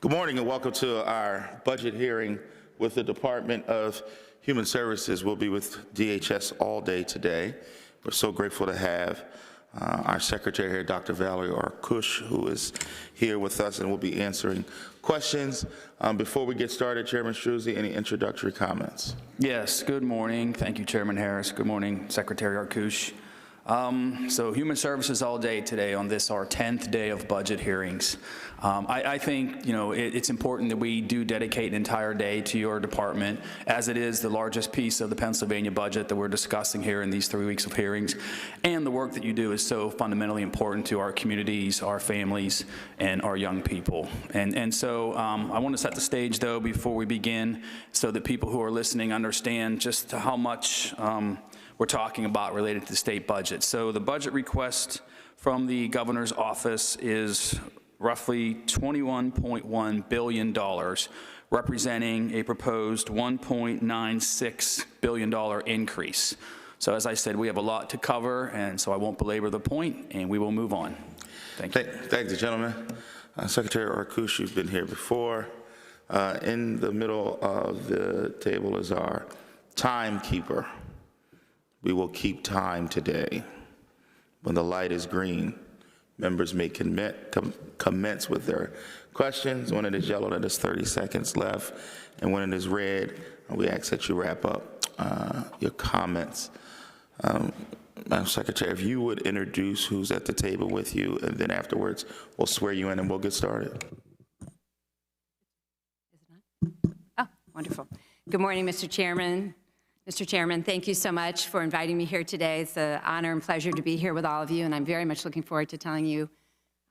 Good morning and welcome to our budget hearing with the Department of Human Services. We'll be with DHS all day today. We're so grateful to have our secretary here, Dr. Valerie Arkush, who is here with us and will be answering questions. Before we get started, Chairman Struzzi, any introductory comments? Yes, good morning. Thank you, Chairman Harris. Good morning, Secretary Arkush. So Human Services all day today on this, our 10th day of budget hearings. I think, it's important that we do dedicate an entire day to your department, as it is the largest piece of the Pennsylvania budget that we're discussing here in these 3 weeks of hearings. And the work that you do is so fundamentally important to our communities, our families, and our young people. And so I want to set the stage, though, before we begin, so that people who are listening understand just how much we're talking about related to the state budget. So the budget request from the governor's office is roughly $21.1 billion, representing a proposed $1.96 billion increase. So as I said, we have a lot to cover, and so I won't belabor the point, and we will move on. Thank you. Thank you, gentlemen. Secretary Arkush, you've been here before. In the middle of the table is our timekeeper. We will keep time today. When the light is green, members may commence with their questions. When it is yellow, that is 30 seconds left. And when it is red, we ask that you wrap up your comments. Madam Secretary, if you would introduce who's at the table with you, and then afterwards we'll swear you in and we'll get started. Oh, wonderful. Good morning, Mr. Chairman. Mr. Chairman, thank you so much for inviting me here today. It's an honor and pleasure to be here with all of you, and I'm very much looking forward to telling you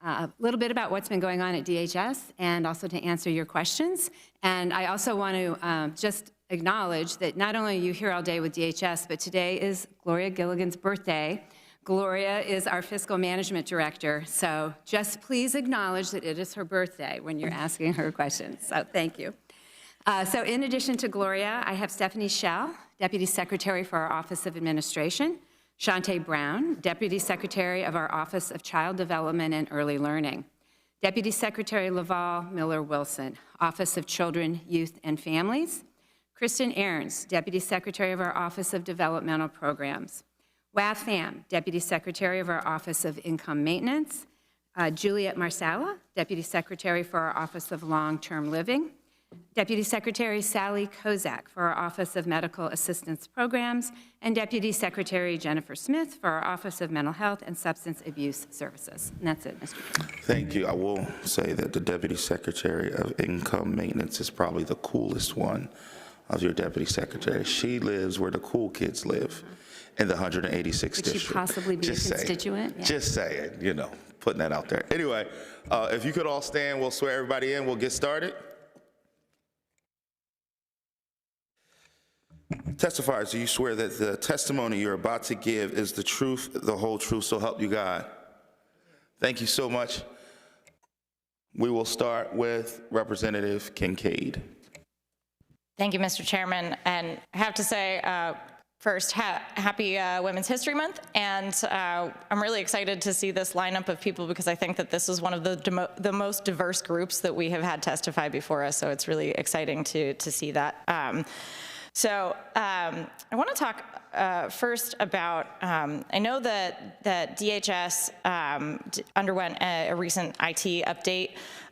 a little bit about what's been going on at DHS and also to answer your questions. And I also want to just acknowledge that not only are you here all day with DHS, but today is Gloria Gilligan's birthday. Gloria is our fiscal management director, so just please acknowledge that it is her birthday when you're asking her questions, so thank you. So in addition to Gloria, I have Stephanie Schell, Deputy Secretary for our Office of Administration, Shante Brown, Deputy Secretary of our Office of Child Development and Early Learning, Deputy Secretary Laval Miller-Wilson, Office of Children, Youth, and Families, Kristen Ahrens, Deputy Secretary of our Office of Developmental Programs, Wah Pham, Deputy Secretary of our Office of Income Maintenance, Juliet Marsala, Deputy Secretary for our Office of Long-Term Living, Deputy Secretary Sally Kozak for our Office of Medical Assistance Programs, and Deputy Secretary Jennifer Smith for our Office of Mental Health and Substance Abuse Services. And that's it, Mr. Chairman. Thank you. I will say that the Deputy Secretary of Income Maintenance is probably the coolest one of your Deputy Secretary. She lives where the cool kids live in the 186th district. Could she possibly be just a constituent? Yeah. Just saying, putting that out there. Anyway, if you could all stand, we'll swear everybody in. We'll get started. Testifiers, do you swear that the testimony you're about to give is the truth, the whole truth, so help you God? Thank you so much. We will start with Representative Kincaid. Thank you, Mr. Chairman. And I have to say, first, happy Women's History Month. And I'm really excited to see this lineup of people because I think that this is one of the most diverse groups that we have had testify before us. So it's really exciting to see that. So I want to talk first about, I know that DHS underwent a recent IT update,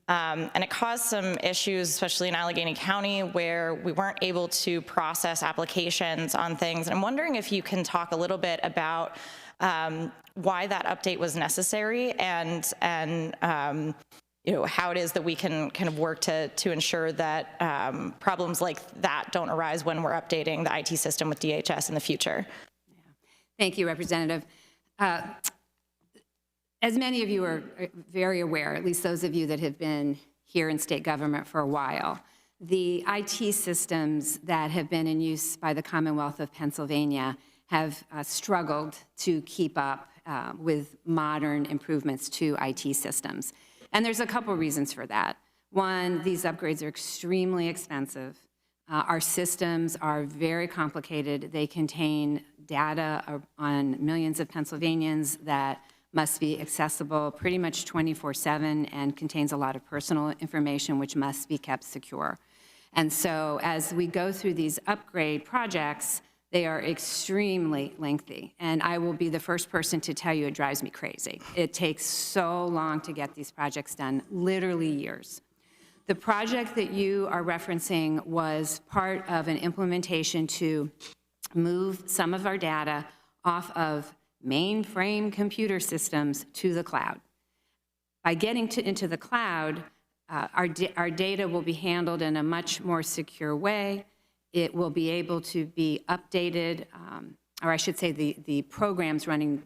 and it caused some issues, especially in Allegheny County, where we weren't able to process applications on things. And I'm wondering if you can talk a little bit about why that update was necessary and how it is that we can kind of work to ensure that problems like that don't arise when we're updating the IT system with DHS in the future. Yeah. Thank you, Representative. As many of you are very aware, at least those of you that have been here in state government for a while, the IT systems that have been in use by the Commonwealth of Pennsylvania have struggled to keep up with modern improvements to IT systems. And there's a couple reasons for that. One, these upgrades are extremely expensive. Our systems are very complicated. They contain data on millions of Pennsylvanians that must be accessible pretty much 24/7 and contains a lot of personal information which must be kept secure. And so as we go through these upgrade projects, they are extremely lengthy. And I will be the first person to tell you it drives me crazy. It takes so long to get these projects done, literally years. The project that you are referencing was part of an implementation to move some of our data off of mainframe computer systems to the cloud. By getting into the cloud, our data will be handled in a much more secure way. It will be able to be updated, or I should say the programs running,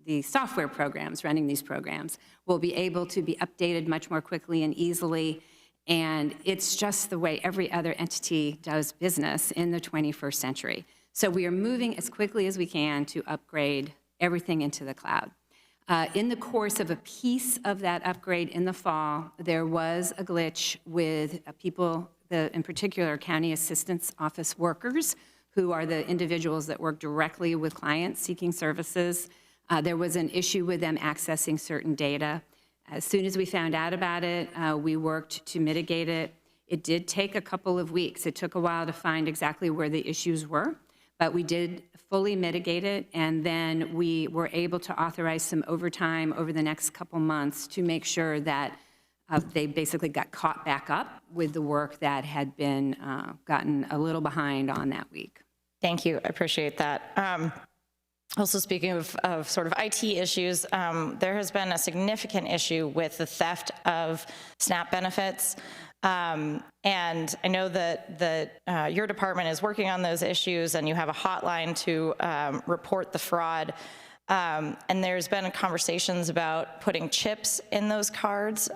the software programs running these programs will be able to be updated much more quickly and easily. And it's just the way every other entity does business in the 21st century. So we are moving as quickly as we can to upgrade everything into the cloud. In the course of a piece of that upgrade in the fall, there was a glitch with people, in particular county assistance office workers, who are the individuals that work directly with clients seeking services. There was an issue with them accessing certain data. As soon as we found out about it, we worked to mitigate it. It did take a couple of weeks. It took a while to find exactly where the issues were, but we did fully mitigate it, and then we were able to authorize some overtime over the next couple months to make sure that they basically got caught back up with the work that had been gotten a little behind on that week. Thank you, I appreciate that. Also speaking of sort of IT issues, there has been a significant issue with the theft of SNAP benefits. And I know that your department is working on those issues, and you have a hotline to report the fraud. And there's been conversations about putting chips in those cards.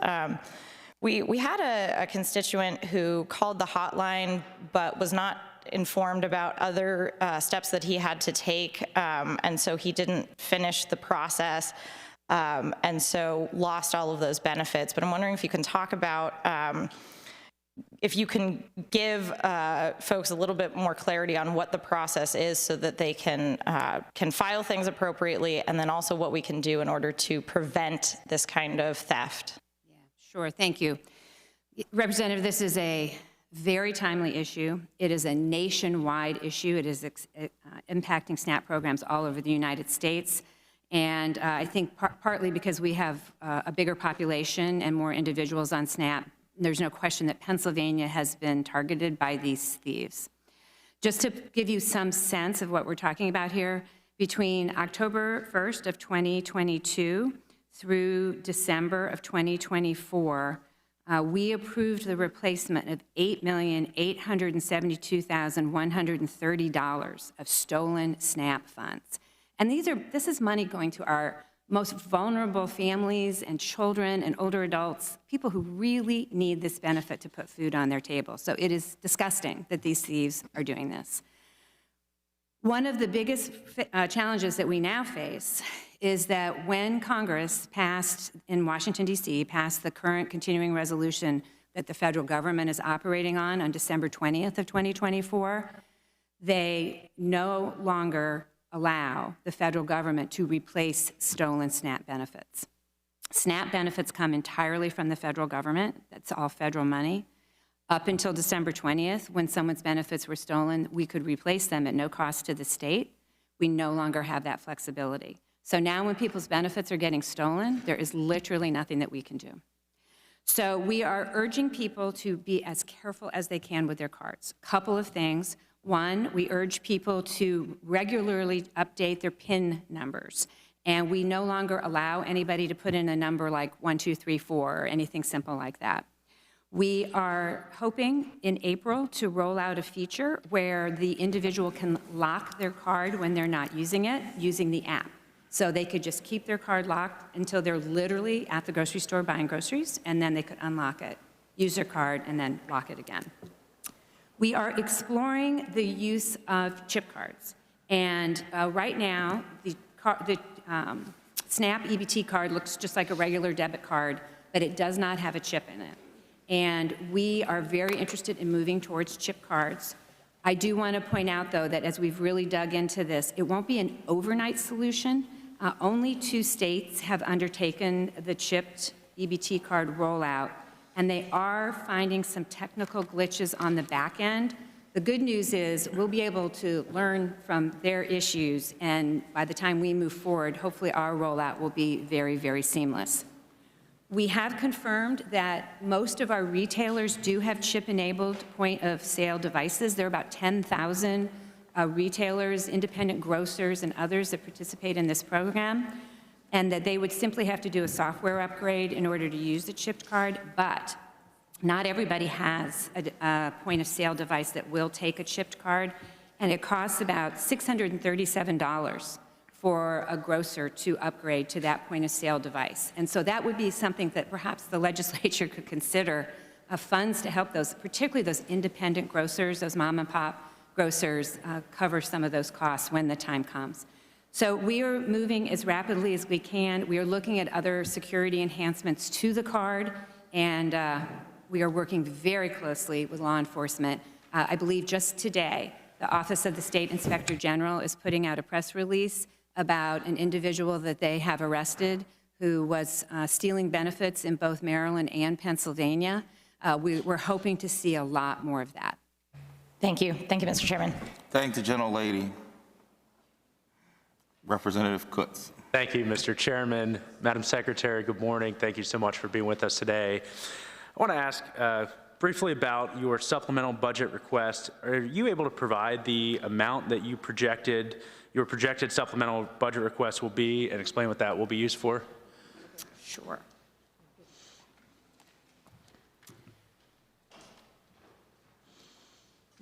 We had a constituent who called the hotline but was not informed about other steps that he had to take, and so he didn't finish the process, and so lost all of those benefits. But I'm wondering if you can talk about if you can give folks a little bit more clarity on what the process is so that they can file things appropriately, and then also what we can do in order to prevent this kind of theft. Yeah, sure, thank you. Representative, this is a very timely issue. It is a nationwide issue. It is impacting SNAP programs all over the United States. And I think partly because we have a bigger population and more individuals on SNAP, there's no question that Pennsylvania has been targeted by these thieves. Just to give you some sense of what we're talking about here, between October 1st of 2022 through December of 2024, we approved the replacement of $8,872,130 of stolen SNAP funds. And this is money going to our most vulnerable families and children and older adults, people who really need this benefit to put food on their table. So it is disgusting that these thieves are doing this. One of the biggest challenges that we now face is that when Congress passed, in Washington, D.C., passed the current continuing resolution that the federal government is operating on December 20th of 2024, they no longer allow the federal government to replace stolen SNAP benefits. SNAP benefits come entirely from the federal government. That's all federal money. Up until December 20th, when someone's benefits were stolen, we could replace them at no cost to the state. We no longer have that flexibility. So now when people's benefits are getting stolen, there is literally nothing that we can do. So we are urging people to be as careful as they can with their cards. Couple of things. One, we urge people to regularly update their PIN numbers. And we no longer allow anybody to put in a number like 1234 or anything simple like that. We are hoping in April to roll out a feature where the individual can lock their card when they're not using it, using the app. So they could just keep their card locked until they're literally at the grocery store buying groceries, and then they could unlock it, use their card, and then lock it again. We are exploring the use of chip cards. And right now, the SNAP EBT card looks just like a regular debit card, but it does not have a chip in it. And we are very interested in moving towards chip cards. I do want to point out, though, that as we've really dug into this, it won't be an overnight solution. Only 2 states have undertaken the chipped EBT card rollout, and they are finding some technical glitches on the back end. The good news is we'll be able to learn from their issues, and by the time we move forward, hopefully our rollout will be very, very seamless. We have confirmed that most of our retailers do have chip-enabled point-of-sale devices. There are about 10,000 retailers, independent grocers, and others that participate in this program, and that they would simply have to do a software upgrade in order to use the chipped card, but not everybody has a point-of-sale device that will take a chipped card, and it costs about $637 for a grocer to upgrade to that point-of-sale device. And so that would be something that perhaps the legislature could consider funds to help those, particularly those independent grocers, those mom-and-pop grocers, cover some of those costs when the time comes. So we are moving as rapidly as we can. We are looking at other security enhancements to the card, and we are working very closely with law enforcement. I believe just today, the Office of the State Inspector General is putting out a press release about an individual that they have arrested who was stealing benefits in both Maryland and Pennsylvania. We're hoping to see a lot more of that. Thank you. Thank you, Mr. Chairman. Thank the gentlelady. Representative Kutz. Thank you, Mr. Chairman. Madam Secretary, good morning. Thank you so much for being with us today. I want to ask briefly about your supplemental budget request. Are you able to provide the amount that your projected supplemental budget request will be, and explain what that will be used for? Sure.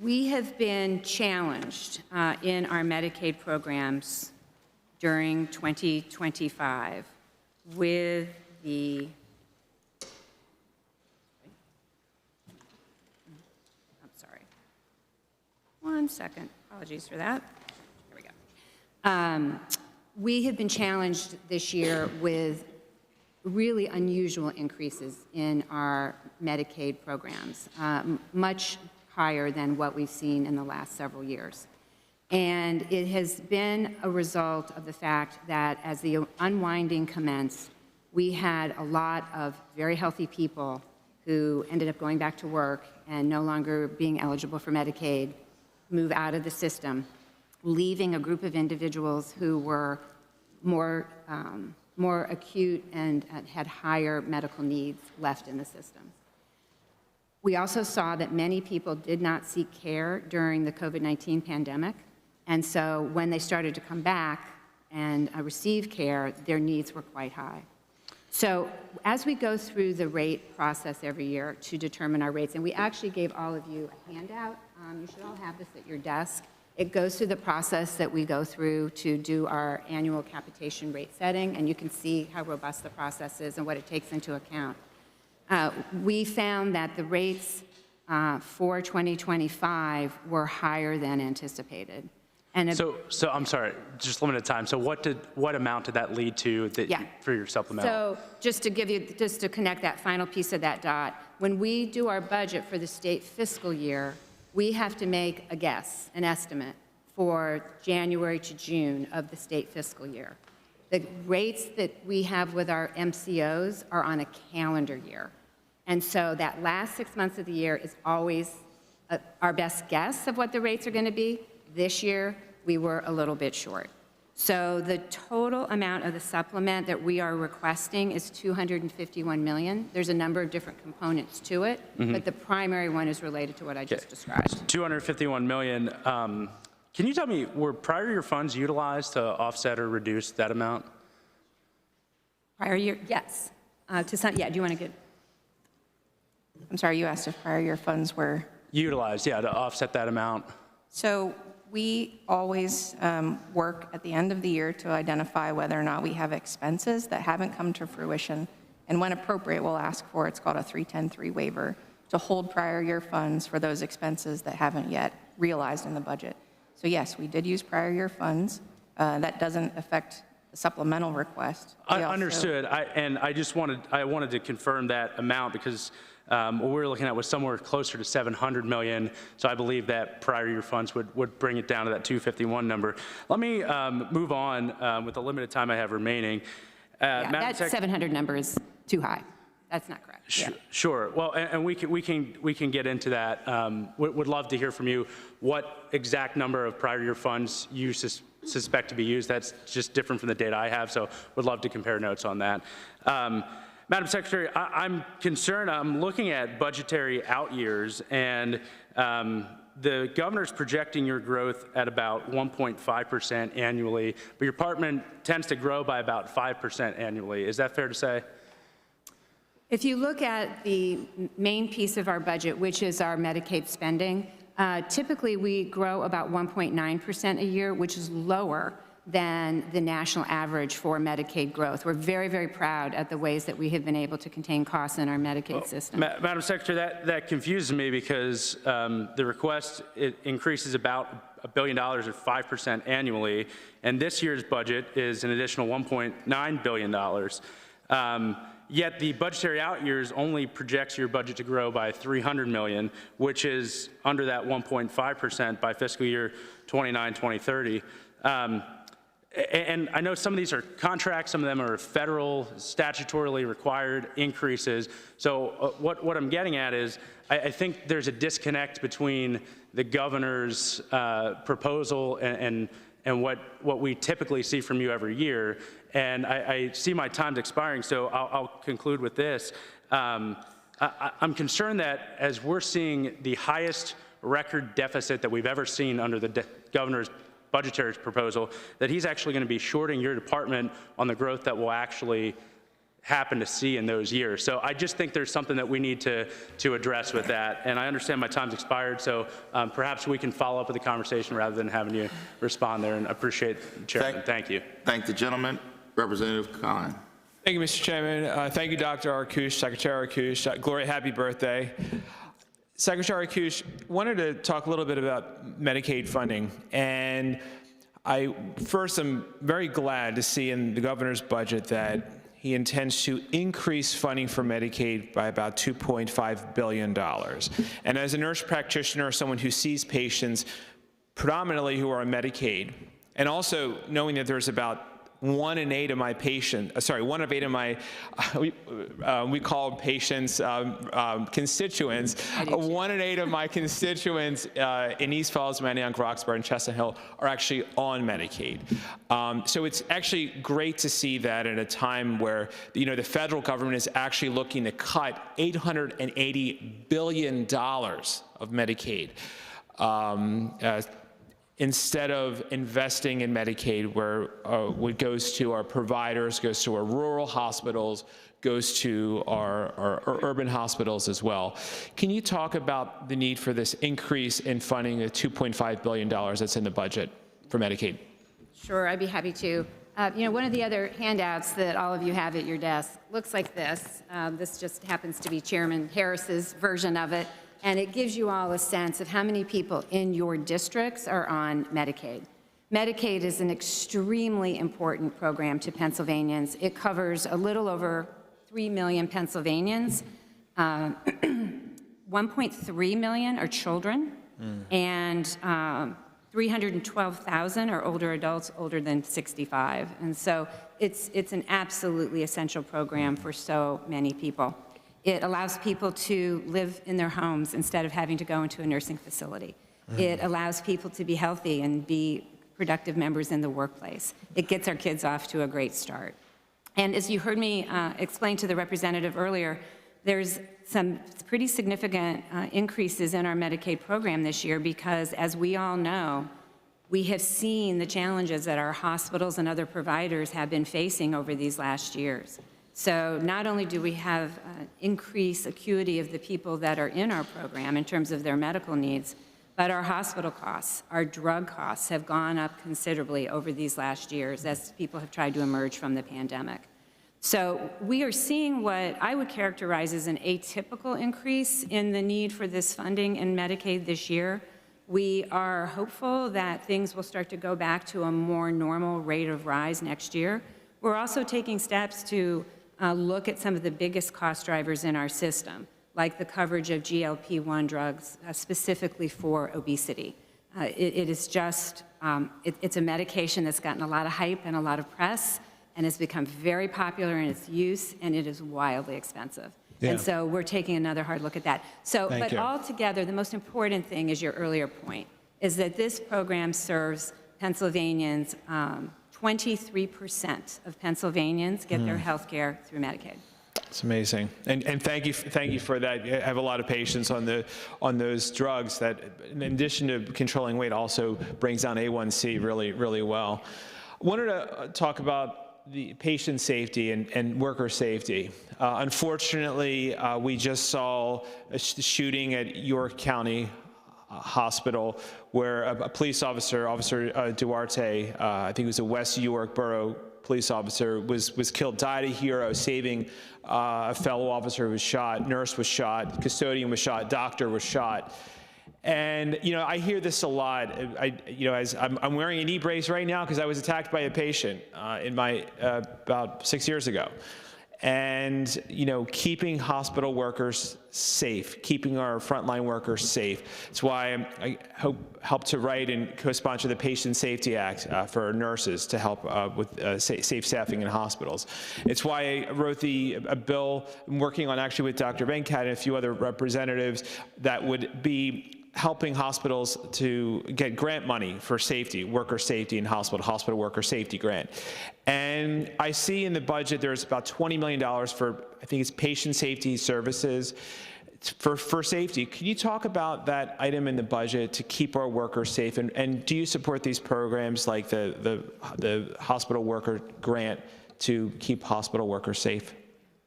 We have been challenged in our Medicaid programs during 2025 with the, I'm sorry, one second, apologies for that. Here we go. We have been challenged this year with really unusual increases in our Medicaid programs, much higher than what we've seen in the last several years. And it has been a result of the fact that as the unwinding commenced, we had a lot of very healthy people who ended up going back to work and no longer being eligible for Medicaid move out of the system, leaving a group of individuals who were more acute and had higher medical needs left in the system. We also saw that many people did not seek care during the COVID-19 pandemic, and so when they started to come back and receive care, their needs were quite high. So as we go through the rate process every year to determine our rates, and we actually gave all of you a handout, you should all have this at your desk. It goes through the process that we go through to do our annual capitation rate setting, and you can see how robust the process is and what it takes into account. We found that the rates for 2025 were higher than anticipated. And so I'm sorry, just limited time. So what amount did that lead to for your supplemental? So just to connect that final piece of that dot, when we do our budget for the state fiscal year, we have to make a guess, an estimate for January to June of the state fiscal year. The rates that we have with our MCOs are on a calendar year. And so that last 6 months of the year is always our best guess of what the rates are going to be. This year, we were a little bit short. So the total amount of the supplement that we are requesting is $251 million. There's a number of different components to it, but the primary one is related to what I just described. $251 million. Can you tell me, were prior year funds utilized to offset or reduce that amount? Prior year, yes. To some, yeah, do you want to get? I'm sorry, you asked if prior year funds were? Utilized, yeah, to offset that amount. So we always work at the end of the year to identify whether or not we have expenses that haven't come to fruition. And when appropriate, we'll ask for, it's called a 310-3 waiver, to hold prior year funds for those expenses that haven't yet realized in the budget. So yes, we did use prior year funds. That doesn't affect the supplemental request. We also- Understood. I wanted to confirm that amount because what we were looking at was somewhere closer to 700 million. So I believe that prior year funds would bring it down to that 251 number. Let me move on with the limited time I have remaining. Yeah, that 700 number is too high. That's not correct. Yeah. Sure. Well, and we can get into that. Would love to hear from you what exact number of prior year funds you suspect to be used. That's just different from the data I have, so would love to compare notes on that. Madam Secretary, I'm concerned. I'm looking at budgetary out years, and the governor's projecting your growth at about 1.5% annually, but your department tends to grow by about 5% annually. Is that fair to say? If you look at the main piece of our budget, which is our Medicaid spending, typically we grow about 1.9% a year, which is lower than the national average for Medicaid growth. We're very, very proud at the ways that we have been able to contain costs in our Medicaid system. Madam Secretary, that confuses me because the request, it increases about $1 billion or 5% annually, and this year's budget is an additional $1.9 billion. Yet the budgetary out years only projects your budget to grow by $300 million, which is under that 1.5% by fiscal year 29-2030. And I know some of these are contracts, some of them are federal, statutorily required increases. So what I'm getting at is I think there's a disconnect between the governor's proposal and what we typically see from you every year. And I see my time's expiring, so I'll conclude with this. I'm concerned that as we're seeing the highest record deficit that we've ever seen under the governor's budgetary proposal, that he's actually going to be shorting your department on the growth that we'll actually happen to see in those years. So I just think there's something that we need to address with that. And I understand my time's expired, so perhaps we can follow up with the conversation rather than having you respond there, and appreciate it, Chairman. Thank you. Thank the gentleman. Representative Khan. Thank you, Mr. Chairman. Thank you, Dr. Arkush, Secretary Arkush. Gloria, happy birthday. Secretary Arkush, wanted to talk a little bit about Medicaid funding. And first, I'm very glad to see in the governor's budget that he intends to increase funding for Medicaid by about $2.5 billion. And as a nurse practitioner, someone who sees patients predominantly who are on Medicaid, and also knowing that there's about 1 in 8 of my patients, 1 of 8 of my, we call patients constituents. 1 in 8 of my constituents in East Falls, Manayunk, Roxbury, and Chestnut Hill are actually on Medicaid. So it's actually great to see that at a time where the federal government is actually looking to cut $880 billion of Medicaid. Instead of investing in Medicaid, where what goes to our providers, goes to our rural hospitals, goes to our urban hospitals as well. Can you talk about the need for this increase in funding, the $2.5 billion that's in the budget for Medicaid? Sure, I'd be happy to. One of the other handouts that all of you have at your desk looks like this. This just happens to be Chairman Harris's version of it. And it gives you all a sense of how many people in your districts are on Medicaid. Medicaid is an extremely important program to Pennsylvanians. It covers a little over 3 million Pennsylvanians. 1.3 million are children, and 312,000 are older adults older than 65. And so it's an absolutely essential program for so many people. It allows people to live in their homes instead of having to go into a nursing facility. It allows people to be healthy and be productive members in the workplace. It gets our kids off to a great start. And as you heard me explain to the representative earlier, there's some pretty significant increases in our Medicaid program this year because, as we all know, we have seen the challenges that our hospitals and other providers have been facing over these last years. So not only do we have increased acuity of the people that are in our program in terms of their medical needs, but our hospital costs, our drug costs have gone up considerably over these last years as people have tried to emerge from the pandemic. So we are seeing what I would characterize as an atypical increase in the need for this funding in Medicaid this year, We are hopeful that things will start to go back to a more normal rate of rise next year. We're also taking steps to look at some of the biggest cost drivers in our system, like the coverage of GLP-1 drugs, specifically for obesity. It is just, it's a medication that's gotten a lot of hype and a lot of press, and has become very popular in its use, and it is wildly expensive. Yeah. And so we're taking another hard look at that. So, Thank but you. altogether, the most important thing is your earlier point, is that this program serves Pennsylvanians. 23% of Pennsilvanians get their health care through Medicaid. It's amazing, and thank you for that. I have a lot of patients on those drugs that, in addition to controlling weight, also brings down A1C really well. I wanted to talk about the patient safety and worker safety. Unfortunately, we just saw a shooting at York County Hospital where a police officer, Officer Duarte, I think it was a West York Borough police officer, was killed, died a hero, saving a fellow officer who was shot, nurse was shot, custodian was shot, doctor was shot. And, I hear this a lot. As I'm wearing a knee brace right now because I was attacked by a patient about 6 years ago. And, keeping hospital workers safe, keeping our frontline workers safe. That's why I helped to write and co-sponsor the Patient Safety Act for nurses to help with safe staffing in hospitals. It's why I wrote a bill I'm working on actually with Dr. Venkat and a few other representatives that would be helping hospitals to get grant money for safety, worker safety in hospital worker safety grant. And I see in the budget there's about $20 million for, I think it's patient safety services for safety. Can you talk about that item in the budget to keep our workers safe? And do you support these programs like the hospital worker grant to keep hospital workers safe?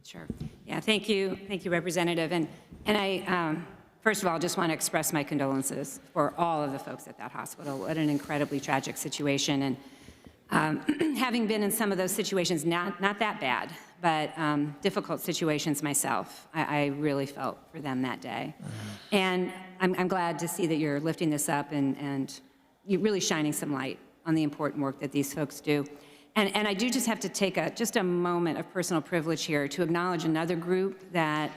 Sure. Yeah, thank you, Representative. And I, first of all, just want to express my condolences for all of the folks at that hospital. What an incredibly tragic situation. And having been in some of those situations, not that bad, but difficult situations myself, I really felt for them that day. And I'm glad to see that you're lifting this up and you're really shining some light on the important work that these folks do. And I do just have to take just a moment of personal privilege here to acknowledge another group that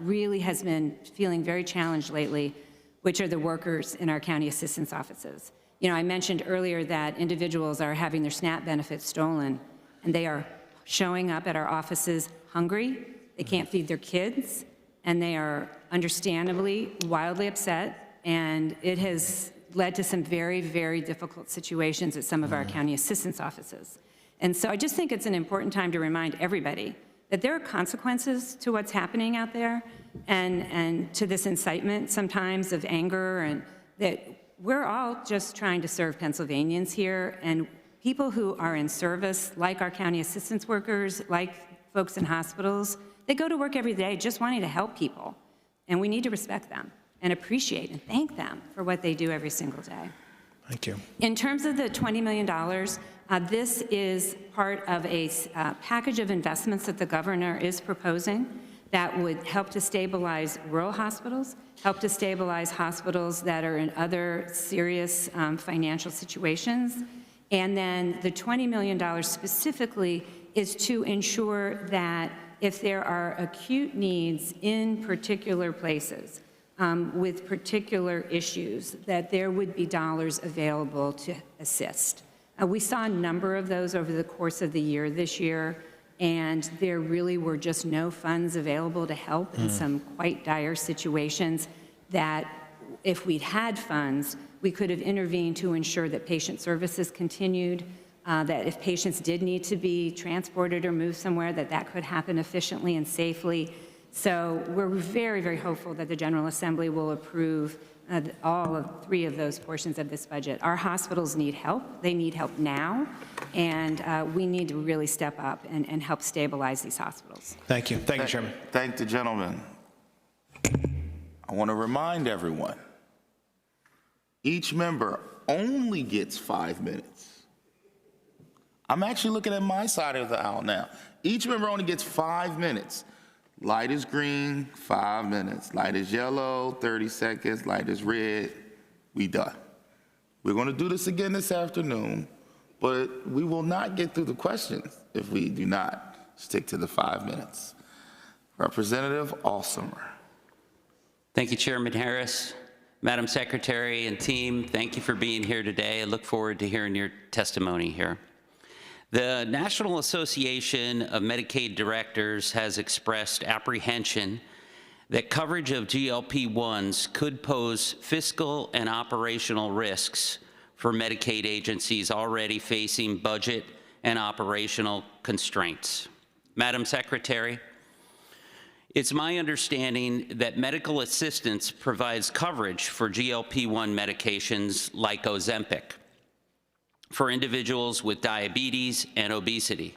really has been feeling very challenged lately, which are the workers in our county assistance offices. I mentioned earlier that individuals are having their SNAP benefits stolen, and they are showing up at our offices hungry, they can't feed their kids, and they are understandably wildly upset, and it has led to some very, very difficult situations at some of our county assistance offices. And so I just think it's an important time to remind everybody that there are consequences to what's happening out there and to this incitement sometimes of anger, and that we're all just trying to serve Pennsylvanians here, and people who are in service, like our county assistance workers, like folks in hospitals, they go to work every day just wanting to help people. And we need to respect them and appreciate and thank them for what they do every single day. Thank you. In terms of the $20 million, this is part of a package of investments that the governor is proposing that would help to stabilize rural hospitals, help to stabilize hospitals that are in other serious financial situations. And then the $20 million specifically is to ensure that if there are acute needs in particular places with particular issues, that there would be dollars available to assist. We saw a number of those over the course of the year this year, and there really were just no funds available to help in some quite dire situations that if we'd had funds, we could have intervened to ensure that patient services continued, that if patients did need to be transported or moved somewhere, that could happen efficiently and safely. So we're very, very hopeful that the General Assembly will approve all three of those portions of this budget. Our hospitals need help. They need help now, and we need to really step up and help stabilize these hospitals. Thank you. Thank you, Chairman. Thank the gentleman. I want to remind everyone, each member only gets 5 minutes. I'm actually looking at my side of the aisle now. Each member only gets 5 minutes. Light is green, 5 minutes. Light is yellow, 30 seconds. Light is red, we done. We're going to do this again this afternoon, but we will not get through the questions if we do not stick to the 5 minutes. Representative Alsumer. Thank you, Chairman Harris. Madam Secretary and team, thank you for being here today. I look forward to hearing your testimony here. The National Association of Medicaid Directors has expressed apprehension that coverage of GLP-1s could pose fiscal and operational risks for Medicaid agencies already facing budget and operational constraints. Madam Secretary, it's my understanding that medical assistance provides coverage for GLP-1 medications like Ozempic for individuals with diabetes and obesity.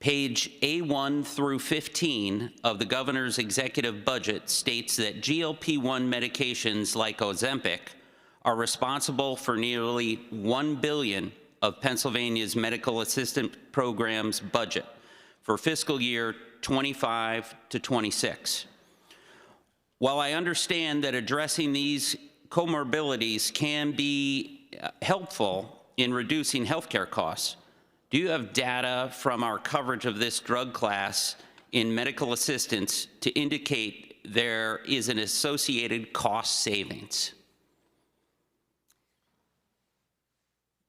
Page A1 through 15 of the governor's executive budget states that GLP-1 medications like Ozempic are responsible for nearly $1 billion of Pennsylvania's medical assistance program's budget for fiscal year 25 to 26. While I understand that addressing these comorbidities can be helpful in reducing healthcare costs, do you have data from our coverage of this drug class in medical assistance to indicate there is an associated cost savings?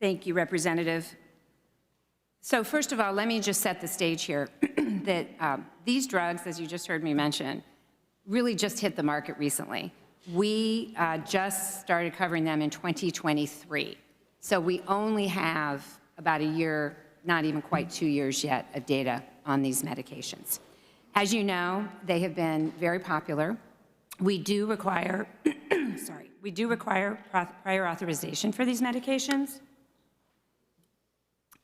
Thank you, Representative. So first of all, let me just set the stage here that these drugs, as you just heard me mention, really just hit the market recently. We just started covering them in 2023. So we only have about a year, not even quite 2 years yet, of data on these medications. As you know, they have been very popular. We do require, prior authorization for these medications.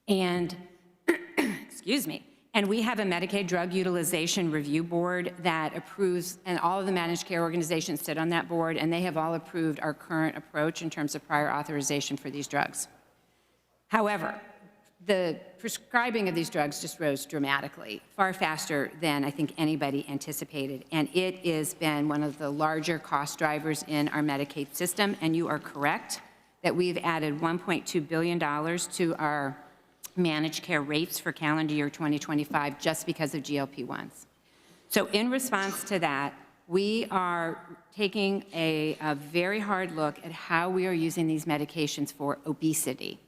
And, excuse me, and we have a Medicaid Drug Utilization Review Board that approves, and all of the managed care organizations sit on that board, and they have all approved our current approach in terms of prior authorization for these drugs. However, the prescribing of these drugs just rose dramatically, far faster than I think anybody anticipated, and it has been one of the larger cost drivers in our Medicaid system, and you are correct that we've added $1.2 billion to our managed care rates for calendar year 2025 just because of GLP-1s. So in response to that, we are taking a very hard look at how we are using these medications for obesity.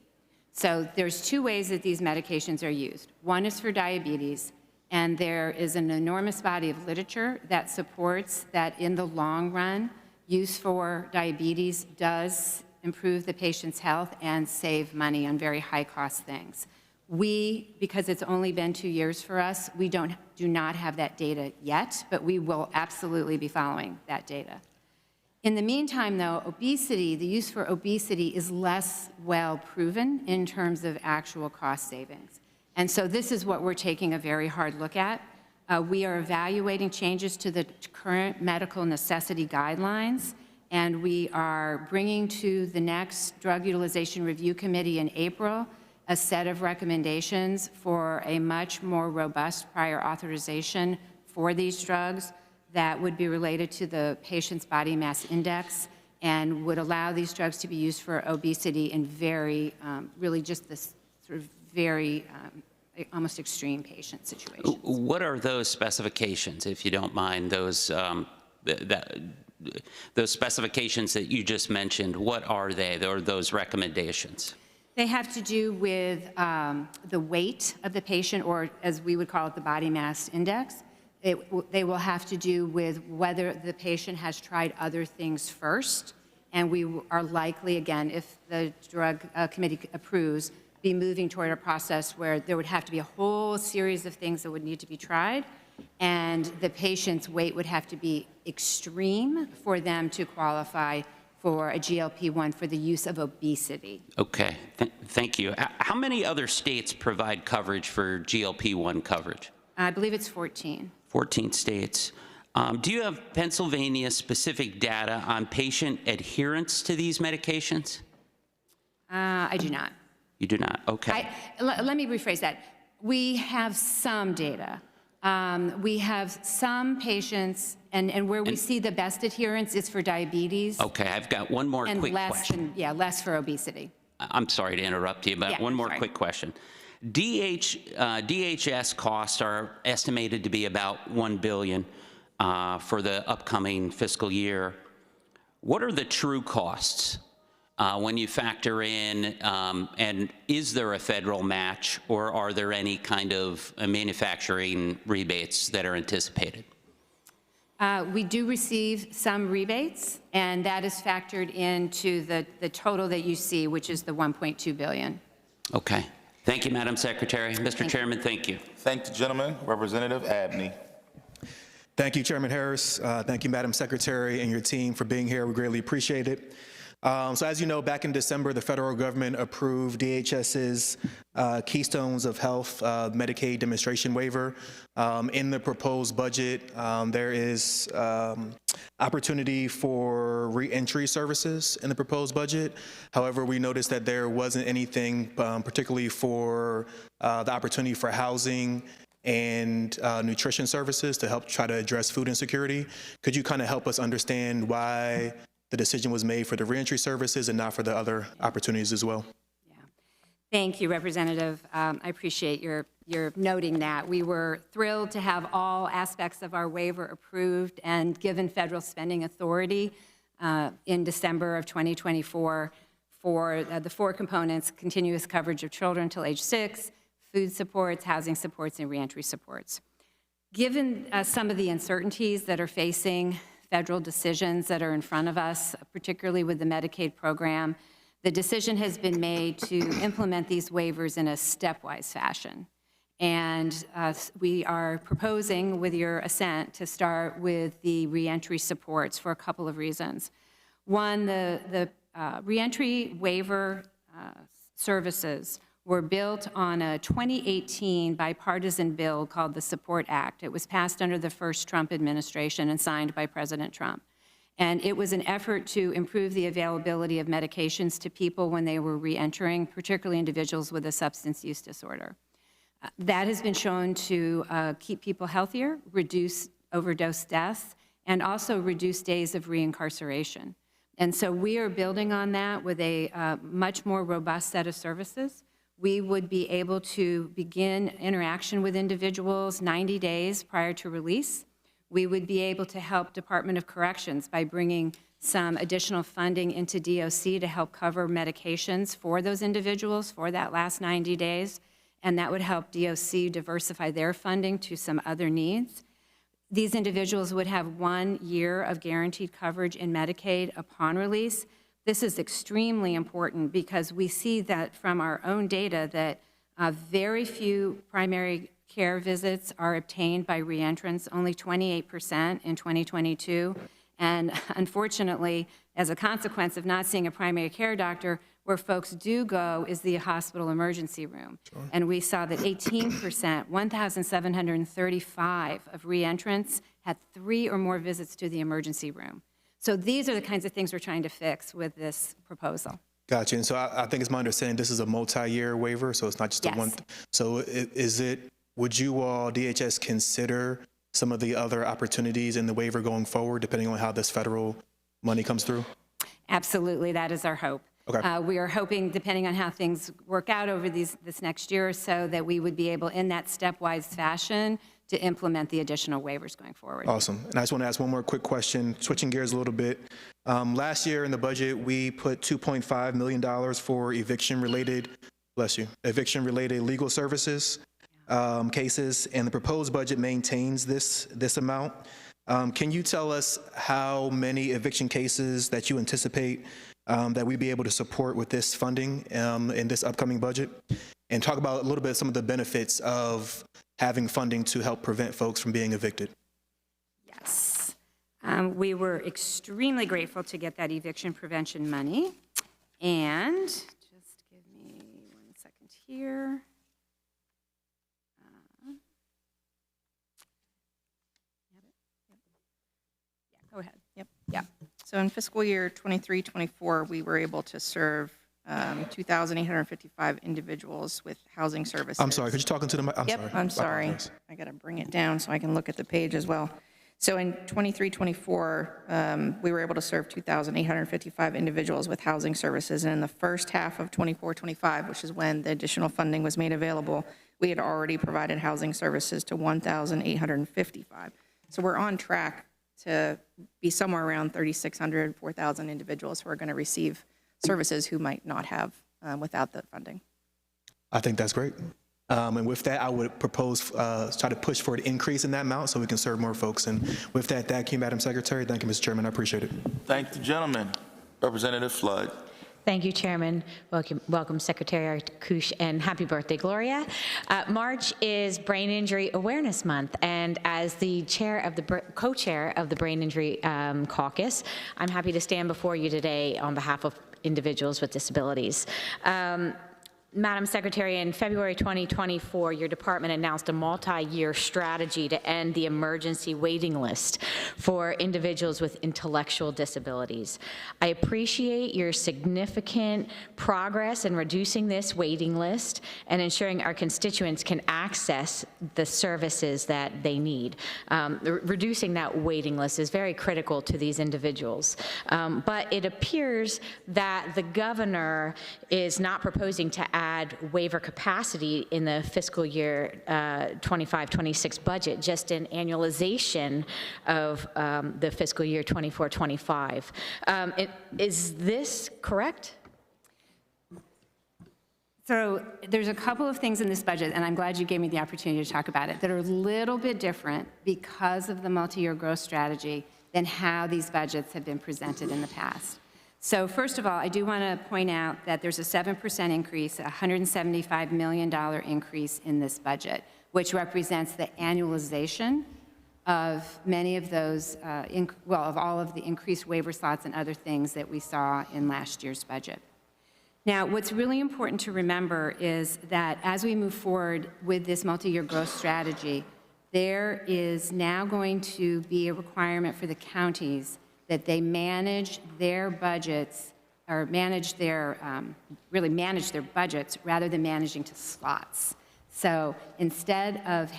So there's two ways that these medications are used. One is for diabetes, and there is an enormous body of literature that supports that in the long run, use for diabetes does improve the patient's health and save money on very high-cost things. We, because it's only been 2 years for us, we do not have that data yet, but we will absolutely be following that data. In the meantime, though, obesity, the use for obesity is less well proven in terms of actual cost savings. And so this is what we're taking a very hard look at. We are evaluating changes to the current medical necessity guidelines, and we are bringing to the next Drug Utilization Review Committee in April a set of recommendations for a much more robust prior authorization for these drugs that would be related to the patient's body mass index and would allow these drugs to be used for obesity in very, really just this sort of very almost extreme patient situations. What are those specifications, if you don't mind, those specifications that you just mentioned? What are they, or those recommendations? They have to do with the weight of the patient, or as we would call it, the body mass index. They will have to do with whether the patient has tried other things first, and we are likely, again, if the drug committee approves, be moving toward a process where there would have to be a whole series of things that would need to be tried, and the patient's weight would have to be extreme for them to qualify for a GLP-1 for the use of obesity. Okay, thank you. How many other states provide coverage for GLP-1 coverage? I believe it's 14. 14 states. Do you have Pennsylvania-specific data on patient adherence to these medications? I do not. You do not, okay. Let me rephrase that. We have some data. We have some patients, and where we see the best adherence is for diabetes. Okay, I've got one more And quick less question. less for obesity. I'm sorry to interrupt you, but Yeah, one more sorry. quick question. DHS costs are estimated to be about $1 billion for the upcoming fiscal year. What are the true costs when you factor in, and is there a federal match, or are there any kind of manufacturing rebates that are anticipated? We do receive some rebates, and that is factored into the total that you see, which is the $1.2 billion. Okay. Thank you, Madam Secretary. Mr. Chairman, thank you. Thank the gentleman. Representative Abney. Thank you, Chairman Harris. Thank you, Madam Secretary, and your team for being here. We greatly appreciate it. So as you know, back in December, the federal government approved DHS's Keystones of Health Medicaid demonstration waiver. In the proposed budget, there is opportunity for reentry services in the proposed budget. However, we noticed that there wasn't anything particularly for the opportunity for housing and nutrition services to help try to address food insecurity. Could you kind of help us understand why the decision was made for the reentry services and not for the other opportunities as well? Yeah. Thank you, Representative. I appreciate your noting that. We were thrilled to have all aspects of our waiver approved and given federal spending authority in December of 2024 for the 4 components: continuous coverage of children until age 6, food supports, housing supports, and reentry supports. Given some of the uncertainties that are facing federal decisions that are in front of us, particularly with the Medicaid program, the decision has been made to implement these waivers in a stepwise fashion. And we are proposing, with your assent, to start with the reentry supports for a couple of reasons. One, the reentry waiver services were built on a 2018 bipartisan bill called the Support Act. It was passed under the first Trump administration and signed by President Trump. And it was an effort to improve the availability of medications to people when they were reentering, particularly individuals with a substance use disorder. That has been shown to keep people healthier, reduce overdose deaths, and also reduce days of reincarceration. And so we are building on that with a much more robust set of services. We would be able to begin interaction with individuals 90 days prior to release. We would be able to help Department of Corrections by bringing some additional funding into DOC to help cover medications for those individuals for that last 90 days. And that would help DOC diversify their funding to some other needs. These individuals would have 1 year of guaranteed coverage in Medicaid upon release. This is extremely important because we see that from our own data that very few primary care visits are obtained by reentrants, only 28% in 2022. And unfortunately, as a consequence of not seeing a primary care doctor, where folks do go is the hospital emergency room. Sure. And we saw that 18%, 1,735 of reentrants had 3 or more visits to the emergency room. So these are the kinds of things we're trying to fix with this proposal. Gotcha. And so I think it's my understanding this is a multi-year waiver, so it's not just a one. So would you all, DHS, consider some of the other opportunities in the waiver going forward, depending on how this federal money comes through? Absolutely, that is our hope. Okay. We are hoping, depending on how things work out over this next year or so, that we would be able, in that stepwise fashion, to implement the additional waivers going forward. Awesome. And I just want to ask one more quick question, switching gears a little bit. Last year in the budget, we put $2.5 million for eviction-related legal services cases, and the proposed budget maintains this amount. Can you tell us how many eviction cases that you anticipate that we'd be able to support with this funding in this upcoming budget? And talk about a little bit some of the benefits of having funding to help prevent folks from being evicted. Yes. We were extremely grateful to get that eviction prevention money. And just give me 1 second here. Yeah, go ahead. Yep. Yeah. So in fiscal year 23-24, we were able to serve 2,855 individuals with housing services. I'm sorry, could you talk into the mic? Yep, I'm sorry. apologize. I got to bring it down so I can look at the page as well. So in 23-24, we were able to serve 2,855 individuals with housing services. And in the first half of 24-25, which is when the additional funding was made available, we had already provided housing services to 1,855. So we're on track to be somewhere around 3,600, 4,000 individuals who are going to receive services who might not have without the funding. I think that's great. And with that, I would propose, try to push for an increase in that amount so we can serve more folks. And with that, thank you, Madam Secretary. Thank you, Mr. Chairman. I appreciate it. Thank the gentleman. Representative Flood. Thank you, Chairman. Welcome, Secretary Arkush, and happy birthday, Gloria. March is Brain Injury Awareness Month, and as the co-chair of the Brain Injury Caucus, I'm happy to stand before you today on behalf of individuals with disabilities. Madam Secretary, in February 2024, your department announced a multi-year strategy to end the emergency waiting list for individuals with intellectual disabilities. I appreciate your significant progress in reducing this waiting list and ensuring our constituents can access the services that they need. Reducing that waiting list is very critical to these individuals. But it appears that the governor is not proposing to add waiver capacity in the fiscal year 25-26 budget, just an annualization of the fiscal year 24-25. Is this correct? So there's a couple of things in this budget, and I'm glad you gave me the opportunity to talk about it, that are a little bit different because of the multi-year growth strategy than how these budgets have been presented in the past. So first of all, I do want to point out that there's a 7% increase, a $175 million increase in this budget, which represents the annualization of many of those, of all of the increased waiver slots and other things that we saw in last year's budget. Now, what's really important to remember is that as we move forward with this multi-year growth strategy, there is now going to be a requirement for the counties that they manage their budgets, or really manage their budgets rather than managing to slots. So instead of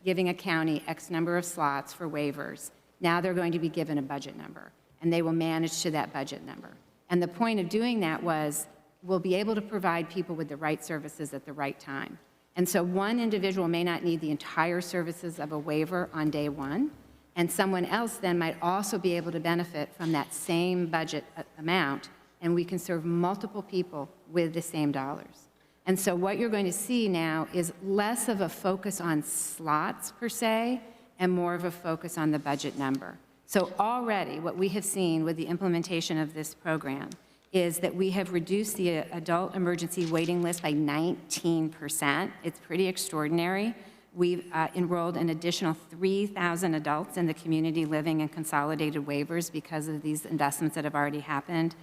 giving a county X number of slots for waivers, now they're going to be given a budget number, and they will manage to that budget number. And the point of doing that was we'll be able to provide people with the right services at the right time. And so one individual may not need the entire services of a waiver on day one, and someone else then might also be able to benefit from that same budget amount, and we can serve multiple people with the same dollars. And so what you're going to see now is less of a focus on slots per se, and more of a focus on the budget number. So already what we have seen with the implementation of this program is that we have reduced the adult emergency waiting list by 19%. It's pretty extraordinary. We've enrolled an additional 3,000 adults in the community living and consolidated waivers because of these investments that have already happened,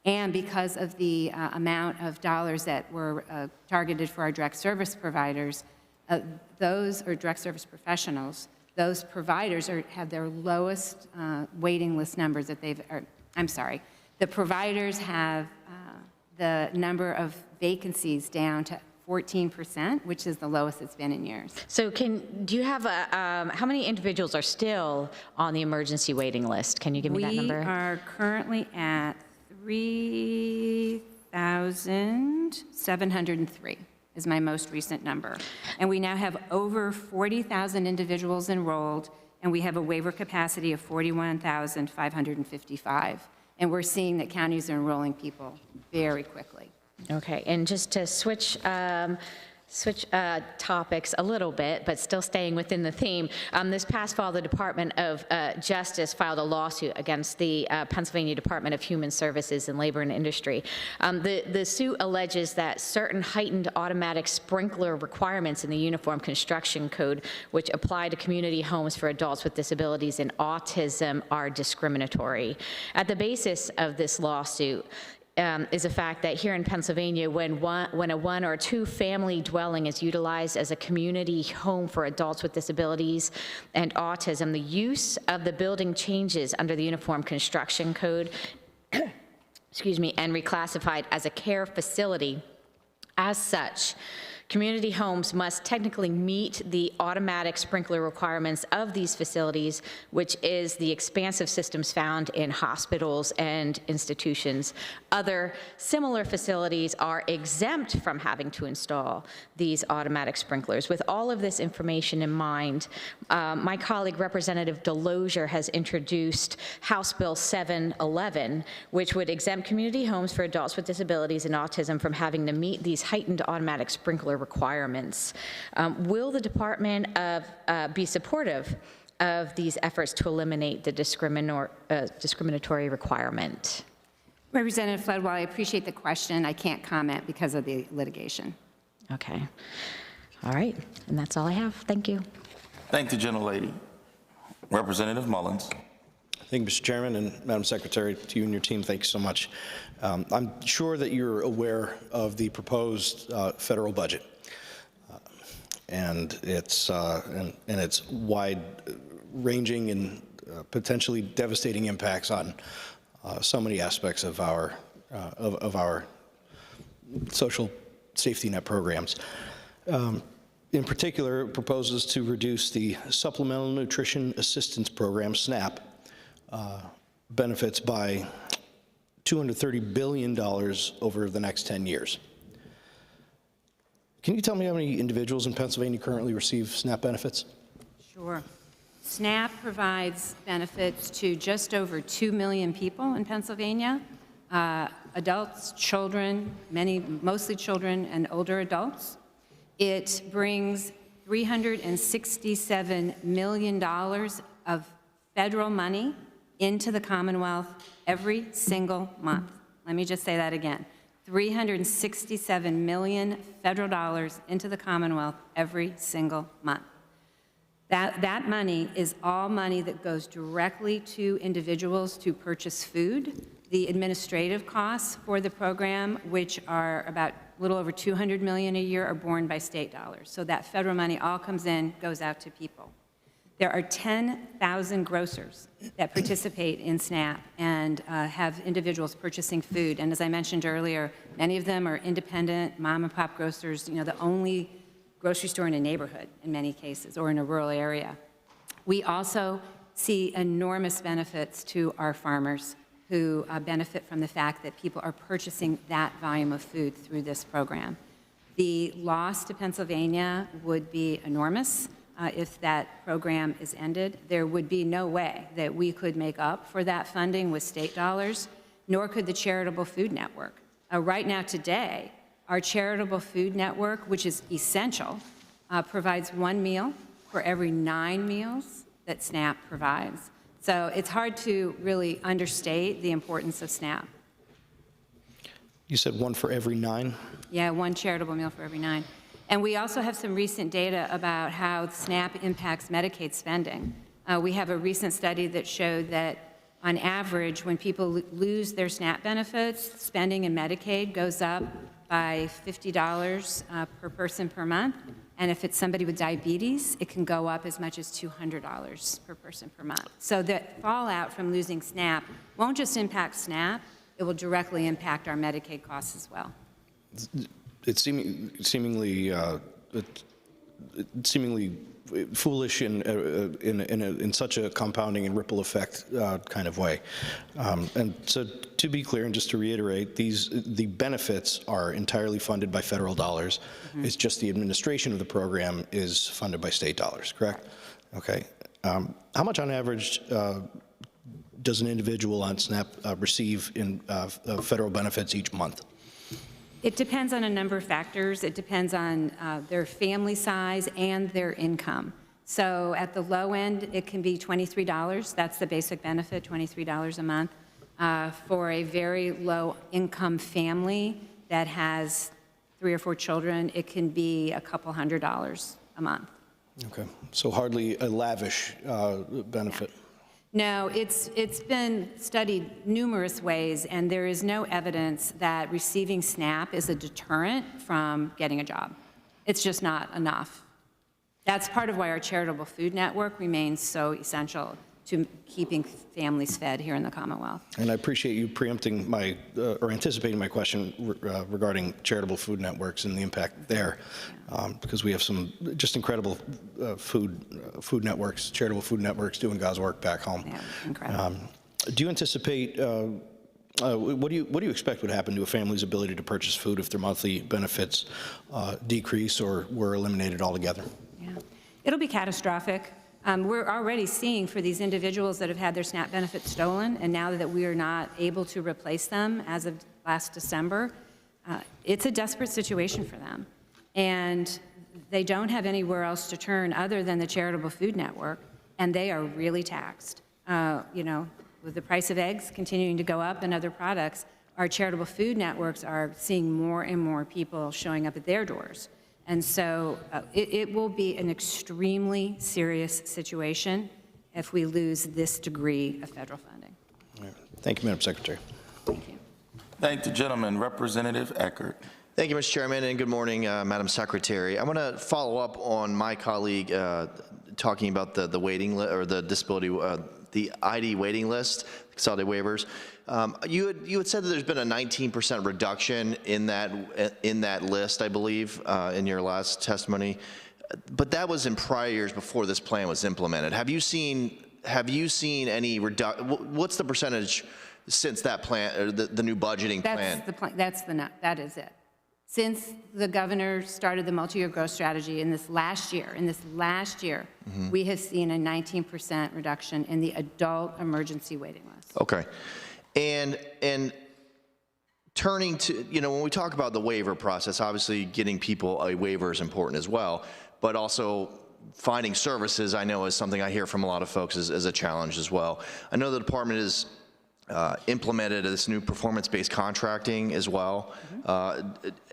and because of the amount of dollars that were targeted for our direct service providers, direct service professionals, those providers have their lowest waiting list numbers that the providers have the number of vacancies down to 14%, which is the lowest it's been in years. So do you have how many individuals are still on the emergency waiting list? Can you give me that number? We are currently at 3,703 is my most recent number. And we now have over 40,000 individuals enrolled, and we have a waiver capacity of 41,555. And we're seeing that counties are enrolling people very quickly. Okay, and just to switch topics a little bit, but still staying within the theme, this past fall, the Department of Justice filed a lawsuit against the Pennsylvania Department of Human Services and Labor and Industry. The suit alleges that certain heightened automatic sprinkler requirements in the Uniform Construction Code, which apply to community homes for adults with disabilities and autism, are discriminatory. At the basis of this lawsuit is the fact that here in Pennsylvania, when a one or two family dwelling is utilized as a community home for adults with disabilities and autism, the use of the building changes under the Uniform Construction Code and reclassified as a care facility. As such, community homes must technically meet the automatic sprinkler requirements of these facilities, which is the expansive systems found in hospitals and institutions. Other similar facilities are exempt from having to install these automatic sprinklers. With all of this information in mind, my colleague Representative Delosier has introduced House Bill 711, which would exempt community homes for adults with disabilities and autism from having to meet these heightened automatic sprinkler requirements. Will the department be supportive of these efforts to eliminate the discriminatory requirement? Representative Flood, while I appreciate the question, I can't comment because of the litigation. Okay. All right. And that's all I have. Thank you. Thank the gentlelady. Representative Mullins. Thank you, Mr. Chairman, and Madam Secretary, to you and your team, thank you so much. I'm sure that you're aware of the proposed federal budget and its wide-ranging and potentially devastating impacts on so many aspects of our social safety net programs. In particular, it proposes to reduce the Supplemental Nutrition Assistance Program, SNAP, benefits by $230 billion over the next 10 years. Can you tell me how many individuals in Pennsylvania currently receive SNAP benefits? Sure. SNAP provides benefits to just over 2 million people in Pennsylvania, adults, children, mostly children and older adults. It brings $367 million of federal money into the Commonwealth every single month. Let me just say that again. $367 million federal dollars into the Commonwealth every single month. That money is all money that goes directly to individuals to purchase food. The administrative costs for the program, which are about a little over $200 million a year, are borne by state dollars. So that federal money all comes in, goes out to people. There are 10,000 grocers that participate in SNAP and have individuals purchasing food. And as I mentioned earlier, many of them are independent mom and pop grocers, the only grocery store in a neighborhood in many cases, or in a rural area. We also see enormous benefits to our farmers who benefit from the fact that people are purchasing that volume of food through this program. The loss to Pennsylvania would be enormous. If that program is ended, there would be no way that we could make up for that funding with state dollars, nor could the Charitable Food Network. Right now, today, our Charitable Food Network, which is essential, provides 1 meal for every 9 meals that SNAP provides. So it's hard to really understate the importance of SNAP. You said 1 for every 9? Yeah, 1 charitable meal for every 9. And we also have some recent data about how SNAP impacts Medicaid spending. We have a recent study that showed that on average, when people lose their SNAP benefits, spending in Medicaid goes up by $50 per person per month. And if it's somebody with diabetes, it can go up as much as $200 per person per month. So the fallout from losing SNAP won't just impact SNAP, it will directly impact our Medicaid costs as well. It's seemingly foolish in such a compounding and ripple effect kind of way. And so to be clear, and just to reiterate, the benefits are entirely funded by federal dollars. Mm-hmm. It's just the administration of the program is funded by state dollars, correct? Okay. How much on average does an individual on SNAP receive in federal benefits each month? It depends on a number of factors. It depends on their family size and their income. So at the low end, it can be $23. That's the basic benefit, $23 a month. For a very low income family that has 3 or 4 children, it can be a couple $100s a month. Okay, so hardly a lavish benefit. Yeah. No, it's been studied numerous ways, and there is no evidence that receiving SNAP is a deterrent from getting a job. It's just not enough. That's part of why our Charitable Food Network remains so essential to keeping families fed here in the Commonwealth. And I appreciate you preempting my, or anticipating my question regarding charitable food networks and the impact there, because we have some just incredible food networks, charitable food networks doing God's work back home. Yeah, incredible. Do you anticipate, what do you expect would happen to a family's ability to purchase food if their monthly benefits decrease or were eliminated altogether? Yeah, it'll be catastrophic. We're already seeing for these individuals that have had their SNAP benefits stolen, and now that we are not able to replace them as of last December, it's a desperate situation for them. And they don't have anywhere else to turn other than the charitable food network, and they are really taxed. You know, with the price of eggs continuing to go up and other products, our charitable food networks are seeing more and more people showing up at their doors. And so it will be an extremely serious situation if we lose this degree of federal funding. All right. Thank you, Madam Secretary. Thank you. Thank the gentleman. Representative Eckert. Thank you, Mr. Chairman, and good morning, Madam Secretary. I want to follow up on my colleague talking about the waiting list or the disability, the ID waiting list, consolidated waivers. You had said that there's been a 19% reduction in that list, I believe, in your last testimony, but that was in prior years before this plan was implemented. Have you seen any reduction? What's the percentage since that plan, or the new budgeting plan? That is it. Since the governor started the multi-year growth strategy in this last year, we have seen a 19% reduction in the adult emergency waiting list. Okay. And turning to, you know, when we talk about the waiver process, obviously getting people a waiver is important as well, but also finding services, I know, is something I hear from a lot of folks as a challenge as well. I know the department is implemented this new performance-based contracting as well.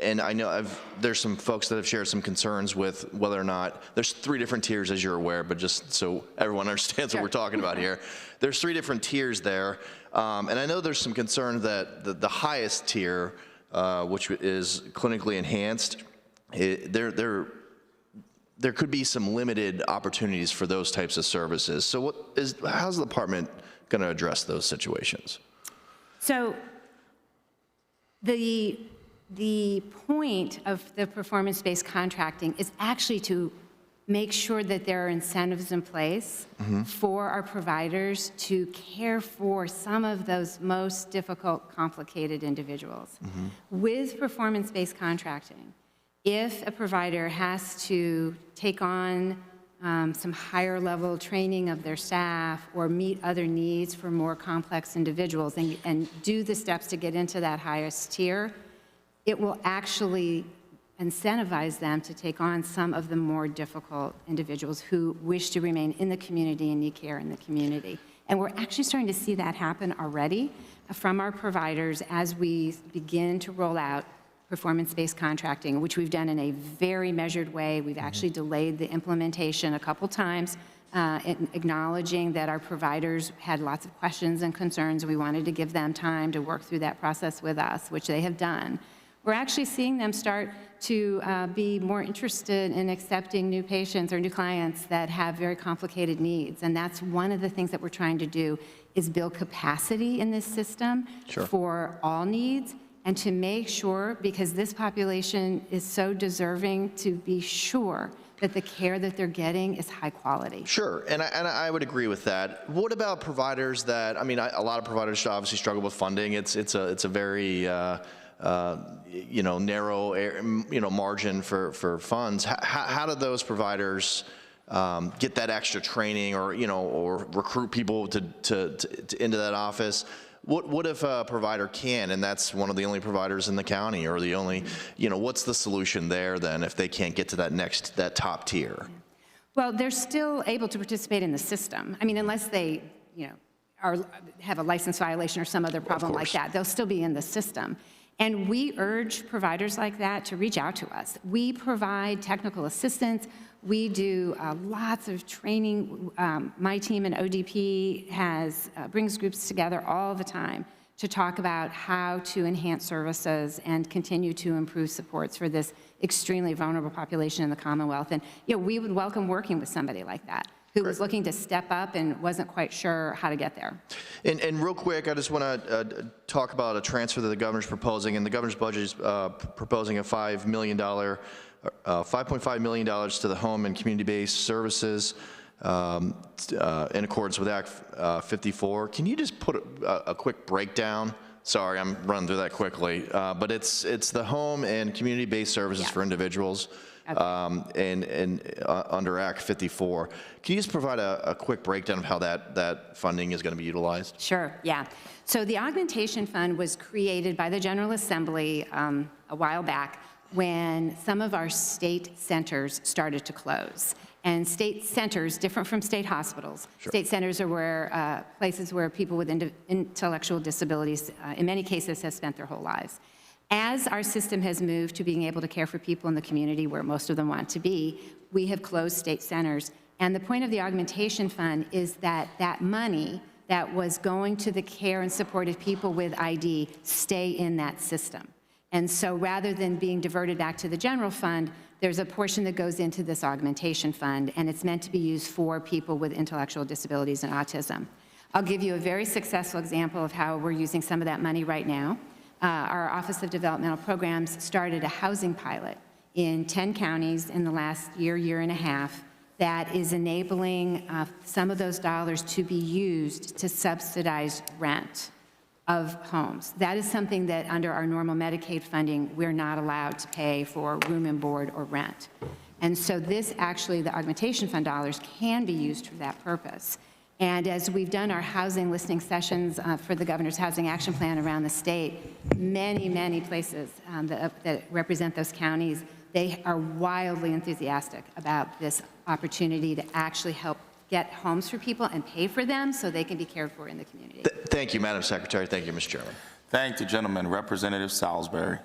And I know there's some folks that have shared some concerns with whether or not, there's 3 different tiers as you're aware, but just so everyone understands what we're talking about here. There's 3 different tiers there. And I know there's some concern that the highest tier, which is clinically enhanced, there could be some limited opportunities for those types of services. So how's the department going to address those situations? So the point of the performance-based contracting is actually to make sure that there are incentives in place for our providers to care for some of those most difficult, complicated individuals. With performance-based contracting, if a provider has to take on some higher level training of their staff or meet other needs for more complex individuals and do the steps to get into that highest tier, it will actually incentivize them to take on some of the more difficult individuals who wish to remain in the community and need care in the community. And we're actually starting to see that happen already from our providers as we begin to roll out performance-based contracting, which we've done in a very measured way. We've actually delayed the implementation a couple times, acknowledging that our providers had lots of questions and concerns. We wanted to give them time to work through that process with us, which they have done. We're actually seeing them start to be more interested in accepting new patients or new clients that have very complicated needs. And that's one of the things that we're trying to do is build capacity in this system for all needs, and to make sure, because this population is so deserving, to be sure that the care that they're getting is high quality. Sure, and I would agree with that. What about providers that, I mean, a lot of providers obviously struggle with funding. It's a very narrow margin for funds. How do those providers get that extra training or recruit people to into that office? What if a provider can, and that's one of the only providers in the county, or the only, what's the solution there then if they can't get to that top tier? Well, they're still able to participate in the system. I mean, unless they, have a license violation or some other problem like that, they'll still be in the system. And we urge providers like that to reach out to us. We provide technical assistance. We do lots of training. My team in ODP brings groups together all the time to talk about how to enhance services and continue to improve supports for this extremely vulnerable population in the Commonwealth. And we would welcome working with somebody like that. who was looking to step up and wasn't quite sure how to get there. And real quick, I just want to talk about a transfer that the governor's proposing, and the governor's budget is proposing a $5.5 million to the home and community-based services in accordance with Act 54. Can you just put a quick breakdown? Sorry, I'm running through that quickly, but it's the home and community-based services for individuals. And under Act 54. Can you just provide a quick breakdown of how that funding is going to be utilized? Sure, yeah. So the augmentation fund was created by the General Assembly a while back when some of our state centers started to close. And state centers, different from state hospitals, state centers are where places where people with intellectual disabilities, in many cases, have spent their whole lives. As our system has moved to being able to care for people in the community where most of them want to be, we have closed state centers. And the point of the augmentation fund is that that money that was going to the care and support of people with ID stay in that system. And so rather than being diverted back to the general fund, there's a portion that goes into this augmentation fund, and it's meant to be used for people with intellectual disabilities and autism. I'll give you a very successful example of how we're using some of that money right now. Our Office of Developmental Programs started a housing pilot in 10 counties in the last year and a half that is enabling some of those dollars to be used to subsidize rent of homes. That is something that under our normal Medicaid funding, we're not allowed to pay for room and board or rent. And so this actually, the augmentation fund dollars can be used for that purpose. And as we've done our housing listening sessions for the Governor's Housing Action Plan around the state, many places that represent those counties, they are wildly enthusiastic about this opportunity to actually help get homes for people and pay for them so they can be cared for in the community. Thank you, Madam Secretary. Thank you, Mr. Chairman. Thank the gentleman. Representative Salisbury.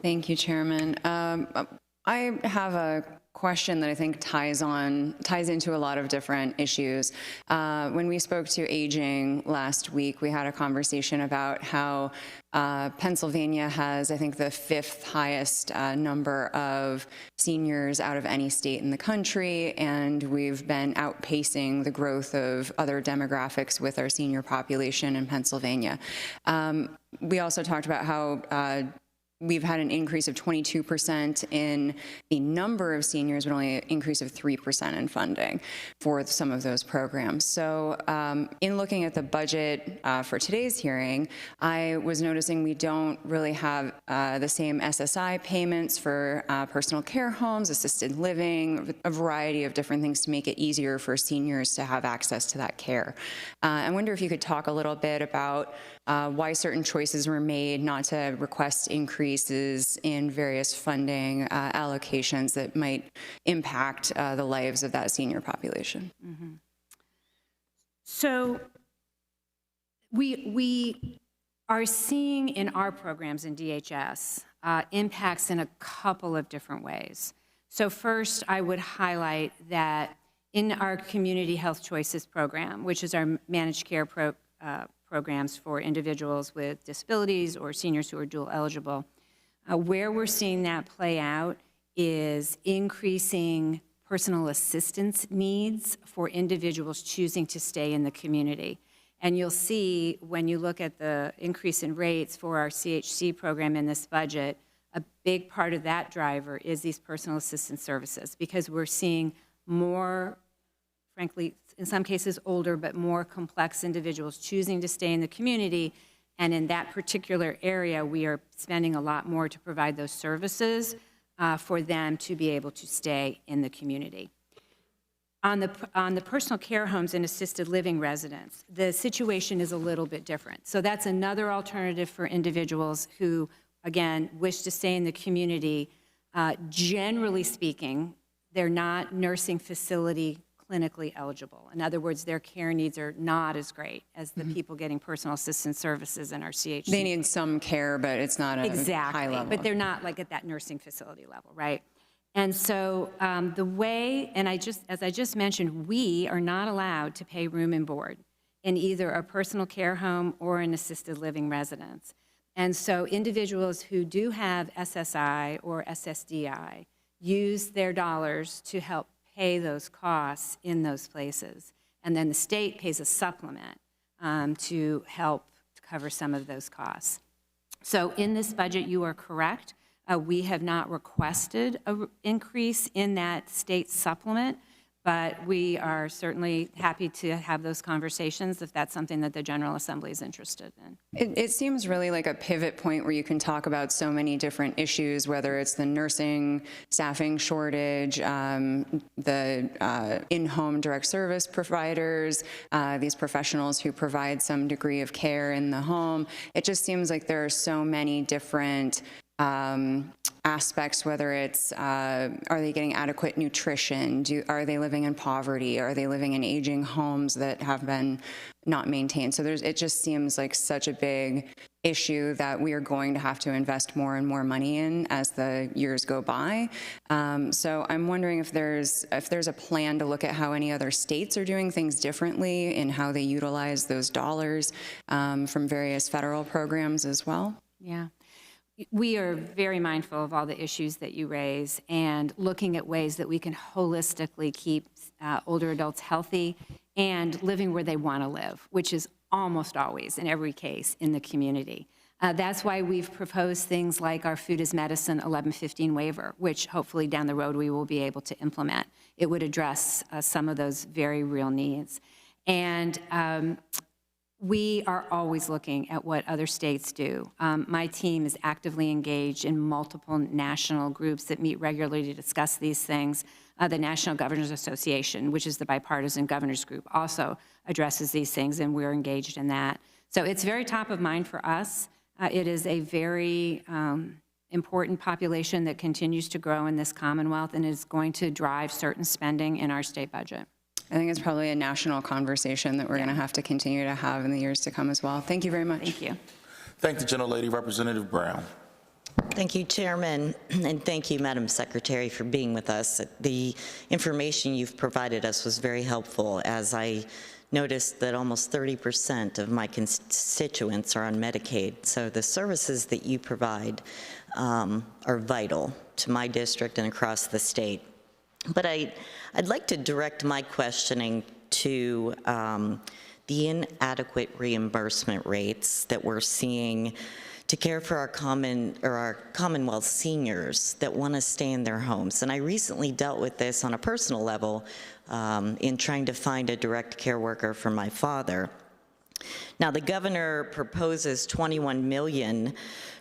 Thank you, Chairman. I have a question that I think ties into a lot of different issues. When we spoke to aging last week, we had a conversation about how Pennsylvania has, I think, the 5th highest number of seniors out of any state in the country, and we've been outpacing the growth of other demographics with our senior population in Pennsylvania. We also talked about how we've had an increase of 22% in the number of seniors, but only an increase of 3% in funding for some of those programs. So in looking at the budget for today's hearing, I was noticing we don't really have the same SSI payments for personal care homes, assisted living, a variety of different things to make it easier for seniors to have access to that care. I wonder if you could talk a little bit about why certain choices were made not to request increases in various funding allocations that might impact the lives of that senior population. Mm-hmm. So we are seeing in our programs in DHS impacts in a couple of different ways. So first, I would highlight that in our Community Health Choices program, which is our managed care programs for individuals with disabilities or seniors who are dual eligible, where we're seeing that play out is increasing personal assistance needs for individuals choosing to stay in the community. And you'll see when you look at the increase in rates for our CHC program in this budget, a big part of that driver is these personal assistance services, because we're seeing more, frankly, in some cases older, but more complex individuals choosing to stay in the community. And in that particular area, we are spending a lot more to provide those services for them to be able to stay in the community. On the personal care homes and assisted living residents, the situation is a little bit different. So that's another alternative for individuals who, again, wish to stay in the community. Generally speaking, they're not nursing facility clinically eligible. In other words, their care needs are not as great as the people getting personal assistance services in our CHC. They need some care, but it's not a high level. But they're not like at that nursing facility level, right? And so the way, and as I just mentioned, we are not allowed to pay room and board in either a personal care home or an assisted living residence. And so individuals who do have SSI or SSDI use their dollars to help pay those costs in those places. And then the state pays a supplement to help to cover some of those costs. So in this budget, you are correct. We have not requested an increase in that state supplement, but we are certainly happy to have those conversations if that's something that the General Assembly is interested in. It seems really like a pivot point where you can talk about so many different issues, whether it's the nursing staffing shortage, the in-home direct service providers, these professionals who provide some degree of care in the home. It just seems like there are so many different aspects, whether it's are they getting adequate nutrition? Are they living in poverty? Are they living in aging homes that have been not maintained? So it just seems like such a big issue that we are going to have to invest more and more money in as the years go by. So I'm wondering if there's a plan to look at how any other states are doing things differently and how they utilize those dollars from various federal programs as well. Yeah. We are very mindful of all the issues that you raise and looking at ways that we can holistically keep older adults healthy and living where they want to live, which is almost always, in every case, in the community. That's why we've proposed things like our Food is Medicine 1115 waiver, which hopefully down the road we will be able to implement. It would address some of those very real needs. And we are always looking at what other states do. My team is actively engaged in multiple national groups that meet regularly to discuss these things. The National Governors Association, which is the bipartisan governors group, also addresses these things, and we're engaged in that. So it's very top of mind for us. It is a very important population that continues to grow in this Commonwealth and is going to drive certain spending in our state budget. I think it's probably a national conversation that we're going to have to continue to have in the years to come as well. Thank you very much. Thank you. Thank the gentlelady, Representative Brown. Thank you, Chairman, and thank you, Madam Secretary, for being with us. The information you've provided us was very helpful, as I noticed that almost 30% of my constituents are on Medicaid. So the services that you provide are vital to my district and across the state. But I'd like to direct my questioning to the inadequate reimbursement rates that we're seeing to care for our Commonwealth seniors that want to stay in their homes. And I recently dealt with this on a personal level in trying to find a direct care worker for my father. Now, the governor proposes $21 million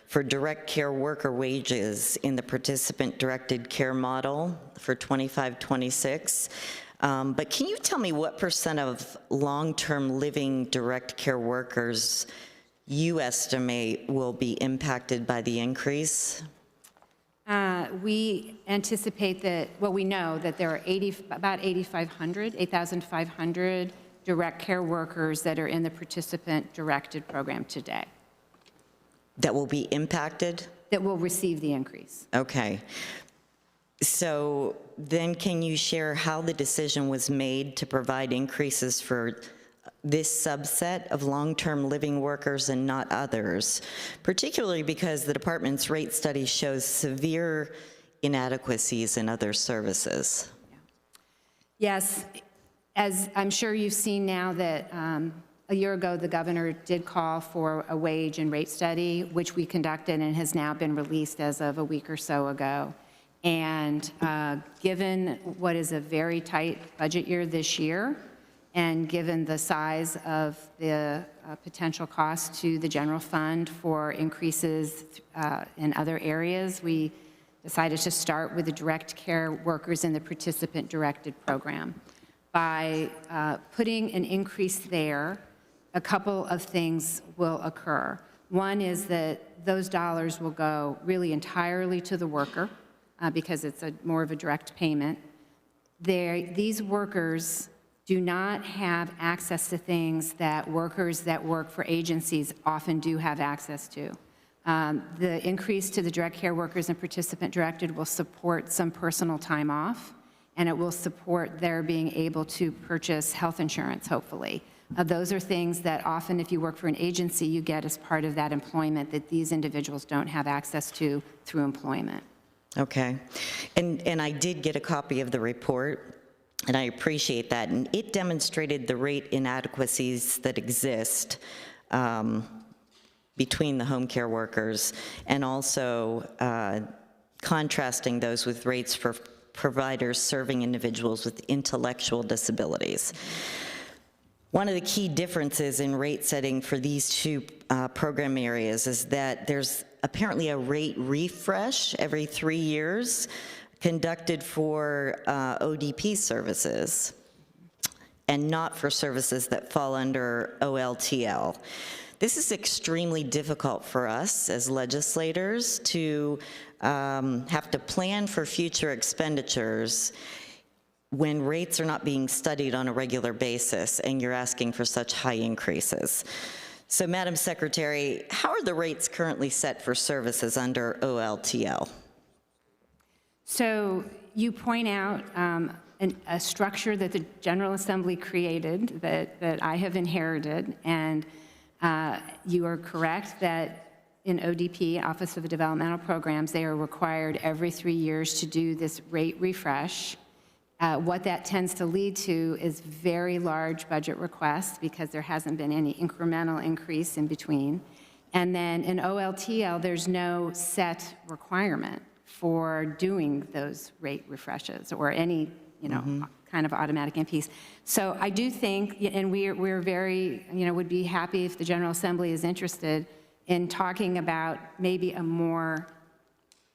for direct care worker wages in the participant-directed care model for 25-26. But can you tell me what % of long-term living direct care workers you estimate will be impacted by the increase? We anticipate that, well, we know that there are about 8,500 direct care workers that are in the participant-directed program today. That will be impacted? That will receive the increase. Okay. So then can you share how the decision was made to provide increases for this subset of long-term living workers and not others, particularly because the department's rate study shows severe inadequacies in other services? Yes, as I'm sure you've seen now that a year ago, the governor did call for a wage and rate study, which we conducted and has now been released as of a week or so ago. And given what is a very tight budget year this year, and given the size of the potential cost to the general fund for increases in other areas, we decided to start with the direct care workers in the participant-directed program. By putting an increase there, a couple of things will occur. One is that those dollars will go really entirely to the worker because it's more of a direct payment. These workers do not have access to things that workers that work for agencies often do have access to. The increase to the direct care workers and participant-directed will support some personal time off, and it will support their being able to purchase health insurance, hopefully. Those are things that often, if you work for an agency, you get as part of that employment that these individuals don't have access to through employment. Okay. And I did get a copy of the report and I appreciate that. And it demonstrated the rate inadequacies that exist between the home care workers, and also contrasting those with rates for providers serving individuals with intellectual disabilities. One of the key differences in rate setting for these two program areas is that there's apparently a rate refresh every 3 years conducted for ODP services and not for services that fall under OLTL. This is extremely difficult for us as legislators to have to plan for future expenditures when rates are not being studied on a regular basis and you're asking for such high increases. So, Madam Secretary, how are the rates currently set for services under OLTL? So you point out a structure that the General Assembly created that I have inherited, and you are correct that in ODP, Office of Developmental Programs, they are required every 3 years to do this rate refresh. What that tends to lead to is very large budget requests because there hasn't been any incremental increase in between. And then in OLTL, there's no set requirement for doing those rate refreshes or any, kind of automatic increase. So I do think, and we're very, would be happy if the General Assembly is interested in talking about maybe a more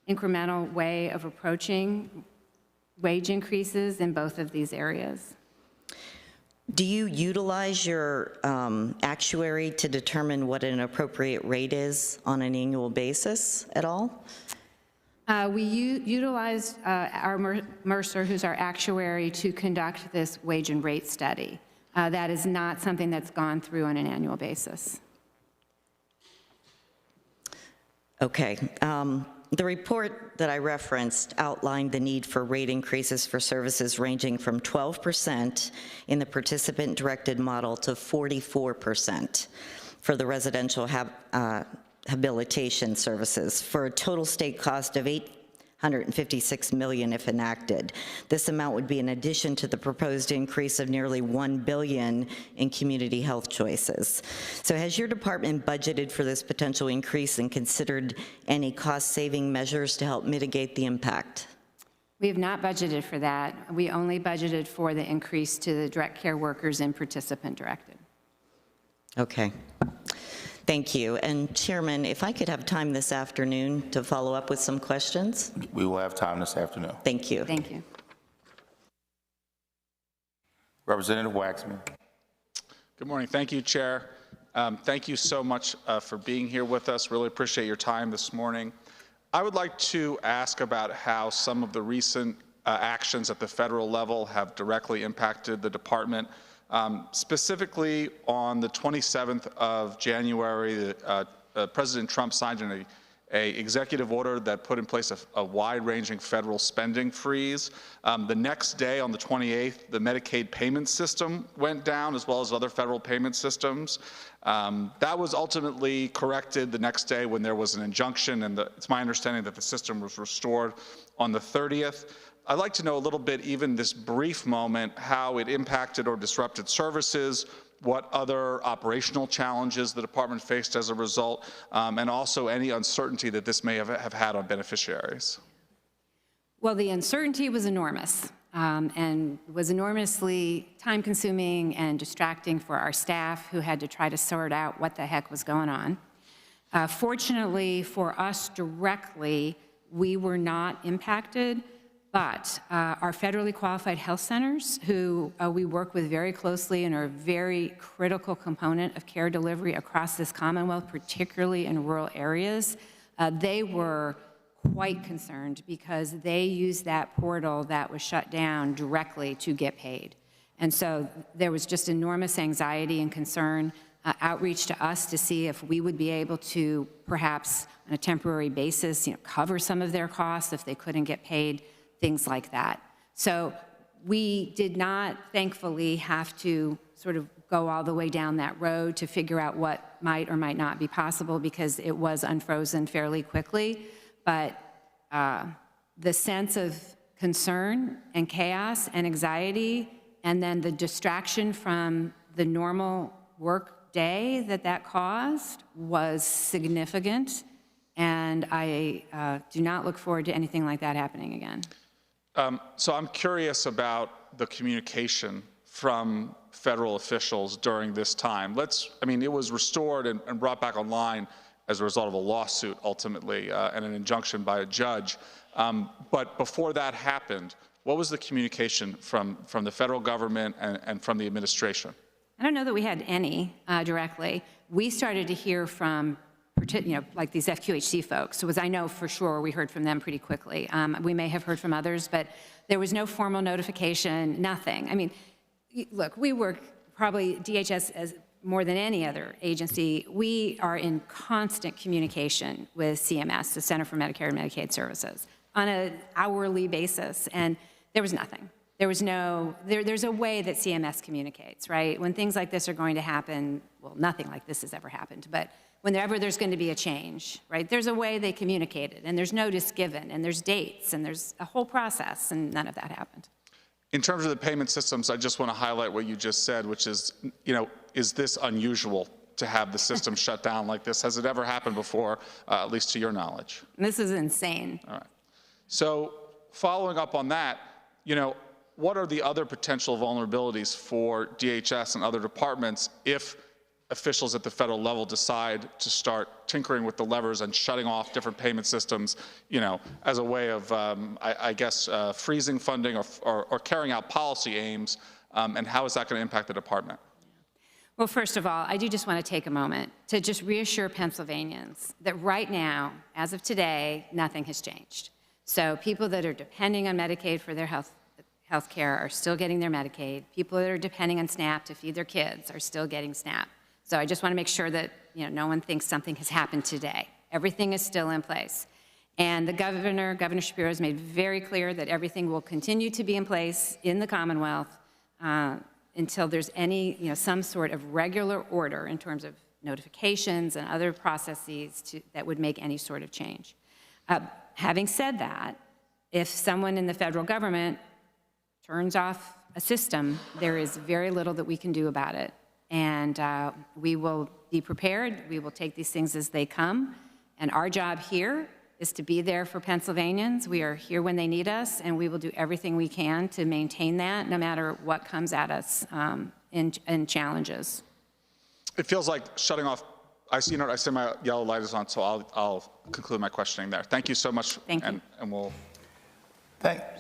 incremental way of approaching wage increases in both of these areas. Do you utilize your actuary to determine what an appropriate rate is on an annual basis at all? We utilize our Mercer, who's our actuary, to conduct this wage and rate study. That is not something that's gone through on an annual basis. Okay. The report that I referenced outlined the need for rate increases for services ranging from 12% in the participant-directed model to 44% for the residential habilitation services, for a total state cost of $856 million if enacted. This amount would be in addition to the proposed increase of nearly $1 billion in community health choices. So has your department budgeted for this potential increase and considered any cost-saving measures to help mitigate the impact? We have not budgeted for that. We only budgeted for the increase to the direct care workers and participant-directed. Okay. Thank you. And Chairman, if I could have time this afternoon to follow up with some questions? We will have time this afternoon. Thank you. Thank you. Representative Waxman. Good morning. Thank you, Chair. Thank you so much for being here with us. Really appreciate your time this morning. I would like to ask about how some of the recent actions at the federal level have directly impacted the department. Specifically, on the 27th of January, President Trump signed an executive order that put in place a wide-ranging federal spending freeze. The next day, on the 28th, the Medicaid payment system went down, as well as other federal payment systems. That was ultimately corrected the next day when there was an injunction, and it's my understanding that the system was restored on the 30th. I'd like to know a little bit, even this brief moment, how it impacted or disrupted services, what other operational challenges the department faced as a result, and also any uncertainty that this may have had on beneficiaries. Well, the uncertainty was enormous and was enormously time-consuming and distracting for our staff, who had to try to sort out what the heck was going on. Fortunately for us directly, we were not impacted. But our federally qualified health centers, who we work with very closely and are a very critical component of care delivery across this Commonwealth, particularly in rural areas, they were quite concerned because they used that portal that was shut down directly to get paid. And so there was just enormous anxiety and concern, outreach to us to see if we would be able to perhaps on a temporary basis, cover some of their costs if they couldn't get paid, things like that. So we did not, thankfully, have to sort of go all the way down that road to figure out what might or might not be possible, because it was unfrozen fairly quickly. But the sense of concern and chaos and anxiety, and then the distraction from the normal work day that caused was significant, and I do not look forward to anything like that happening again. So I'm curious about the communication from federal officials during this time. It was restored and brought back online as a result of a lawsuit ultimately and an injunction by a judge. But before that happened, what was the communication from the federal government and from the administration? I don't know that we had any directly. We started to hear from, like these FQHC folks. So as I know for sure, we heard from them pretty quickly. We may have heard from others, but there was no formal notification, nothing. I mean, look, we work probably DHS as more than any other agency. We are in constant communication with CMS, the Center for Medicare and Medicaid Services, on an hourly basis, and there was nothing. There was no, there's a way that CMS communicates, right? When things like this are going to happen, well, nothing like this has ever happened, but whenever there's going to be a change, right, there's a way they communicate it, and there's notice given, and there's dates, and there's a whole process, and none of that happened. In terms of the payment systems, I just want to highlight what you just said, which is, is this unusual to have the system shut down like this? Has it ever happened before, at least to your knowledge? This is insane. All right. So following up on that, what are the other potential vulnerabilities for DHS and other departments if officials at the federal level decide to start tinkering with the levers and shutting off different payment systems, as a way of, freezing funding or carrying out policy aims, and how is that going to impact the department? Well, first of all, I do just want to take a moment to just reassure Pennsylvanians that right now, as of today, nothing has changed. So people that are depending on Medicaid for their health care are still getting their Medicaid. People that are depending on SNAP to feed their kids are still getting SNAP. So I just want to make sure that no one thinks something has happened today. Everything is still in place. And the Governor Shapiro, has made very clear that everything will continue to be in place in the Commonwealth until there's any, some sort of regular order in terms of notifications and other processes that would make any sort of change. Having said that, if someone in the federal government turns off a system, there is very little that we can do about it. And we will be prepared. We will take these things as they come. And our job here is to be there for Pennsylvanians. We are here when they need us, and we will do everything we can to maintain that, no matter what comes at us in challenges. It feels like shutting off. I see my yellow light is on, so I'll conclude my questioning there. Thank you so much. Thank you. And we'll.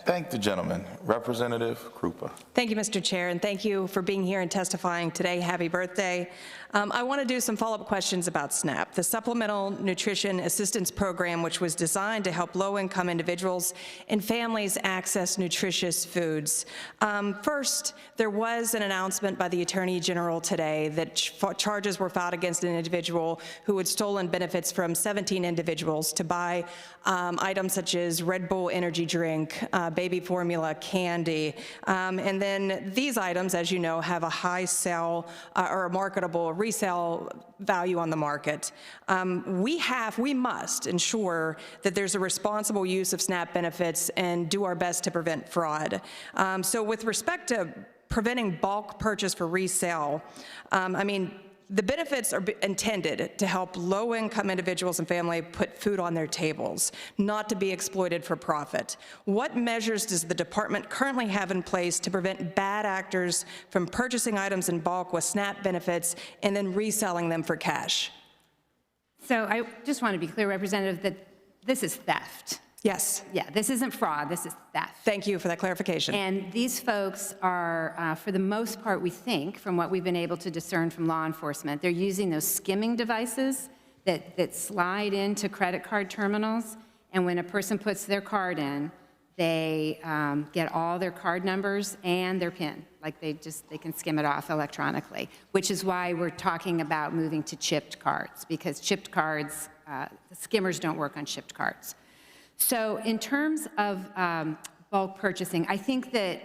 Thank the gentleman. Representative Krupa. Thank you, Mr. Chair, and thank you for being here and testifying today. Happy birthday. I want to do some follow-up questions about SNAP, the Supplemental Nutrition Assistance Program, which was designed to help low-income individuals and families access nutritious foods. First, there was an announcement by the Attorney General today that charges were filed against an individual who had stolen benefits from 17 individuals to buy items such as Red Bull energy drink, baby formula, candy, and then these items, as you know, have a high sell or a marketable resale value on the market. We must ensure that there's a responsible use of SNAP benefits and do our best to prevent fraud. So with respect to preventing bulk purchase for resale, the benefits are intended to help low-income individuals and families put food on their tables, not to be exploited for profit. What measures does the department currently have in place to prevent bad actors from purchasing items in bulk with SNAP benefits and then reselling them for cash? So I just want to be clear, Representative, that this is theft. Yes. Yeah, this isn't fraud, this is theft. Thank you for that clarification. And these folks are, for the most part, we think, from what we've been able to discern from law enforcement, they're using those skimming devices that slide into credit card terminals, and when a person puts their card in, they get all their card numbers and their PIN. Like they can skim it off electronically, which is why we're talking about moving to chipped cards, because chipped cards, the skimmers don't work on chipped cards. So in terms of bulk purchasing, I think that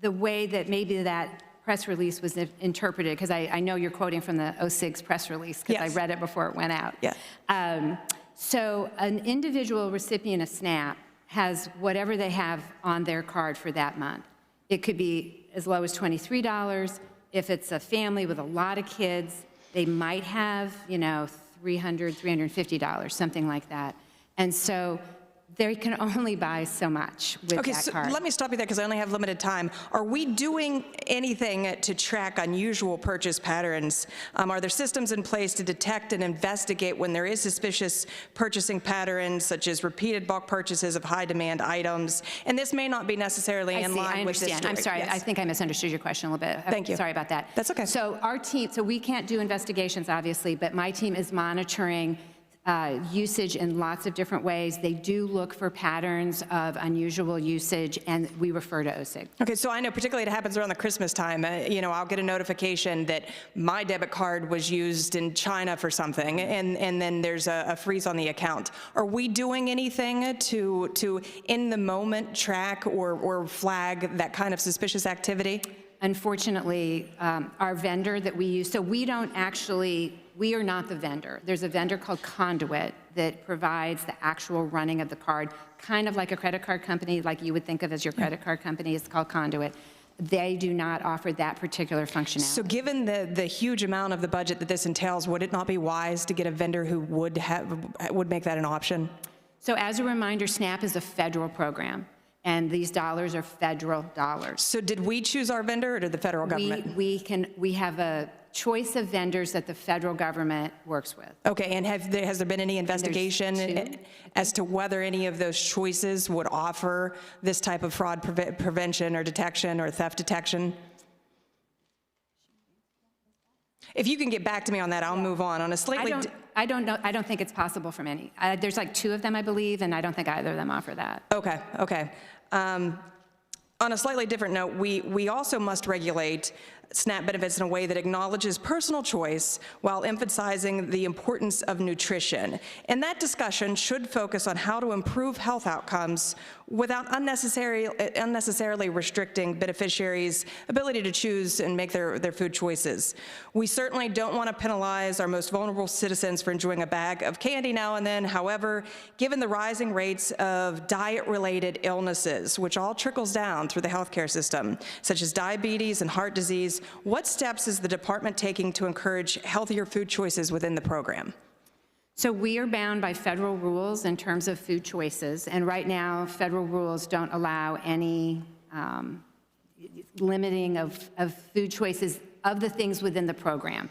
the way that maybe that press release was interpreted, because I know you're quoting from the 06 press release, because I read it before it went out. Yeah. So an individual recipient of SNAP has whatever they have on their card for that month. It could be as low as $23. If it's a family with a lot of kids, they might have, you know, $300, $350, something like that. And so they can only buy so much with Okay, that so card. let me stop you there because I only have limited time. Are we doing anything to track unusual purchase patterns? Are there systems in place to detect and investigate when there is suspicious purchasing patterns, such as repeated bulk purchases of high-demand items? And this may not be necessarily in line with this story. I'm sorry, Yes. I think I misunderstood your question a little bit. Thank you. Sorry about that. That's okay. So our team, so we can't do investigations, obviously, but my team is monitoring usage in lots of different ways. They do look for patterns of unusual usage, and we refer to OSIG. Okay, so I know particularly it happens around the Christmas time. You know, I'll get a notification that my debit card was used in China for something, and then there's a freeze on the account. Are we doing anything to in the moment track or flag that kind of suspicious activity? Unfortunately, our vendor that we use, so we don't actually, we are not the vendor. There's a vendor called Conduit that provides the actual running of the card, kind of like a credit card company, like you would think of as your credit card company. It's called Conduit. They do not offer that particular functionality. So given the huge amount of the budget that this entails, would it not be wise to get a vendor who would make that an option? So as a reminder, SNAP is a federal program, and these dollars are federal dollars. So did we choose our vendor, or did the federal government? We have a choice of vendors that the federal government works with. Okay, and has there been any investigation as to whether any of those choices would offer this type of fraud prevention or detection or theft detection? If you can get back to me on that, I'll move on. On a slightly... I don't know. I don't think it's possible from any. There's like 2 of them, I believe, and I don't think either of them offer that. Okay, okay. On a slightly different note, we also must regulate SNAP benefits in a way that acknowledges personal choice while emphasizing the importance of nutrition. And that discussion should focus on how to improve health outcomes without unnecessarily restricting beneficiaries' ability to choose and make their food choices. We certainly don't want to penalize our most vulnerable citizens for enjoying a bag of candy now and then. However, given the rising rates of diet-related illnesses, which all trickles down through the healthcare system, such as diabetes and heart disease, what steps is the department taking to encourage healthier food choices within the program? So we are bound by federal rules in terms of food choices, and right now, federal rules don't allow any limiting of food choices of the things within the program.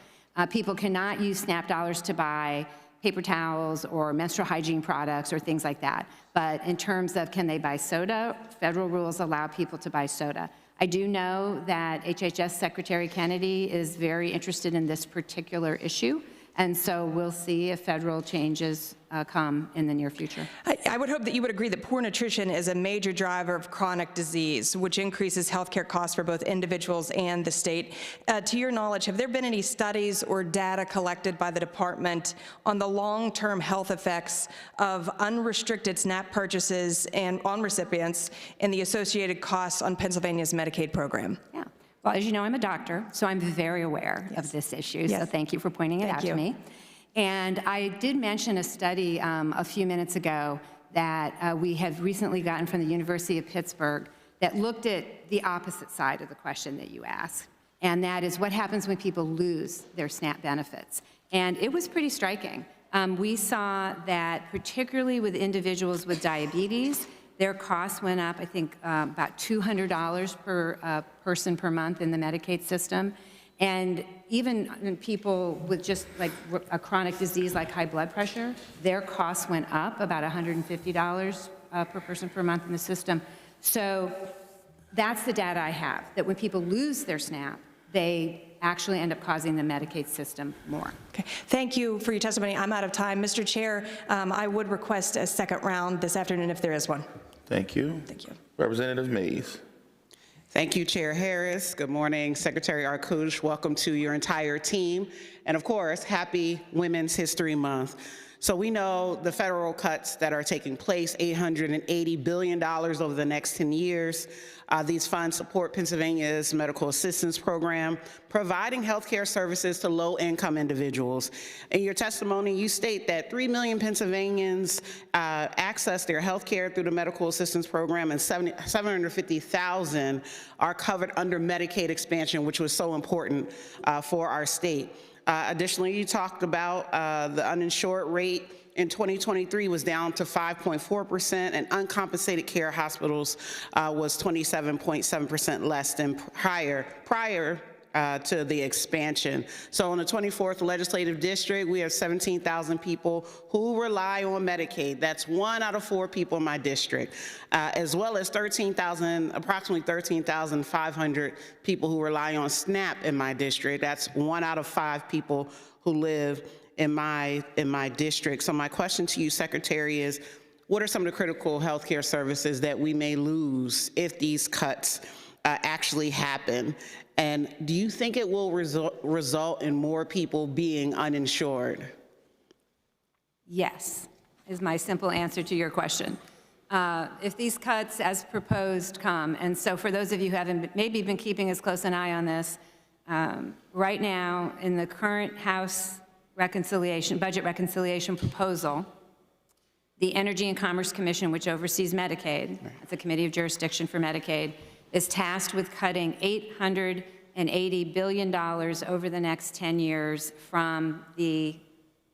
People cannot use SNAP dollars to buy paper towels or menstrual hygiene products or things like that. But in terms of can they buy soda, federal rules allow people to buy soda. I do know that HHS Secretary Kennedy is very interested in this particular issue, and so we'll see if federal changes come in the near future. I would hope that you would agree that poor nutrition is a major driver of chronic disease, which increases healthcare costs for both individuals and the state. To your knowledge, have there been any studies or data collected by the department on the long-term health effects of unrestricted SNAP purchases and on recipients and the associated costs on Pennsylvania's Medicaid program? Yeah. Well, as you know, I'm a doctor, so I'm very aware of this issue, so thank you for pointing it out to me. And I did mention a study a few minutes ago that we have recently gotten from the University of Pittsburgh that looked at the opposite side of the question that you asked, and that is what happens when people lose their SNAP benefits. And it was pretty striking. We saw that particularly with individuals with diabetes, their costs went up, I think, about $200 per person per month in the Medicaid system. And even in people with just like a chronic disease like high blood pressure, their costs went up about $150 per person per month in the system. So that's the data I have, that when people lose their SNAP, they actually end up causing the Medicaid system more. Okay. Thank you for your testimony. I'm out of time. Mr. Chair, I would request a second round this afternoon if there is one. Thank you. Thank you. Representative Mays. Thank you, Chair Harris. Good morning, Secretary Arkush. Welcome to your entire team. And of course, happy Women's History Month. So we know the federal cuts that are taking place, $880 billion over the next 10 years. These funds support Pennsylvania's medical assistance program, providing healthcare services to low-income individuals. In your testimony, you state that 3 million Pennsylvanians access their healthcare through the medical assistance program, and 750,000 are covered under Medicaid expansion, which was so important for our state. Additionally, you talked about the uninsured rate in 2023 was down to 5.4%, and uncompensated care hospitals was 27.7% less than prior to the expansion. So in the 24th legislative district, we have 17,000 people who rely on Medicaid. That's 1 out of 4 people in my district, as well as approximately 13,500 people who rely on SNAP in my district. That's 1 out of 5 people who live in my district. So my question to you, Secretary, is what are some of the critical healthcare services that we may lose if these cuts actually happen? And do you think it will result in more people being uninsured? Yes, is my simple answer to your question. If these cuts as proposed come, and so for those of you who haven't maybe been keeping as close an eye on this, right now in the current House budget reconciliation proposal, the Energy and Commerce Commission, which oversees Medicaid, it's a committee of jurisdiction for Medicaid, is tasked with cutting $880 billion over the next 10 years from the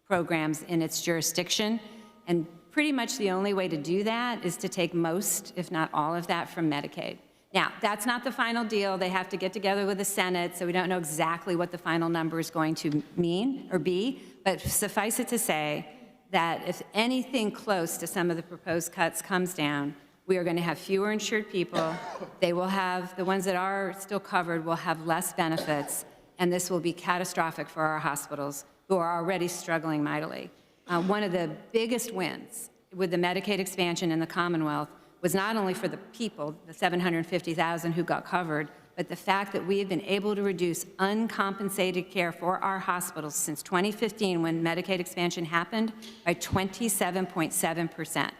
programs in its jurisdiction. And pretty much the only way to do that is to take most, if not all of that, from Medicaid. Now, that's not the final deal. They have to get together with the Senate, so we don't know exactly what the final number is going to mean or be, but suffice it to say that if anything close to some of the proposed cuts comes down, we are going to have fewer insured people. They will have, the ones that are still covered will have less benefits, and this will be catastrophic for our hospitals who are already struggling mightily. One of the biggest wins with the Medicaid expansion in the Commonwealth was not only for the people, the 750,000 who got covered, but the fact that we have been able to reduce uncompensated care for our hospitals since 2015, when Medicaid expansion happened, by 27.7%.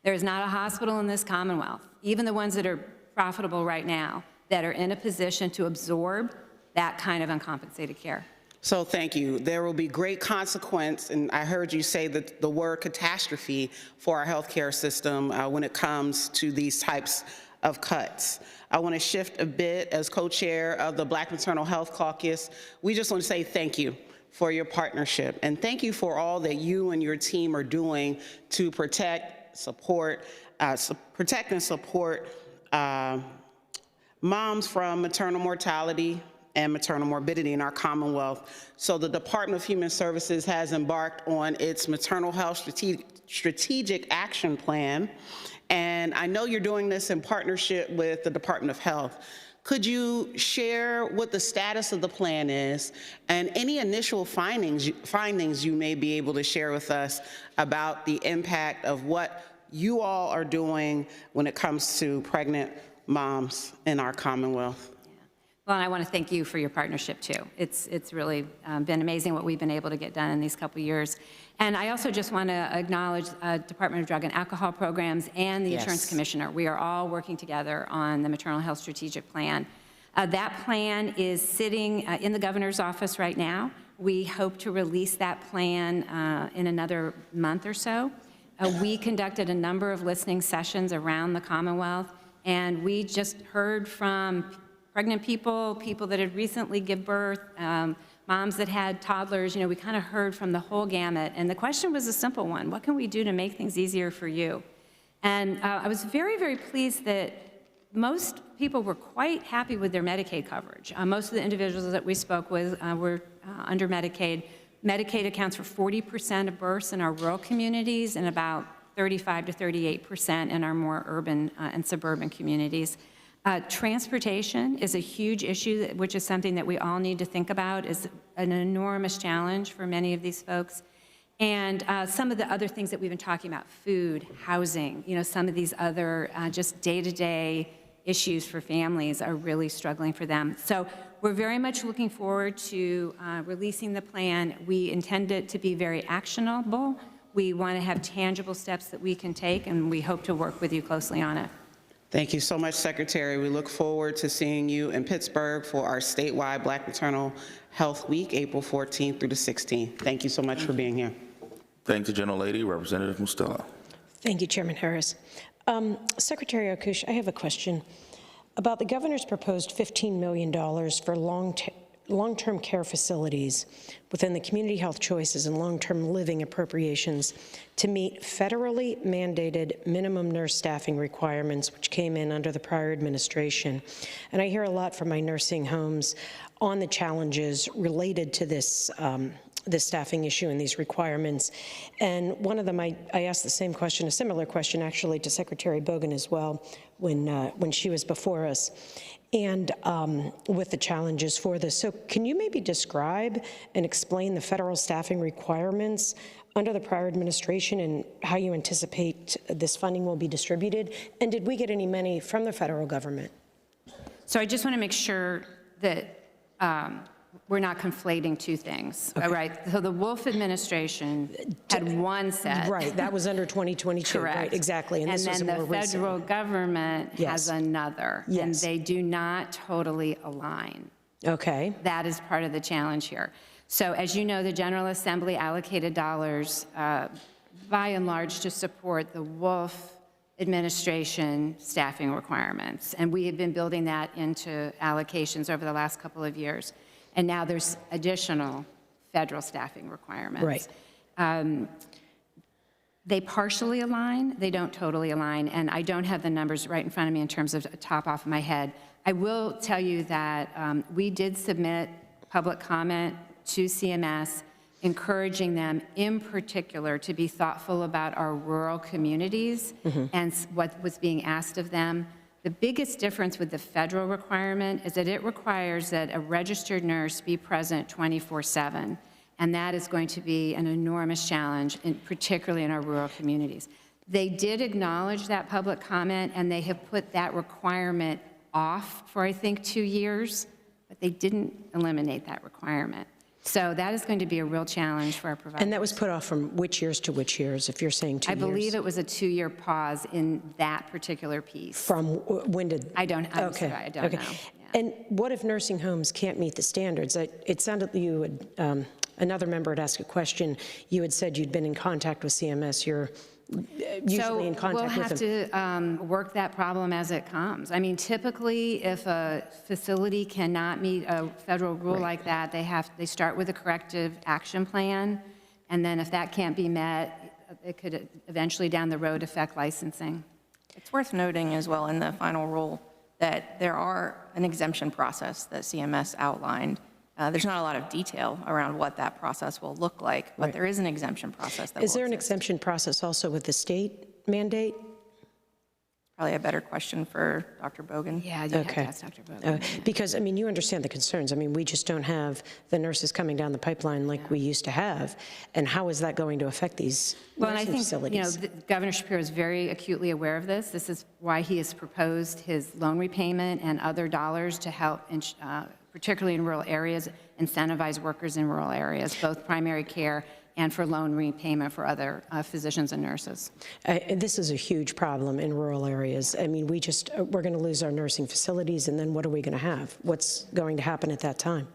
There is not a hospital in this Commonwealth, even the ones that are profitable right now, that are in a position to absorb that kind of uncompensated care. So thank you. There will be great consequence, and I heard you say that the word catastrophe for our healthcare system when it comes to these types of cuts. I want to shift a bit as co-chair of the Black Maternal Health Caucus. We just want to say thank you for your partnership, and thank you for all that you and your team are doing to protect and support moms from maternal mortality and maternal morbidity in our Commonwealth. So the Department of Human Services has embarked on its Maternal Health Strategic Action Plan, and I know you're doing this in partnership with the Department of Health. Could you share what the status of the plan is and any initial findings you may be able to share with us about the impact of what you all are doing when it comes to pregnant moms in our Commonwealth? Well, and I want to thank you for your partnership, too. It's really been amazing what we've been able to get done in these couple of years. And I also just want to acknowledge Department of Drug and Alcohol Programs and the Insurance Commissioner. We are all working together on the Maternal Health Strategic Plan. That plan is sitting in the governor's office right now. We hope to release that plan in another month or so. We conducted a number of listening sessions around the Commonwealth, and we just heard from pregnant people, people that had recently given birth, moms that had toddlers. You know, we kind of heard from the whole gamut. And the question was a simple one: what can we do to make things easier for you? And I was very, very pleased that most people were quite happy with their Medicaid coverage. Most of the individuals that we spoke with were under Medicaid. Medicaid accounts for 40% of births in our rural communities and about 35 to 38% in our more urban and suburban communities. Transportation is a huge issue, which is something that we all need to think about, is an enormous challenge for many of these folks. And some of the other things that we've been talking about, food, housing, you know, some of these other just day-to-day issues for families are really struggling for them. So we're very much looking forward to releasing the plan. We intend it to be very actionable. We want to have tangible steps that we can take, and we hope to work with you closely on it. Thank you so much, Secretary. We look forward to seeing you in Pittsburgh for our statewide Black Maternal Health Week, April 14th through the 16th. Thank you so much for being here. Thank the gentlelady, Representative Mustoa. Thank you, Chairman Harris. Secretary Arkush, I have a question about the governor's proposed $15 million for long-term care facilities within the community health choices and long-term living appropriations to meet federally mandated minimum nurse staffing requirements, which came in under the prior administration. And I hear a lot from my nursing homes on the challenges related to this this staffing issue and these requirements. And one of them, I asked the same question, a similar question actually, to Secretary Bogan as well when she was before us, and with the challenges for this. So can you maybe describe and explain the federal staffing requirements under the prior administration and how you anticipate this funding will be distributed? And did we get any money from the federal government? So I just want to make sure that we're not conflating two things, right? So the Wolf administration had one set. Right, that was under 2022, Correct. Right, exactly. And this then was the more federal recent. government has another, and Yes. they do not totally align. Okay. That is part of the challenge here. So as you know, the General Assembly allocated dollars by and large to support the Wolf administration staffing requirements. And we have been building that into allocations over the last couple of years. And now there's additional federal staffing requirements. Right. They partially align, they don't totally align, and I don't have the numbers right in front of me in terms of top off of my head. I will tell you that we did submit public comment to CMS, encouraging them in particular to be thoughtful about our rural communities and what was being asked of them. The biggest difference with the federal requirement is that it requires that a registered nurse be present 24/7, and that is going to be an enormous challenge, particularly in our rural communities. They did acknowledge that public comment, and they have put that requirement off for, I think, 2 years, but they didn't eliminate that requirement. So that is going to be a real challenge for our providers. And that was put off from which years to which years, if you're saying 2 years? I believe it was a 2-year pause in that particular piece. From when did? I don't, I'm okay. sorry, I don't okay. know. And what if nursing homes can't meet the standards? It sounded that you would, another member had asked a question. You had said you'd been in contact with CMS. You're usually in contact with them. So we'll have to work that problem as it comes. I mean, typically, if a facility cannot meet a federal rule like that, they start with a corrective action plan, and then if that can't be met, it could eventually down the road affect licensing. It's worth noting as well in the final rule that there are an exemption process that CMS outlined. There's not a lot of detail around what that process will look like, but there is an exemption process that Is there an exemption process also with the state mandate? Probably a better question for Dr. Bogan. Yeah, you have to ask Dr. Bogan. Because, I mean, you understand the concerns. I mean, we just don't have the nurses coming down the pipeline like we used to have. And how is that going to affect these nursing facilities? Well, I think, Governor Shapiro is very acutely aware of this. This is why he has proposed his loan repayment and other dollars to help, particularly in rural areas, incentivize workers in rural areas, both primary care and for loan repayment for other physicians and nurses. This is a huge problem in rural areas. I mean, we're going to lose our nursing facilities, and then what are we going to have? What's going to happen at that time?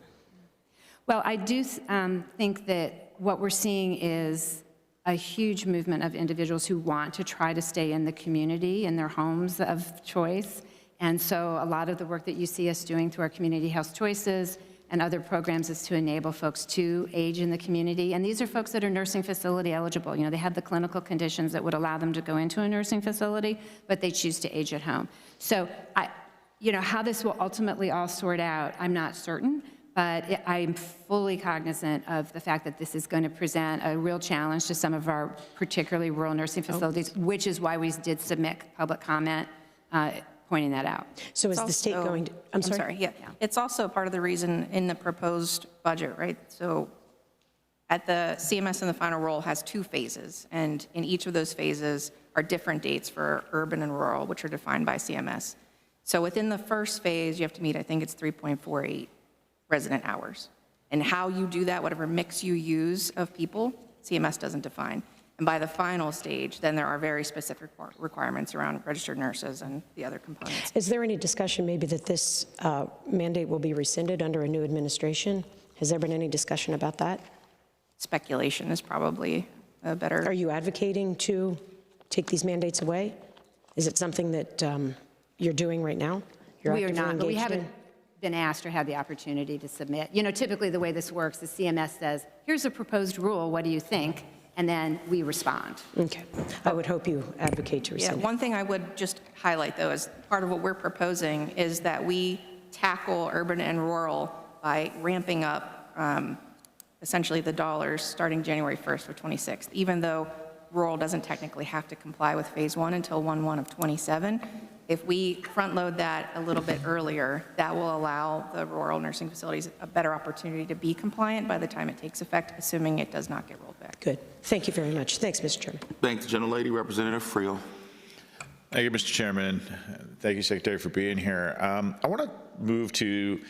Well, I do think that what we're seeing is a huge movement of individuals who want to try to stay in the community, in their homes of choice. And so a lot of the work that you see us doing through our community health choices and other programs is to enable folks to age in the community. And these are folks that are nursing facility eligible. You know, they have the clinical conditions that would allow them to go into a nursing facility, but they choose to age at home. So, how this will ultimately all sort out, I'm not certain, but I'm fully cognizant of the fact that this is going to present a real challenge to some of our particularly rural nursing facilities, which is why we did submit public comment pointing that out. So is the state going to, I'm sorry? Yeah. It's also part of the reason in the proposed budget, right? So at the CMS in the final rule has 2 phases, and in each of those phases are different dates for urban and rural, which are defined by CMS. So within the first phase, you have to meet, I think it's 3.48 resident hours. And how you do that, whatever mix you use of people, CMS doesn't define. And by the final stage, then there are very specific requirements around registered nurses and the other components. Is there any discussion maybe that this mandate will be rescinded under a new administration? Has there been any discussion about that? Speculation is probably a better... Are you advocating to take these mandates away? Is it something that you're doing right now? We are not, but we haven't been asked or had the opportunity to submit. You know, typically the way this works, the CMS says, here's a proposed rule, what do you think? And then we respond. Okay. I would hope you advocate to rescind. Yeah, one thing I would just highlight, though, is part of what we're proposing is that we tackle urban and rural by ramping up essentially the dollars starting January 1st of 26th, even though rural doesn't technically have to comply with phase 1 until 1/1 of 27. If we front load that a little bit earlier, that will allow the rural nursing facilities a better opportunity to be compliant by the time it takes effect, assuming it does not get rolled back. Good. Thank you very much. Thanks, Mr. Chairman. Thank the gentlelady, Representative Friel. Thank you, Mr. Chairman. Thank you, Secretary, for being here. I want to move to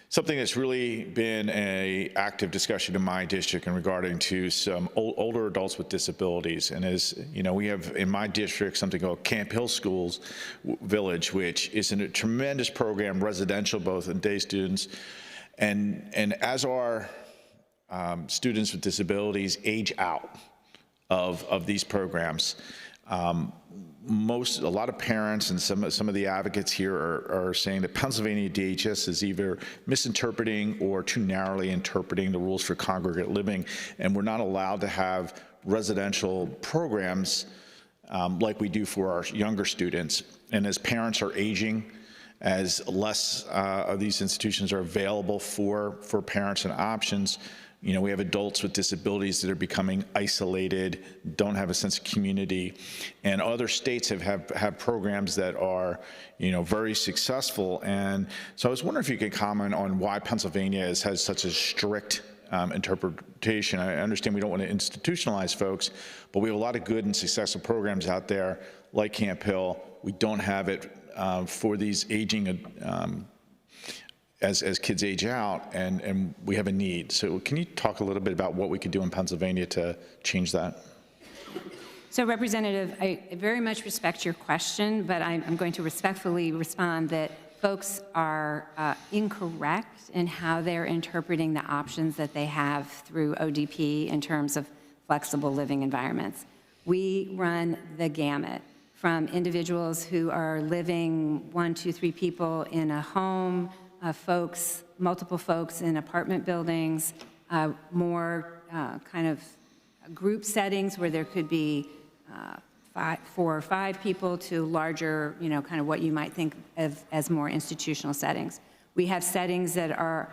something that's really been an active discussion in my district and regarding to some older adults with disabilities. And as you know, we have in my district something called Camp Hill Schools Village, which is a tremendous program, residential, both in day students. And as our students with disabilities age out of these programs, a lot of parents and some of the advocates here are saying that Pennsylvania DHS is either misinterpreting or too narrowly interpreting the rules for congregate living, and we're not allowed to have residential programs like we do for our younger students. And as parents are aging, as less of these institutions are available for parents and options, you know, we have adults with disabilities that are becoming isolated, don't have a sense of community, and other states have programs that are, you know, very successful. And so I was wondering if you could comment on why Pennsylvania has such a strict interpretation. I understand we don't want to institutionalize folks, but we have a lot of good and successful programs out there like Camp Hill. We don't have it for these aging as kids age out, and we have a need. So can you talk a little bit about what we could do in Pennsylvania to change that? So Representative, I very much respect your question, but I'm going to respectfully respond that folks are incorrect in how they're interpreting the options that they have through ODP in terms of flexible living environments. We run the gamut from individuals who are living 1, 2, 3 people in a home, multiple folks in apartment buildings, more kind of group settings where there could be 4 or 5 people to larger, you know, kind of what you might think of as more institutional settings. We have settings that are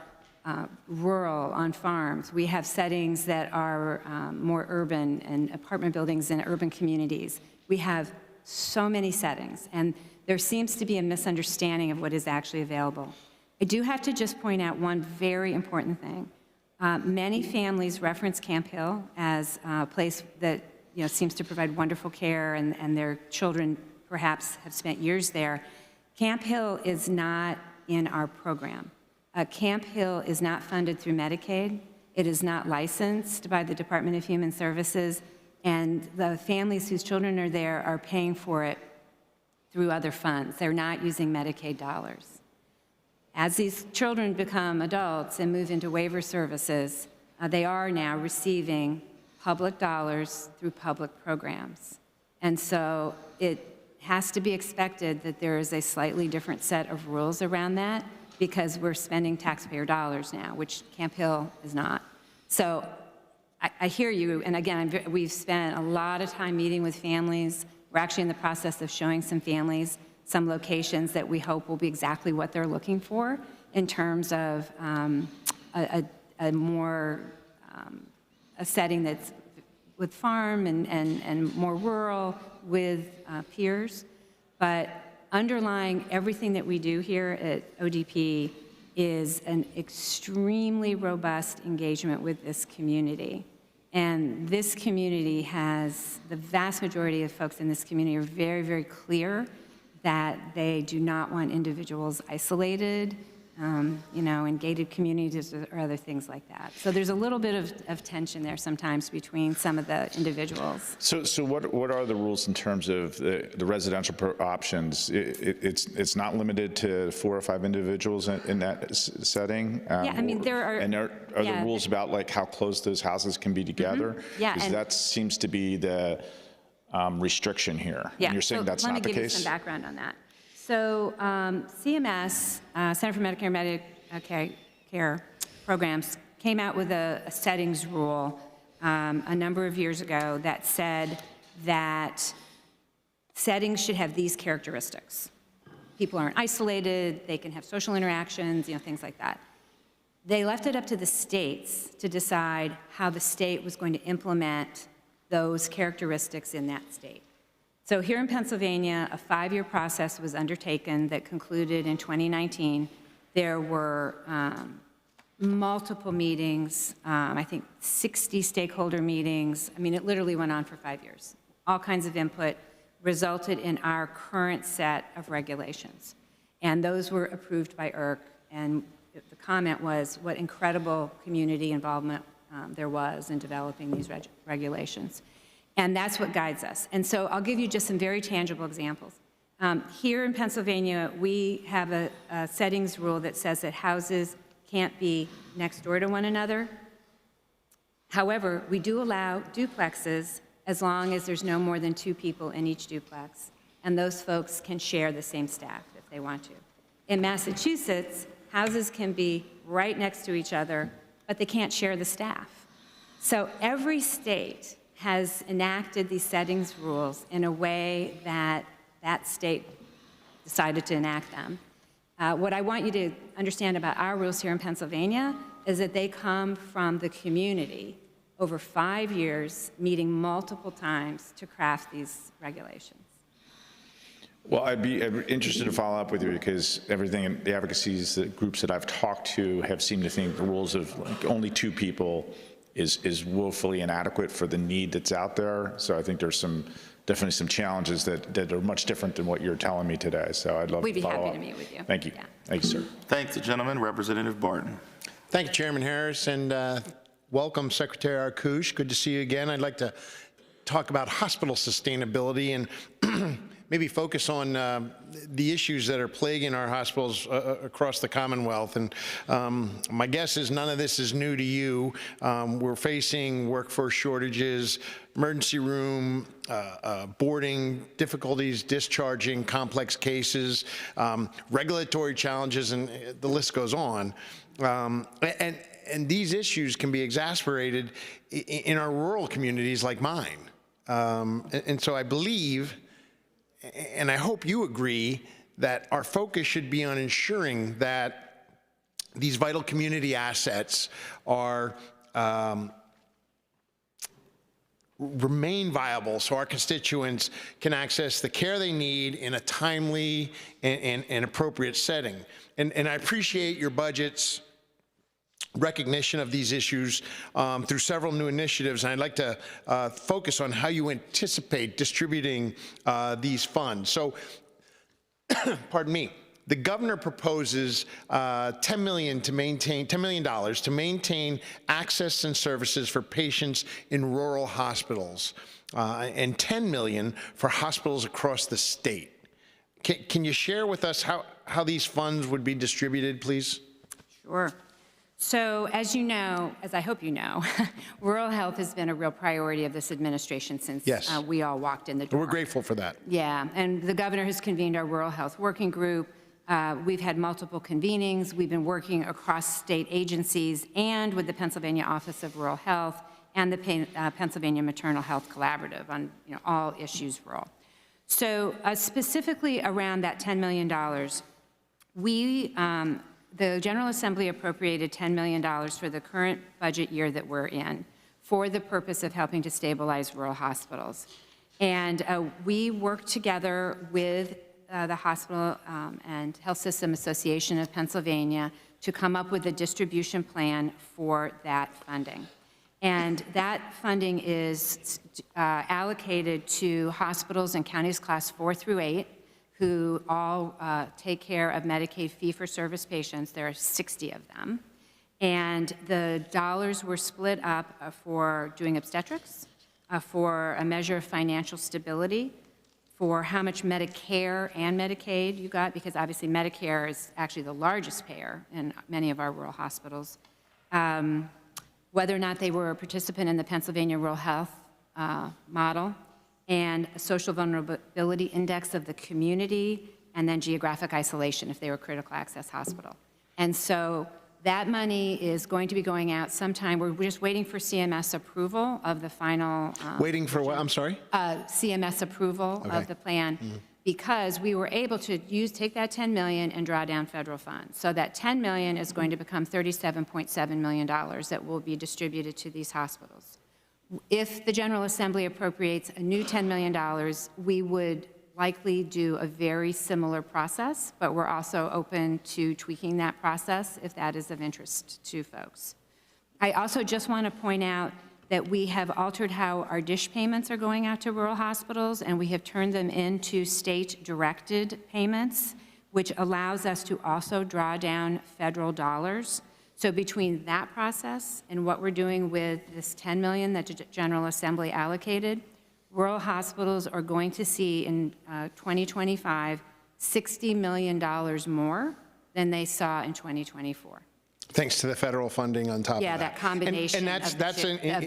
rural on farms. We have settings that are more urban and apartment buildings in urban communities. We have so many settings, and there seems to be a misunderstanding of what is actually available. I do have to just point out one very important thing. Many families reference Camp Hill as a place that, you know, seems to provide wonderful care, and their children perhaps have spent years there. Camp Hill is not in our program. Camp Hill is not funded through Medicaid. It is not licensed by the Department of Human Services, and the families whose children are there are paying for it through other funds. They're not using Medicaid dollars. As these children become adults and move into waiver services, they are now receiving public dollars through public programs. And so it has to be expected that there is a slightly different set of rules around that because we're spending taxpayer dollars now, which Camp Hill is not. So I hear you, and again, we've spent a lot of time meeting with families. We're actually in the process of showing some families some locations that we hope will be exactly what they're looking for in terms of a setting that's with farm and more rural with peers. But underlying everything that we do here at ODP is an extremely robust engagement with this community. And this community has, the vast majority of folks in this community are very, very clear that they do not want individuals isolated. in gated communities or other things like that. So there's a little bit of tension there sometimes between some of the individuals. So what are the rules in terms of the residential options? It's not limited to 4 or 5 individuals in that setting? Yeah, I mean, there are... And are there rules about like how close those houses can be together? Mm-hmm. Yeah. Because that seems to be the restriction here. Yeah. And you're saying that's not the case? Let me give you some background on that. So CMS, Center for Medicare and Medicaid Programs, came out with a settings rule a number of years ago that said that settings should have these characteristics. People aren't isolated, they can have social interactions, things like that. They left it up to the states to decide how the state was going to implement those characteristics in that state. So here in Pennsylvania, a 5-year process was undertaken that concluded in 2019. There were multiple meetings, I think 60 stakeholder meetings. I mean, it literally went on for 5 years. All kinds of input resulted in our current set of regulations. And those were approved by IRC, and the comment was what incredible community involvement there was in developing these regulations. And that's what guides us. And so I'll give you just some very tangible examples. Here in Pennsylvania, we have a settings rule that says that houses can't be next door to one another. However, we do allow duplexes as long as there's no more than 2 people in each duplex, and those folks can share the same staff if they want to. In Massachusetts, houses can be right next to each other, but they can't share the staff. So every state has enacted these settings rules in a way that that state decided to enact them. What I want you to understand about our rules here in Pennsylvania is that they come from the community over 5 years, meeting multiple times to craft these regulations. Well, I'd be interested to follow up with you because everything in the advocacies, the groups that I've talked to have seemed to think the rules of like only 2 people is woefully inadequate for the need that's out there. So I think there's definitely some challenges that are much different than what you're telling me today. So I'd love to follow up. We'd be happy to meet with you. Thank you. Yeah. Thank you, sir. Thanks, the gentleman. Representative Barton. Thank you, Chairman Harris, and welcome, Secretary Arkush. Good to see you again. I'd like to talk about hospital sustainability and maybe focus on the issues that are plaguing our hospitals across the Commonwealth. And my guess is none of this is new to you. We're facing workforce shortages, emergency room boarding, difficulties discharging complex cases, regulatory challenges, and the list goes on. And these issues can be exacerbated in our rural communities like mine. And so I believe, and I hope you agree, that our focus should be on ensuring that these vital community assets are remain viable so our constituents can access the care they need in a timely and appropriate setting. And I appreciate your budget's recognition of these issues through several new initiatives, and I'd like to focus on how you anticipate distributing these funds. So, pardon me, the governor proposes $10 million to maintain access and services for patients in rural hospitals, and $10 million for hospitals across the state. Can you share with us how these funds would be distributed, please? Sure. So as you know, as I hope you know, rural health has been a real priority of this administration since we all walked in the door. We're grateful for that. Yeah, and the governor has convened our rural health working group. We've had multiple convenings. We've been working across state agencies and with the Pennsylvania Office of Rural Health and the Pennsylvania Maternal Health Collaborative on all issues rural. So specifically around that $10 million, the General Assembly appropriated $10 million for the current budget year that we're in for the purpose of helping to stabilize rural hospitals. And we worked together with the Hospital and Health System Association of Pennsylvania to come up with a distribution plan for that funding. And that funding is allocated to hospitals in counties class 4 through 8, who all take care of Medicaid fee-for-service patients. There are 60 of them. And the dollars were split up for doing obstetrics, for a measure of financial stability, for how much Medicare and Medicaid you got, because obviously Medicare is actually the largest payer in many of our rural hospitals, whether or not they were a participant in the Pennsylvania Rural Health model, and a social vulnerability index of the community, and then geographic isolation if they were a critical access hospital. And so that money is going to be going out sometime. We're just waiting for CMS approval of the final. Waiting for what? I'm sorry? CMS approval of the plan, because we were able to take that $10 million and draw down federal funds. So that $10 million is going to become $37.7 million that will be distributed to these hospitals. If the General Assembly appropriates a new $10 million, we would likely do a very similar process, but we're also open to tweaking that process if that is of interest to folks. I also just want to point out that we have altered how our DISH payments are going out to rural hospitals, and we have turned them into state-directed payments, which allows us to also draw down federal dollars. So between that process and what we're doing with this $10 million that the General Assembly allocated, rural hospitals are going to see in 2025 $60 million more than they saw in 2024. Thanks to the federal funding on top of that. Yeah, that combination and of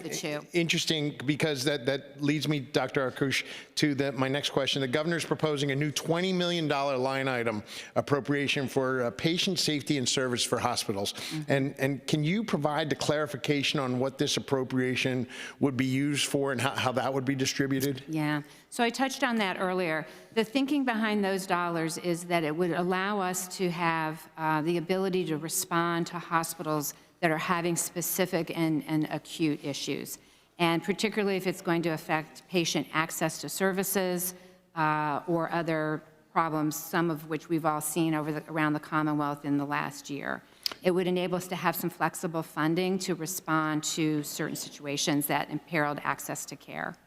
the two. Interesting, because that leads me, Dr. Arkush, to my next question. The governor's proposing a new $20 million line item appropriation for patient safety and service for hospitals. And can you provide the clarification on what this appropriation would be used for and how that would be distributed? Yeah, so I touched on that earlier. The thinking behind those dollars is that it would allow us to have the ability to respond to hospitals that are having specific and acute issues, and particularly if it's going to affect patient access to services or other problems, some of which we've all seen around the Commonwealth in the last year. It would enable us to have some flexible funding to respond to certain situations that imperiled access to care.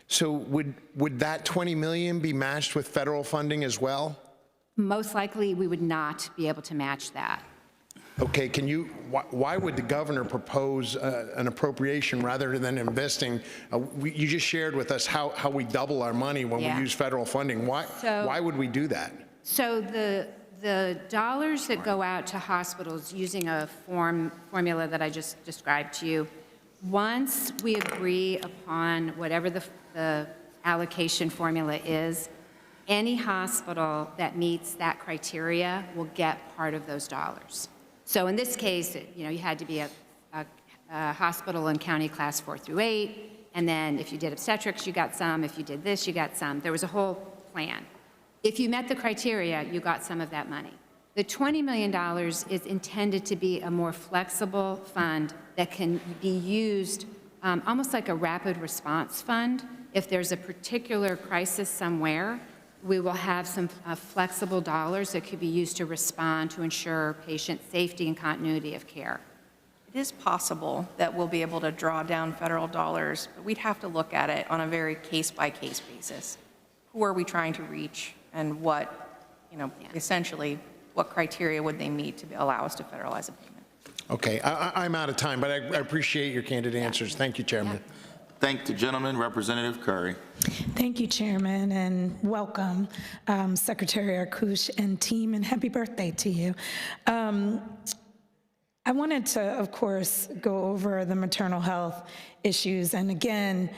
So would that $20 million be matched with federal funding as well? Most likely, we would not be able to match that. Okay, why would the governor propose an appropriation rather than investing? You just shared with us how we double our money when we use federal funding. Why would we do that? So the dollars that go out to hospitals using a formula that I just described to you, once we agree upon whatever the allocation formula is, any hospital that meets that criteria will get part of those dollars. So in this case, you had to be a hospital in county class 4 through 8, and then if you did obstetrics, you got some. If you did this, you got some. There was a whole plan. If you met the criteria, you got some of that money. The $20 million is intended to be a more flexible fund that can be used almost like a rapid response fund. If there's a particular crisis somewhere, we will have some flexible dollars that could be used to respond to ensure patient safety and continuity of care. It is possible that we'll be able to draw down federal dollars, but we'd have to look at it on a very case-by-case basis. Who are we trying to reach, and what, essentially, what criteria would they meet to allow us to federalize a payment? Okay, I'm out of time, but I appreciate your candid answers. Thank you, Chairman. Thank the gentleman, Representative Curry. Thank you, Chairman, and welcome, Secretary Arkush and team, and happy birthday to you. I wanted to, of course, go over the maternal health issues, and again,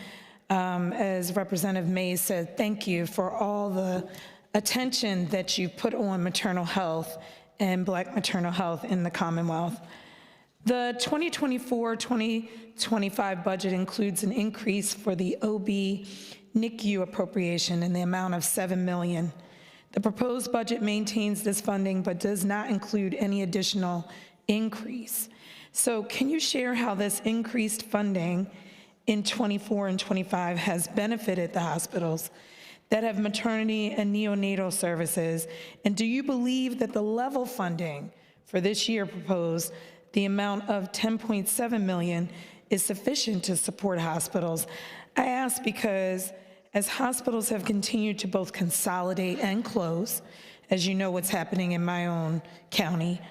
as Representative Mays said, thank you for all the attention that you put on maternal health and Black maternal health in the Commonwealth. The 2024-2025 budget includes an increase for the OB NICU appropriation in the amount of $7 million. The proposed budget maintains this funding but does not include any additional increase. So can you share how this increased funding in 24 and 25 has benefited the hospitals that have maternity and neonatal services? And do you believe that the level funding for this year proposed, the amount of $10.7 million, is sufficient to support hospitals? I ask because As hospitals have continued to both consolidate and close, as you know what's happening in my own county,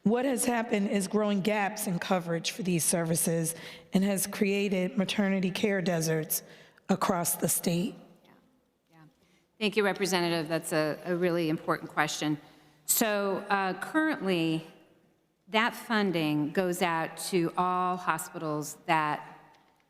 what has happened is growing gaps in coverage for these services and has created maternity care deserts across the state. Thank you, Representative. That's a really important question. So currently, that funding goes out to all hospitals that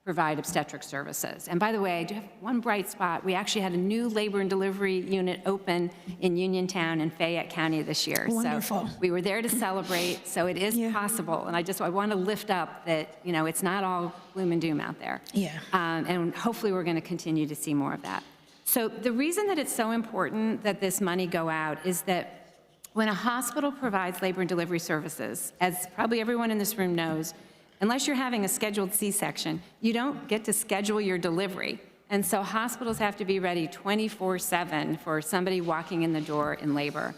provide obstetric services. And by the way, I do have one bright spot. We actually had a new labor and delivery unit open in Uniontown in Fayette County this year. Wonderful. So we were there to celebrate, so it is possible. And I want to lift up that, you know, it's not all gloom and doom out there. Yeah. And hopefully we're going to continue to see more of that. So the reason that it's so important that this money go out is that when a hospital provides labor and delivery services, as probably everyone in this room knows, unless you're having a scheduled C-section, you don't get to schedule your delivery. And so hospitals have to be ready 24/7 for somebody walking in the door in labor.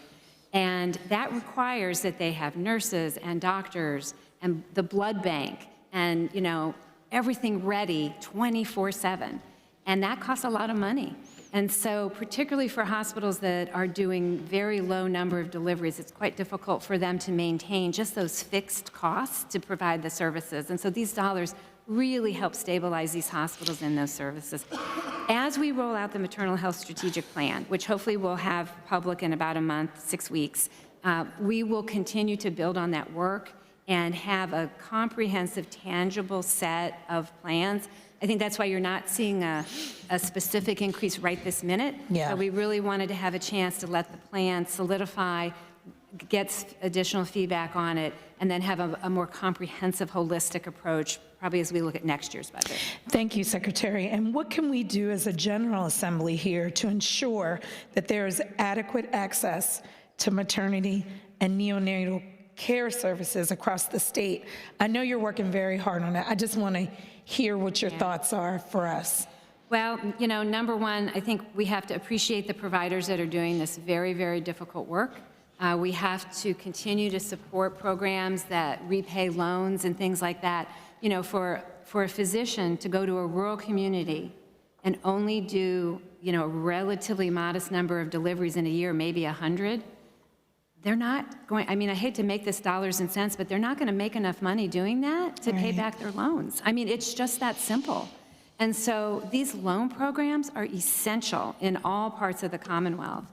And that requires that they have nurses and doctors and the blood bank and, you know, everything ready 24/7. And that costs a lot of money. And so particularly for hospitals that are doing very low number of deliveries, it's quite difficult for them to maintain just those fixed costs to provide the services. And so these dollars really help stabilize these hospitals and those services. As we roll out the Maternal Health Strategic Plan, which hopefully we'll have public in about a month, 6 weeks, we will continue to build on that work and have a comprehensive, tangible set of plans. I think that's why you're not seeing a specific increase right this minute. Yeah. But we really wanted to have a chance to let the plan solidify, get additional feedback on it, and then have a more comprehensive, holistic approach, probably as we look at next year's budget. Thank you, Secretary. And what can we do as a General Assembly here to ensure that there is adequate access to maternity and neonatal care services across the state? I know you're working very hard on that. I just want to hear what your thoughts are for us. Well, you know, number one, I think we have to appreciate the providers that are doing this very, very difficult work. We have to continue to support programs that repay loans and things like that. You know, for a physician to go to a rural community and only do, you know, a relatively modest number of deliveries in a year, maybe 100, they're not going, I mean, I hate to make this dollars and cents, but they're not going to make enough money doing that to pay back their loans. I mean, it's just that simple. And so these loan programs are essential in all parts of the Commonwealth.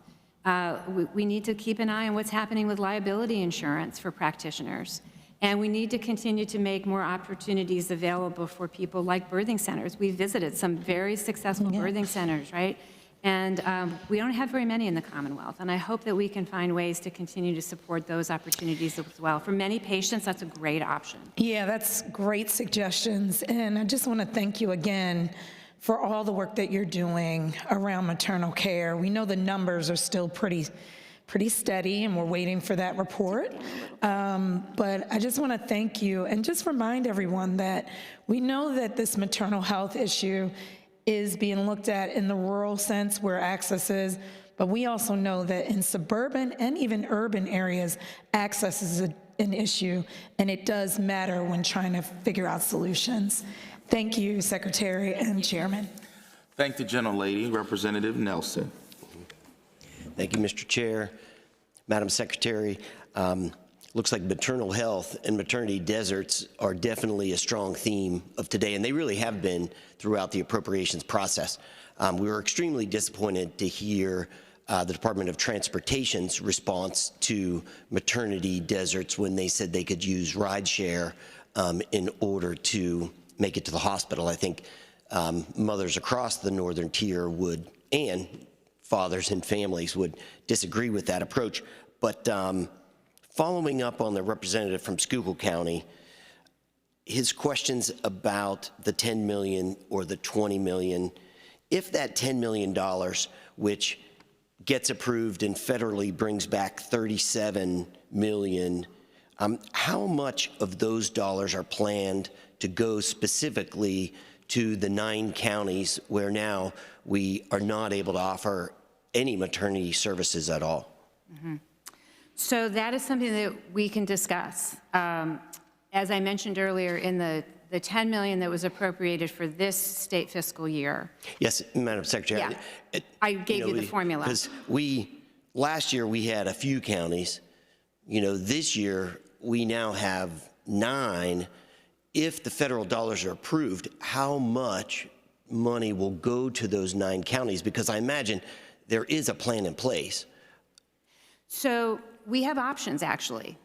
We need to keep an eye on what's happening with liability insurance for practitioners. And we need to continue to make more opportunities available for people like birthing centers. We visited some very successful birthing centers, right? And we don't have very many in the Commonwealth. And I hope that we can find ways to continue to support those opportunities as well. For many patients, that's a great option. Yeah, that's great suggestions. And I just want to thank you again for all the work that you're doing around maternal care. We know the numbers are still pretty steady, and we're waiting for that report. But I just want to thank you and just remind everyone that we know that this maternal health issue is being looked at in the rural sense where access is, but we also know that in suburban and even urban areas, access is an issue, and it does matter when trying to figure out solutions. Thank you, Secretary and Chairman. Thank the gentlelady, Representative Nelson. Thank you, Mr. Chair. Madam Secretary, looks like maternal health and maternity deserts are definitely a strong theme of today, and they really have been throughout the appropriations process. We were extremely disappointed to hear the Department of Transportation's response to maternity deserts when they said they could use rideshare in order to make it to the hospital. I think mothers across the northern tier would, and fathers and families would disagree with that approach. But following up on the representative from Schuylkill County, his questions about the 10 million or the 20 million, if that $10 million, which gets approved and federally brings back 37 million, how much of those dollars are planned to go specifically to the 9 counties where now we are not able to offer any maternity services at all? Mm-hmm. So that is something that we can discuss. As I mentioned earlier in the the 10 million that was appropriated for this state fiscal year. Yes, Madam Secretary. Yeah. I gave you the formula. Because last year we had a few counties. This year we now have 9. If the federal dollars are approved, how much money will go to those 9 counties? Because I imagine there is a plan in place. So we have options, actually.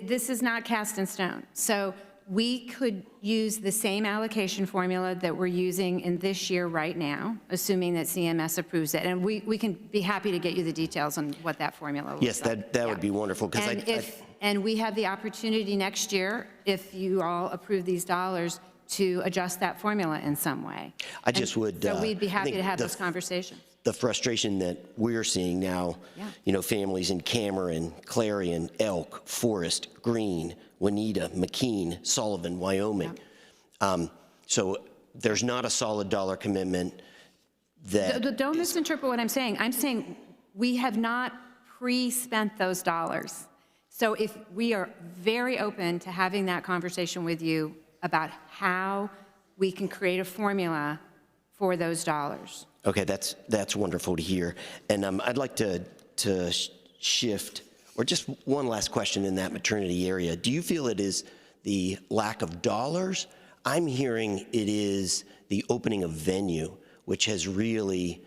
This is not cast in stone. So we could use the same allocation formula that we're using in this year right now, assuming that CMS approves it. And we can be happy to get you the details on what that formula looks like. Yes, that would be wonderful. And we have the opportunity next year, if you all approve these dollars, to adjust that formula in some way. So we'd be happy to have those conversations. The frustration that we're seeing now, families in Cameron, Clarion, Elk, Forest, Greene, Juanita, McKean, Sullivan, Wyoming. So there's not a solid dollar commitment that... Don't misinterpret what I'm saying. I'm saying we have not pre-spent those dollars. So if we are very open to having that conversation with you about how we can create a formula for those dollars. Okay, that's wonderful to hear. And I'd like to shift, or just one last question in that maternity area. Do you feel it is the lack of dollars? I'm hearing it is the opening of venue, which has really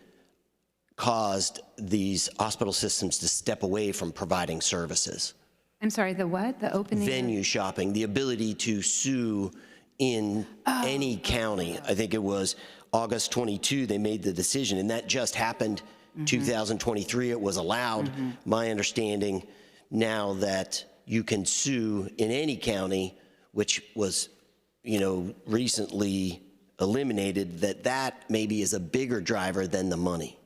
caused these hospital systems to step away from providing services. I'm sorry, the what? The opening? Venue shopping, the ability to sue in any county. I think it was August 22, they made the decision, and that just happened 2023. It was allowed. My understanding now that you can sue in any county, which was, recently eliminated, that maybe is a bigger driver than the money.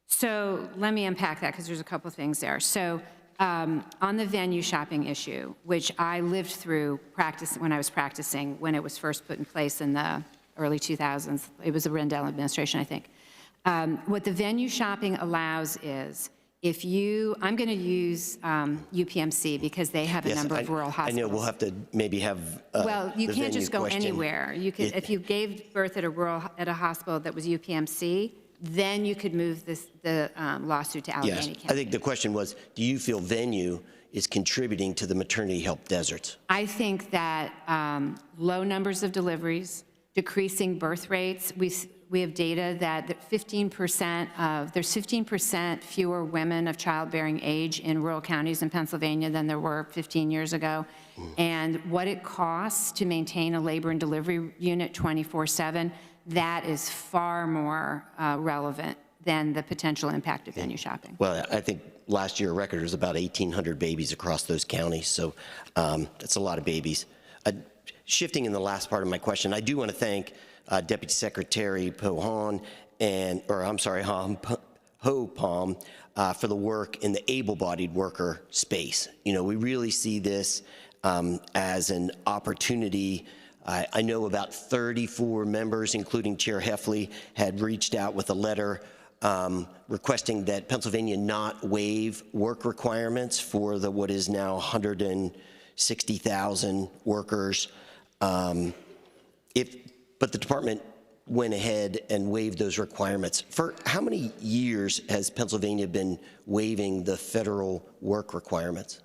So let me unpack that, because there's a couple of things there. So on the venue shopping issue, which I lived through when I was practicing, when it was first put in place in the early 2000s. It was the Rendell administration, I think. What the venue shopping allows is, I'm going to use UPMC because they have a number of rural hospitals. I know we'll have to maybe have well, you can't just go anywhere. You could, if you gave birth at a hospital that was UPMC, then you could move the lawsuit to Allegheny County. I think the question was, do you feel venue is contributing to the maternity health deserts? I think that low numbers of deliveries, decreasing birth rates. We have data that 15% there's 15% fewer women of childbearing age in rural counties in Pennsylvania than there were 15 years ago. And what it costs to maintain a labor and delivery unit 24/7, that is far more relevant than the potential impact of venue shopping. Well, I think last year record was about 1,800 babies across those counties, so that's a lot of babies. Shifting in the last part of my question, I do want to thank Deputy Secretary Hopalm for the work in the able-bodied worker space. We really see this as an opportunity. I know about 34 members, including Chair Heffley, had reached out with a letter requesting that Pennsylvania not waive work requirements for what is now 160,000 workers. But the department went ahead and waived those requirements. For how many years has Pennsylvania been waiving the federal work requirements?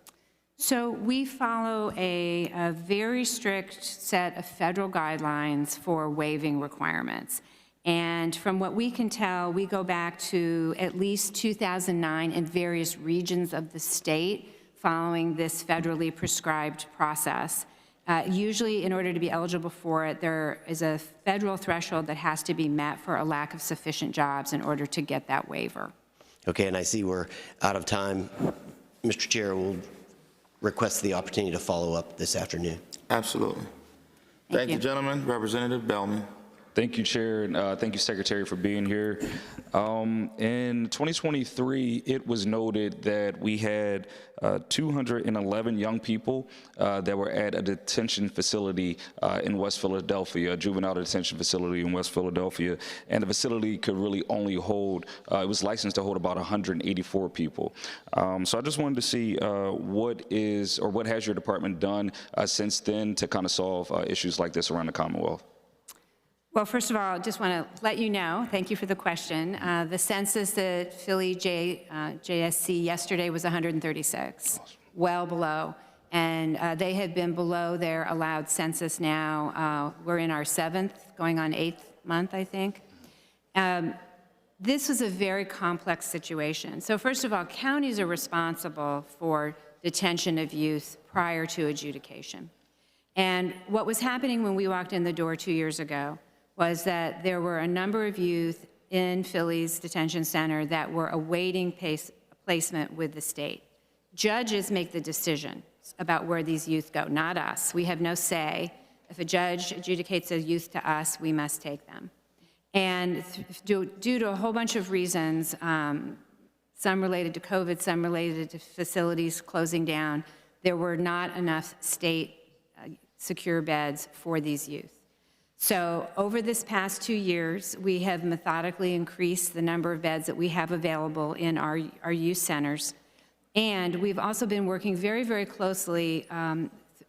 So we follow a very strict set of federal guidelines for waiving requirements. And from what we can tell, we go back to at least 2009 in various regions of the state following this federally prescribed process. Usually, in order to be eligible for it, there is a federal threshold that has to be met for a lack of sufficient jobs in order to get that waiver. Okay, and I see we're out of time. Mr. Chair, we'll request the opportunity to follow up this afternoon. Absolutely. Thank you, gentlemen. Representative Bellman. Thank you, Chair, and thank you, Secretary, for being here. In 2023, it was noted that we had 211 young people that were at a detention facility in West Philadelphia, a juvenile detention facility in West Philadelphia, and the facility could really only hold, it was licensed to hold about 184 people. So I just wanted to see what has your department done since then to kind of solve issues like this around the Commonwealth? Well, first of all, I just want to let you know, thank you for the question. The census at Philly JSC yesterday was 136, well below. And they have been below their allowed census now. We're in our 7th, going on 8th month, I think. This was a very complex situation. So first of all, counties are responsible for detention of youth prior to adjudication. And what was happening when we walked in the door 2 years ago was that there were a number of youth in Philly's detention center that were awaiting placement with the state. Judges make the decision about where these youth go, not us. We have no say. If a judge adjudicates a youth to us, we must take them. And due to a whole bunch of reasons, some related to COVID, some related to facilities closing down, there were not enough state secure beds for these youth. So over this past 2 years, we have methodically increased the number of beds that we have available in our youth centers. And we've also been working very, very closely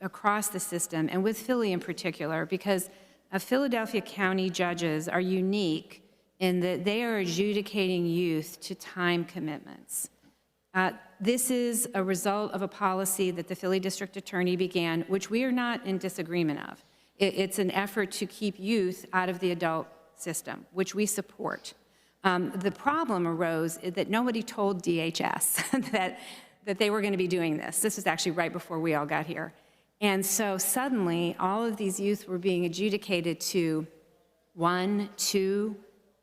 across the system, and with Philly in particular, because Philadelphia County judges are unique in that they are adjudicating youth to time commitments. This is a result of a policy that the Philly District Attorney began, which we are not in disagreement of. It's an effort to keep youth out of the adult system, which we support. The problem arose that nobody told DHS that they were going to be doing this. This was actually right before we all got here. And so suddenly, all of these youth were being adjudicated to 1, 2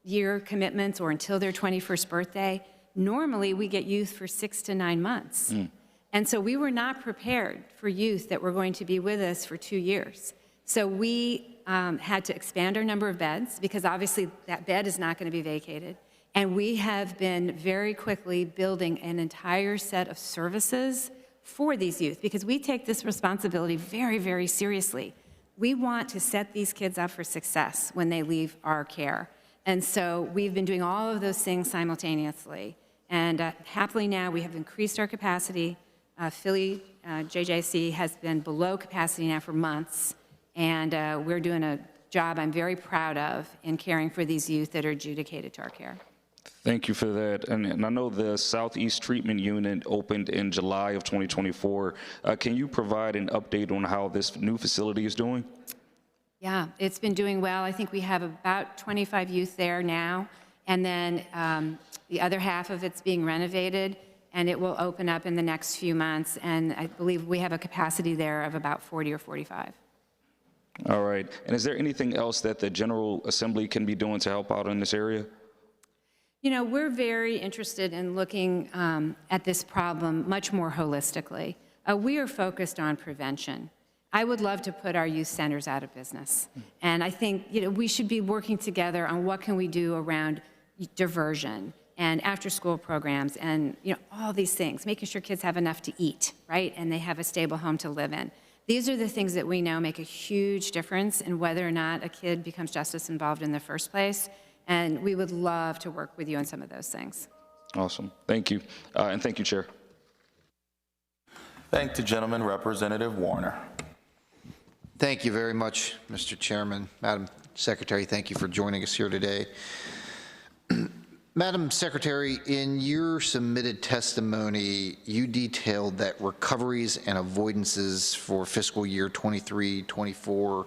year commitments or until their 21st birthday. Normally, we get youth for 6 to 9 months. And so we were not prepared for youth that were going to be with us for 2 years. So we had to expand our number of beds because obviously that bed is not going to be vacated. And we have been very quickly building an entire set of services for these youth because we take this responsibility very, very seriously. We want to set these kids up for success when they leave our care. And so we've been doing all of those things simultaneously. And happily now we have increased our capacity. Philly JJC has been below capacity now for months. And we're doing a job I'm very proud of in caring for these youth that are adjudicated to our care. Thank you for that. And I know the Southeast Treatment Unit opened in July of 2024. Can you provide an update on how this new facility is doing? Yeah, it's been doing well. I think we have about 25 youth there now. And then the other half of it's being renovated, and it will open up in the next few months. And I believe we have a capacity there of about 40 or 45. All right. And is there anything else that the General Assembly can be doing to help out in this area? You know, we're very interested in looking at this problem much more holistically. We are focused on prevention. I would love to put our youth centers out of business. And I think, you know, we should be working together on what can we do around diversion and after-school programs and, you know, all these things, making sure kids have enough to eat, right? And they have a stable home to live in. These are the things that we know make a huge difference in whether or not a kid becomes justice involved in the first place. And we would love to work with you on some of those things. Awesome. Thank you. And thank you, Chair. Thank the gentleman, Representative Warner. Thank you very much, Mr. Chairman. Madam Secretary, thank you for joining us here today. Madam Secretary, in your submitted testimony, you detailed that recoveries and avoidances for fiscal year 23-24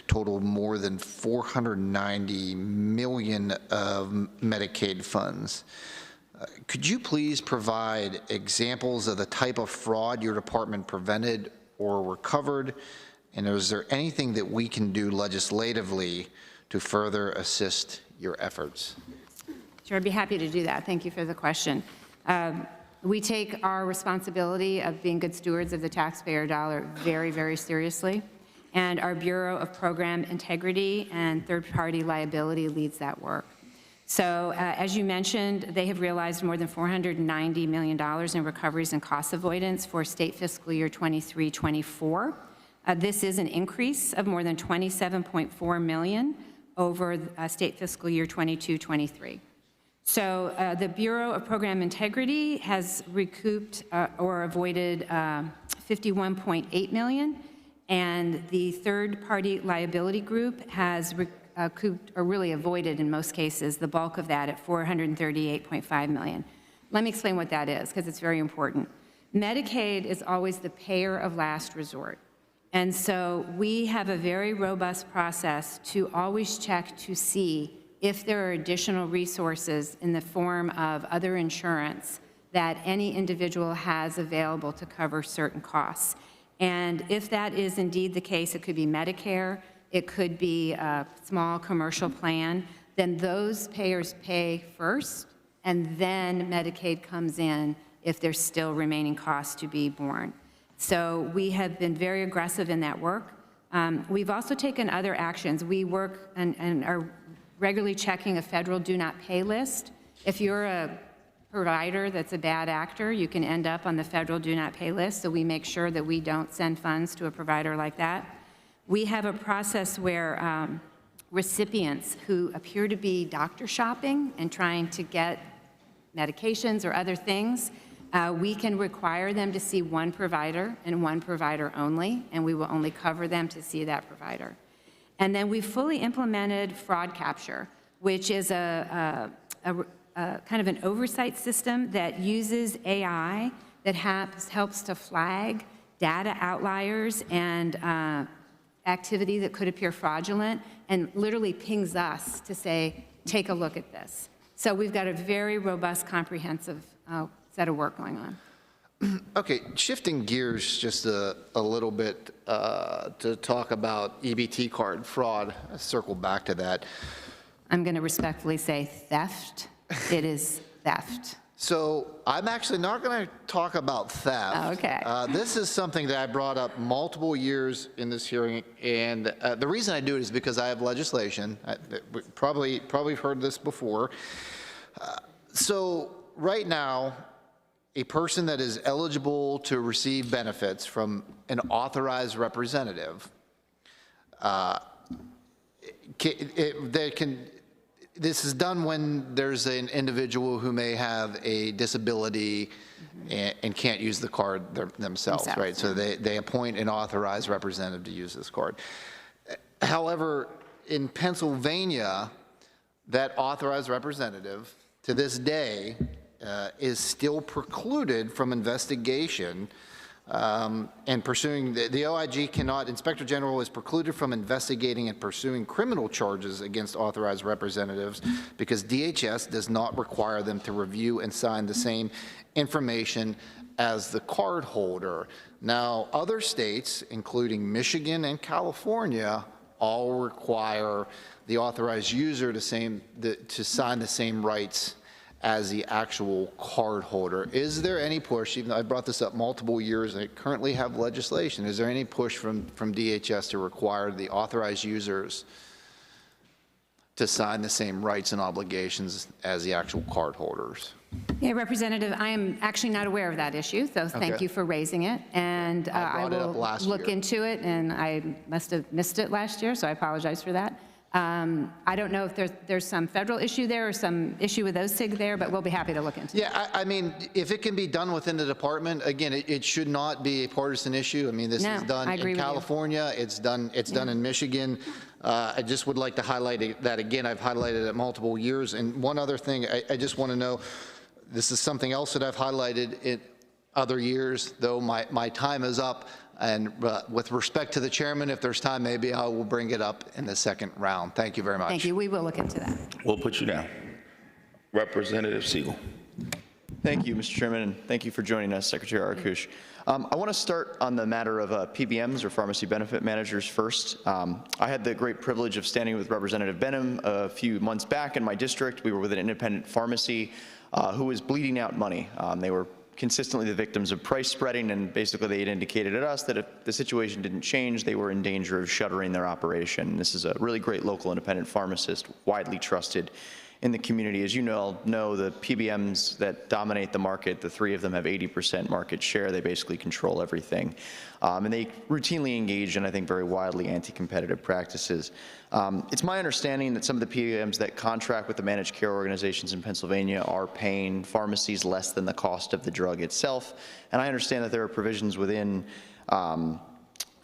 totaled more than $490 million of Medicaid funds. Could you please provide examples of the type of fraud your department prevented or recovered? And is there anything that we can do legislatively to further assist your efforts? Sure, I'd be happy to do that. Thank you for the question. We take our responsibility of being good stewards of the taxpayer dollar very, very seriously. and our Bureau of Program Integrity and Third-Party Liability leads that work. So as you mentioned, they have realized more than $490 million in recoveries and cost avoidance for state fiscal year 23-24. This is an increase of more than $27.4 million over state fiscal year 22-23. So the Bureau of Program Integrity has recouped or avoided $51.8 million, and the third-party liability group has recouped, or really avoided in most cases, the bulk of that at $438.5 million. Let me explain what that is, because it's very important. Medicaid is always the payer of last resort. And so we have a very robust process to always check to see if there are additional resources in the form of other insurance that any individual has available to cover certain costs. And if that is indeed the case, it could be Medicare, it could be a small commercial plan, then those payers pay first, and then Medicaid comes in if there's still remaining costs to be borne. So we have been very aggressive in that work. We've also taken other actions. We work and are regularly checking a federal do not pay list. If you're a provider that's a bad actor, you can end up on the federal do not pay list, so we make sure that we don't send funds to a provider like that. We have a process where recipients who appear to be doctor shopping and trying to get medications or other things, we can require them to see one provider and one provider only, and we will only cover them to see that provider. And then we fully implemented fraud capture, which is a kind of an oversight system that uses AI that helps to flag data outliers and activity that could appear fraudulent, and literally pings us to say, take a look at this. So we've got a very robust, comprehensive set of work going on. Okay, shifting gears just a little bit to talk about EBT card fraud. I'll circle back to that. I'm going to respectfully say theft. It is theft. So I'm actually not going to talk about theft. Oh, okay. This is something that I brought up multiple years in this hearing, and the reason I do it is because I have legislation. Probably heard this before. So right now, a person that is eligible to receive benefits from an authorized representative, this is done when there's an individual who may have a disability and can't use the card themselves, right? So they appoint an authorized representative to use this card. However, in Pennsylvania, that authorized representative, to this day, is still precluded from investigation and pursuing. The OIG cannot, Inspector General is precluded from investigating and pursuing criminal charges against authorized representatives because DHS does not require them to review and sign the same information as the card holder. Now, other states, including Michigan and California, all require the authorized user to sign the same rights as the actual card holder. Is there any push, even though I brought this up multiple years and I currently have legislation, is there any push from DHS to require the authorized users to sign the same rights and obligations as the actual card holders? Yeah, Representative, I am actually not aware of that issue, so thank you for raising it. And I will look into it, and I must have missed it last year, so I apologize for that. I don't know if there's some federal issue there or some issue with OSIG there, but we'll be happy to look into it. Yeah, I mean, if it can be done within the department, again, it should not be a partisan issue. I mean, this is done in California, it's done in Michigan. I just would like to highlight that again. I've highlighted it multiple years. And one other thing, I just want to know, this is something else that I've highlighted in other years, though my time is up. And with respect to the chairman, if there's time, maybe I will bring it up in the second round. Thank you very much. Thank you. We will look into that. We'll put you down. Representative Siegel. Thank you, Mr. Chairman, and thank you for joining us, Secretary Arkush. I want to start on the matter of PBMs, or pharmacy benefit managers, first. I had the great privilege of standing with Representative Benham a few months back in my district. We were with an independent pharmacy who was bleeding out money. They were consistently the victims of price spreading, and basically they had indicated to us that if the situation didn't change, they were in danger of shuttering their operation. This is a really great local independent pharmacist, widely trusted in the community. As you know, the PBMs that dominate the market, the three of them have 80% market share. They basically control everything. And they routinely engage in, I think, very widely anti-competitive practices. It's my understanding that some of the PBMs that contract with the managed care organizations in Pennsylvania are paying pharmacies less than the cost of the drug itself. And I understand that there are provisions within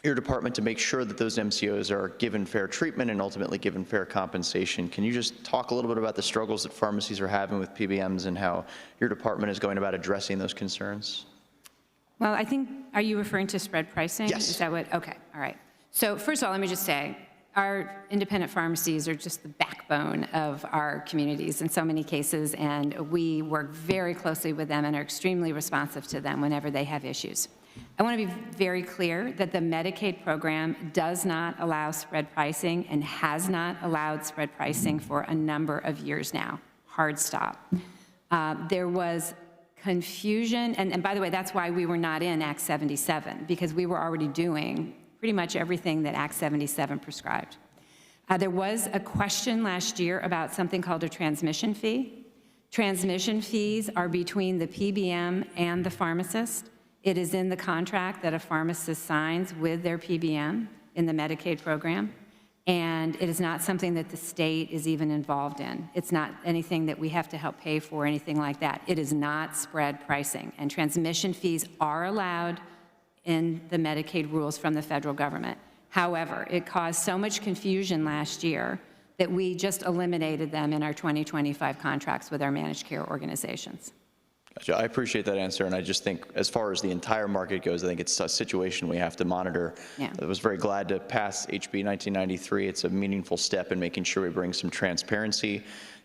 your department to make sure that those MCOs are given fair treatment and ultimately given fair compensation. Can you just talk a little bit about the struggles that pharmacies are having with PBMs and how your department is going about addressing those concerns? Well, I think, are you referring to spread pricing? Yes. Is that what, okay, all right. So first of all, let me just say, our independent pharmacies are just the backbone of our communities in so many cases, and we work very closely with them and are extremely responsive to them whenever they have issues. I want to be very clear that the Medicaid program does not allow spread pricing and has not allowed spread pricing for a number of years now. Hard stop. There was confusion, and by the way, that's why we were not in Act 77, because we were already doing pretty much everything that Act 77 prescribed. There was a question last year about something called a transmission fee. Transmission fees are between the PBM and the pharmacist. It is in the contract that a pharmacist signs with their PBM in the Medicaid program, and it is not something that the state is even involved in. It's not anything that we have to help pay for or anything like that. It is not spread pricing, and transmission fees are allowed in the Medicaid rules from the federal government. However, it caused so much confusion last year that we just eliminated them in our 2025 contracts with our managed care organizations. Gotcha. I appreciate that answer, and I just think as far as the entire market goes, I think it's a situation we have to monitor. Yeah. I was very glad to pass HB 1993. It's a meaningful step in making sure we bring some transparency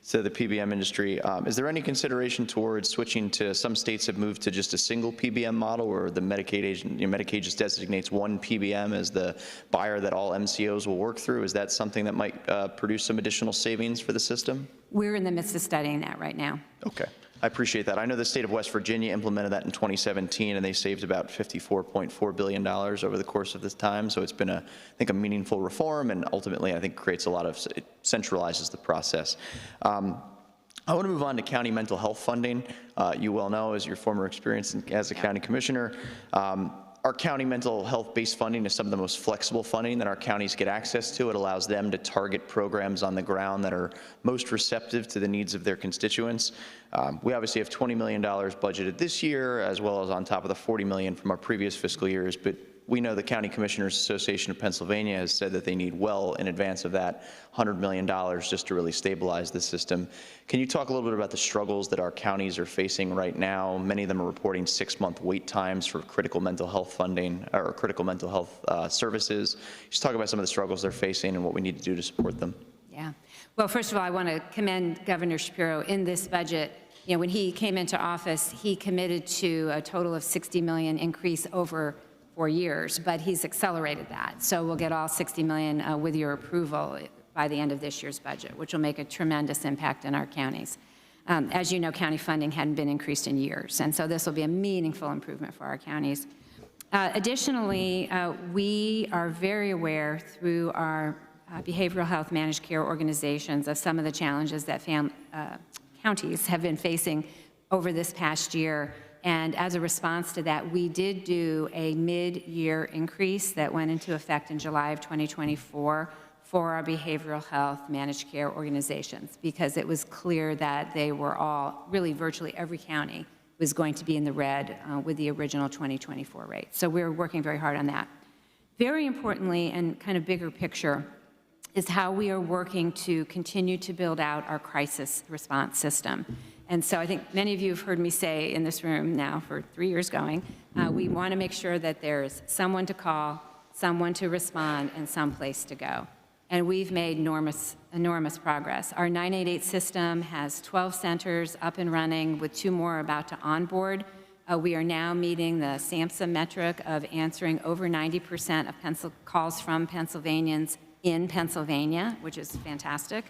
to the PBM industry. Is there any consideration towards switching to, some states have moved to just a single PBM model where the Medicaid agent, Medicaid just designates one PBM as the buyer that all MCOs will work through? Is that something that might produce some additional savings for the system? We're in the midst of studying that right now. Okay. I appreciate that. I know the state of West Virginia implemented that in 2017, and they saved about $54.4 billion over the course of this time. So it's been, I think, a meaningful reform, and ultimately, I think, creates a lot of, it centralizes the process. I want to move on to county mental health funding. You well know, as your former experience as a county commissioner, our county mental health-based funding is some of the most flexible funding that our counties get access to. It allows them to target programs on the ground that are most receptive to the needs of their constituents. We obviously have $20 million budgeted this year, as well as on top of the $40 million from our previous fiscal years, but we know the County Commissioners Association of Pennsylvania has said that they need well in advance of that $100 million just to really stabilize the system. Can you talk a little bit about the struggles that our counties are facing right now? Many of them are reporting 6-month wait times for critical mental health funding or critical mental health services. Just talk about some of the struggles they're facing and what we need to do to support them. Yeah. Well, first of all, I want to commend Governor Shapiro. In this budget, you know, when he came into office, he committed to a total of $60 million increase over 4 years, but he's accelerated that. So we'll get all $60 million with your approval by the end of this year's budget, which will make a tremendous impact in our counties. As you know, county funding hadn't been increased in years, and so this will be a meaningful improvement for our counties. Additionally, we are very aware through our behavioral health managed care organizations of some of the challenges that counties have been facing over this past year. And as a response to that, we did do a mid-year increase that went into effect in July of 2024 for our behavioral health managed care organizations, because it was clear that they were all, really virtually every county was going to be in the red with the original 2024 rate. So we're working very hard on that. Very importantly, and kind of bigger picture, is how we are working to continue to build out our crisis response system. And so I think many of you have heard me say in this room now for 3 years going, we want to make sure that there's someone to call, someone to respond, and some place to go. And we've made enormous progress. Our 988 system has 12 centers up and running, with 2 more about to onboard. We are now meeting the SAMHSA metric of answering over 90% of calls from Pennsylvanians in Pennsylvania, which is fantastic.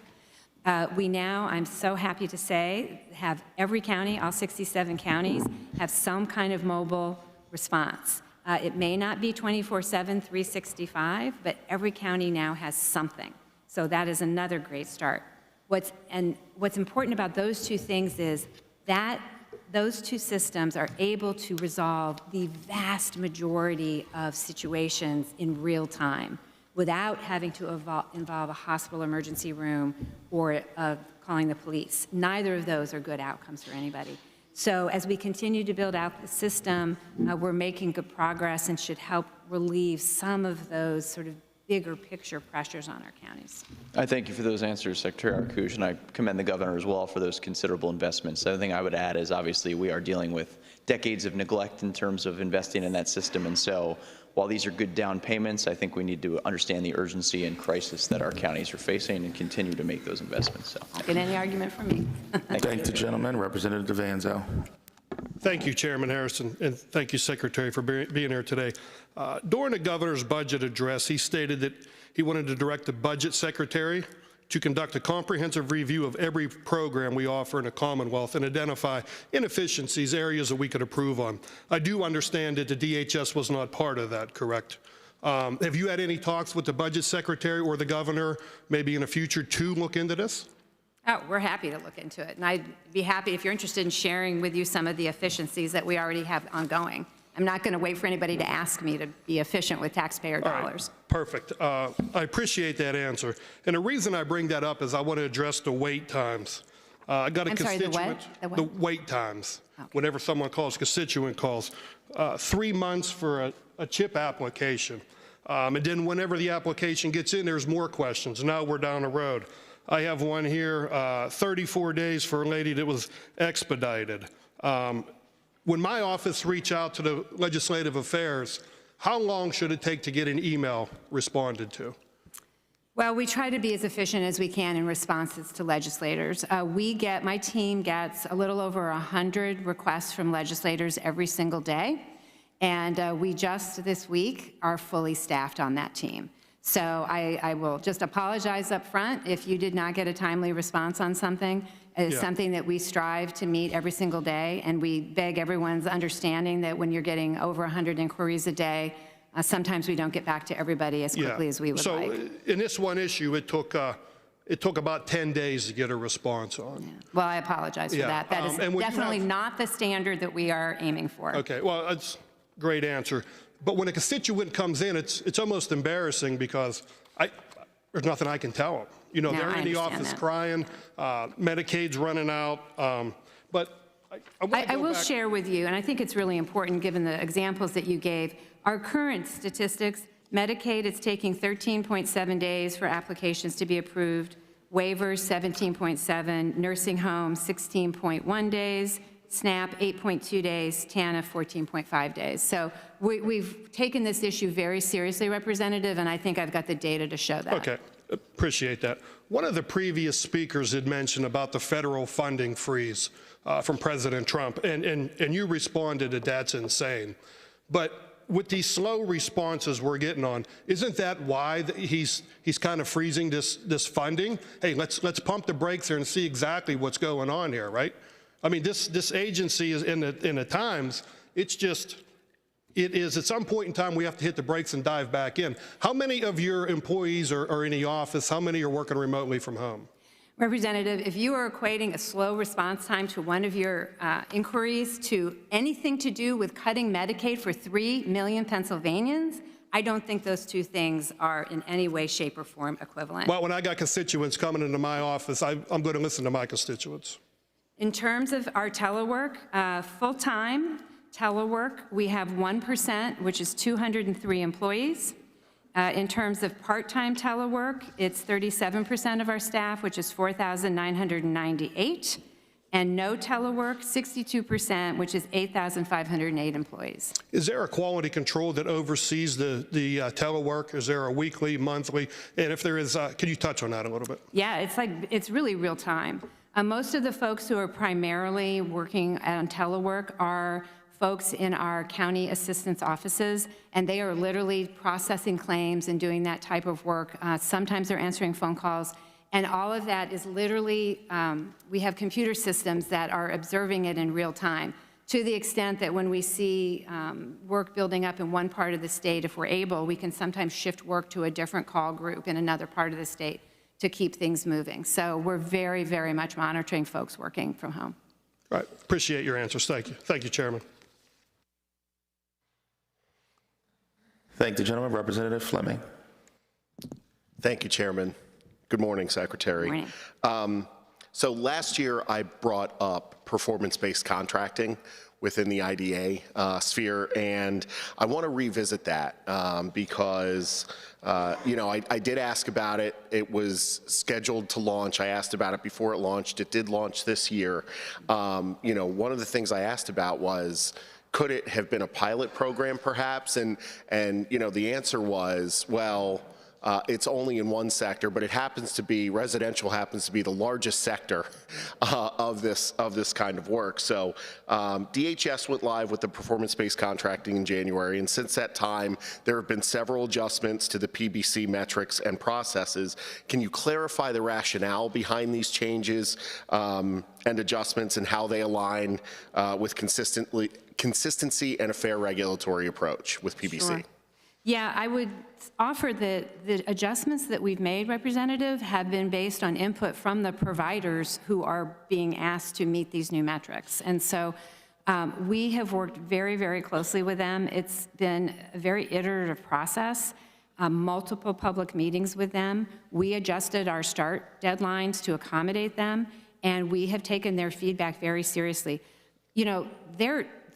We now, I'm so happy to say, have every county, all 67 counties, have some kind of mobile response. It may not be 24/7, 365, but every county now has something. So that is another great start. What's important about those two things is that those two systems are able to resolve the vast majority of situations in real time without having to involve a hospital emergency room or calling the police. Neither of those are good outcomes for anybody. So as we continue to build out the system, we're making good progress and should help relieve some of those sort of bigger picture pressures on our counties. I thank you for those answers, Secretary Arkush, and I commend the governor as well for those considerable investments. The other thing I would add is obviously we are dealing with decades of neglect in terms of investing in that system, and so while these are good down payments, I think we need to understand the urgency and crisis that our counties are facing and continue to make those investments. So, not get any argument from me. Thank the gentleman. Representative DeVanzo. Thank you, Chairman Harrison, and thank you, Secretary, for being here today. During the governor's budget address, he stated that he wanted to direct the budget secretary to conduct a comprehensive review of every program we offer in the Commonwealth and identify inefficiencies, areas that we could improve on. I do understand that the DHS was not part of that, correct? Have you had any talks with the budget secretary or the governor, maybe in the future, to look into this? Oh, we're happy to look into it. And I'd be happy if you're interested in sharing with you some of the efficiencies that we already have ongoing. I'm not going to wait for anybody to ask me to be efficient with taxpayer dollars. Right, perfect. I appreciate that answer. And the reason I bring that up is I want to address the wait times. I got a constituent. Sorry, the what? The wait times. Okay. Whenever someone calls, constituent calls. 3 months for a CHIP application. And then whenever the application gets in, there's more questions. Now we're down the road. I have one here, 34 days for a lady that was expedited. When my office reach out to the Legislative Affairs, how long should it take to get an email responded to? Well, we try to be as efficient as we can in responses to legislators. My team gets a little over 100 requests from legislators every single day. And we just this week are fully staffed on that team. So I will just apologize up front if you did not get a timely response on something. It's something that we strive to meet every single day, and we beg everyone's understanding that when you're getting over 100 inquiries a day, sometimes we don't get back to everybody as quickly as we would like. So in this one issue, it took about 10 days to get a response on. Yeah. Well, I apologize for that. That is definitely not the standard that we are aiming for. Okay, well, that's a great answer. But when a constituent comes in, it's almost embarrassing because there's nothing I can tell them. You know, they're in the office crying, Medicaid's running out, but I will share with you, and I think it's really important given the examples that you gave, our current statistics, Medicaid, it's taking 13.7 days for applications to be approved, waivers 17.7, nursing home 16.1 days, SNAP 8.2 days, TANF 14.5 days. So we've taken this issue very seriously, Representative, and I think I've got the data to show that. Okay, appreciate that. One of the previous speakers had mentioned about the federal funding freeze from President Trump, and you responded that that's insane. But with these slow responses we're getting on, isn't that why he's kind of freezing this funding? Hey, let's pump the brakes here and see exactly what's going on here, right? I mean, this agency is in the times, it is at some point in time we have to hit the brakes and dive back in. How many of your employees are in the office? How many are working remotely from home? Representative, if you are equating a slow response time to one of your inquiries to anything to do with cutting Medicaid for 3 million Pennsylvanians, I don't think those two things are in any way, shape, or form equivalent. Well, when I got constituents coming into my office, I'm going to listen to my constituents. In terms of our telework, full-time telework, we have 1%, which is 203 employees. In terms of part-time telework, it's 37% of our staff, which is 4,998. And no telework, 62%, which is 8,508 employees. Is there a quality control that oversees the telework? Is there a weekly, monthly? And if there is, can you touch on that a little bit? Yeah, it's really real time. Most of the folks who are primarily working on telework are folks in our county assistance offices, and they are literally processing claims and doing that type of work. Sometimes they're answering phone calls, And all of that is literally, we have computer systems that are observing it in real time, to the extent that when we see work building up in one part of the state, if we're able, we can sometimes shift work to a different call group in another part of the state to keep things moving. So we're very, very much monitoring folks working from home. Right. Appreciate your answers. Thank you. Thank you, Chairman. Thank the gentleman. Representative Fleming. Thank you, Chairman. Good morning, Secretary. Morning. So last year, I brought up performance-based contracting within the IDA sphere, and I want to revisit that because, you know, I did ask about it. It was scheduled to launch. I asked about it before it launched. It did launch this year. You know, one of the things I asked about was, could it have been a pilot program, perhaps? And you know, the answer was, well, it's only in one sector, but it happens to be, residential happens to be the largest sector of this kind of work. So DHS went live with the performance-based contracting in January, and since that time, there have been several adjustments to the PBC metrics and processes. Can you clarify the rationale behind these changes and adjustments and how they align with consistency and a fair regulatory approach with PBC? Sure. Yeah, I would offer that the adjustments that we've made, Representative, have been based on input from the providers who are being asked to meet these new metrics. And so we have worked very, very closely with them. It's been a very iterative process, multiple public meetings with them. We adjusted our start deadlines to accommodate them, and we have taken their feedback very seriously. You know,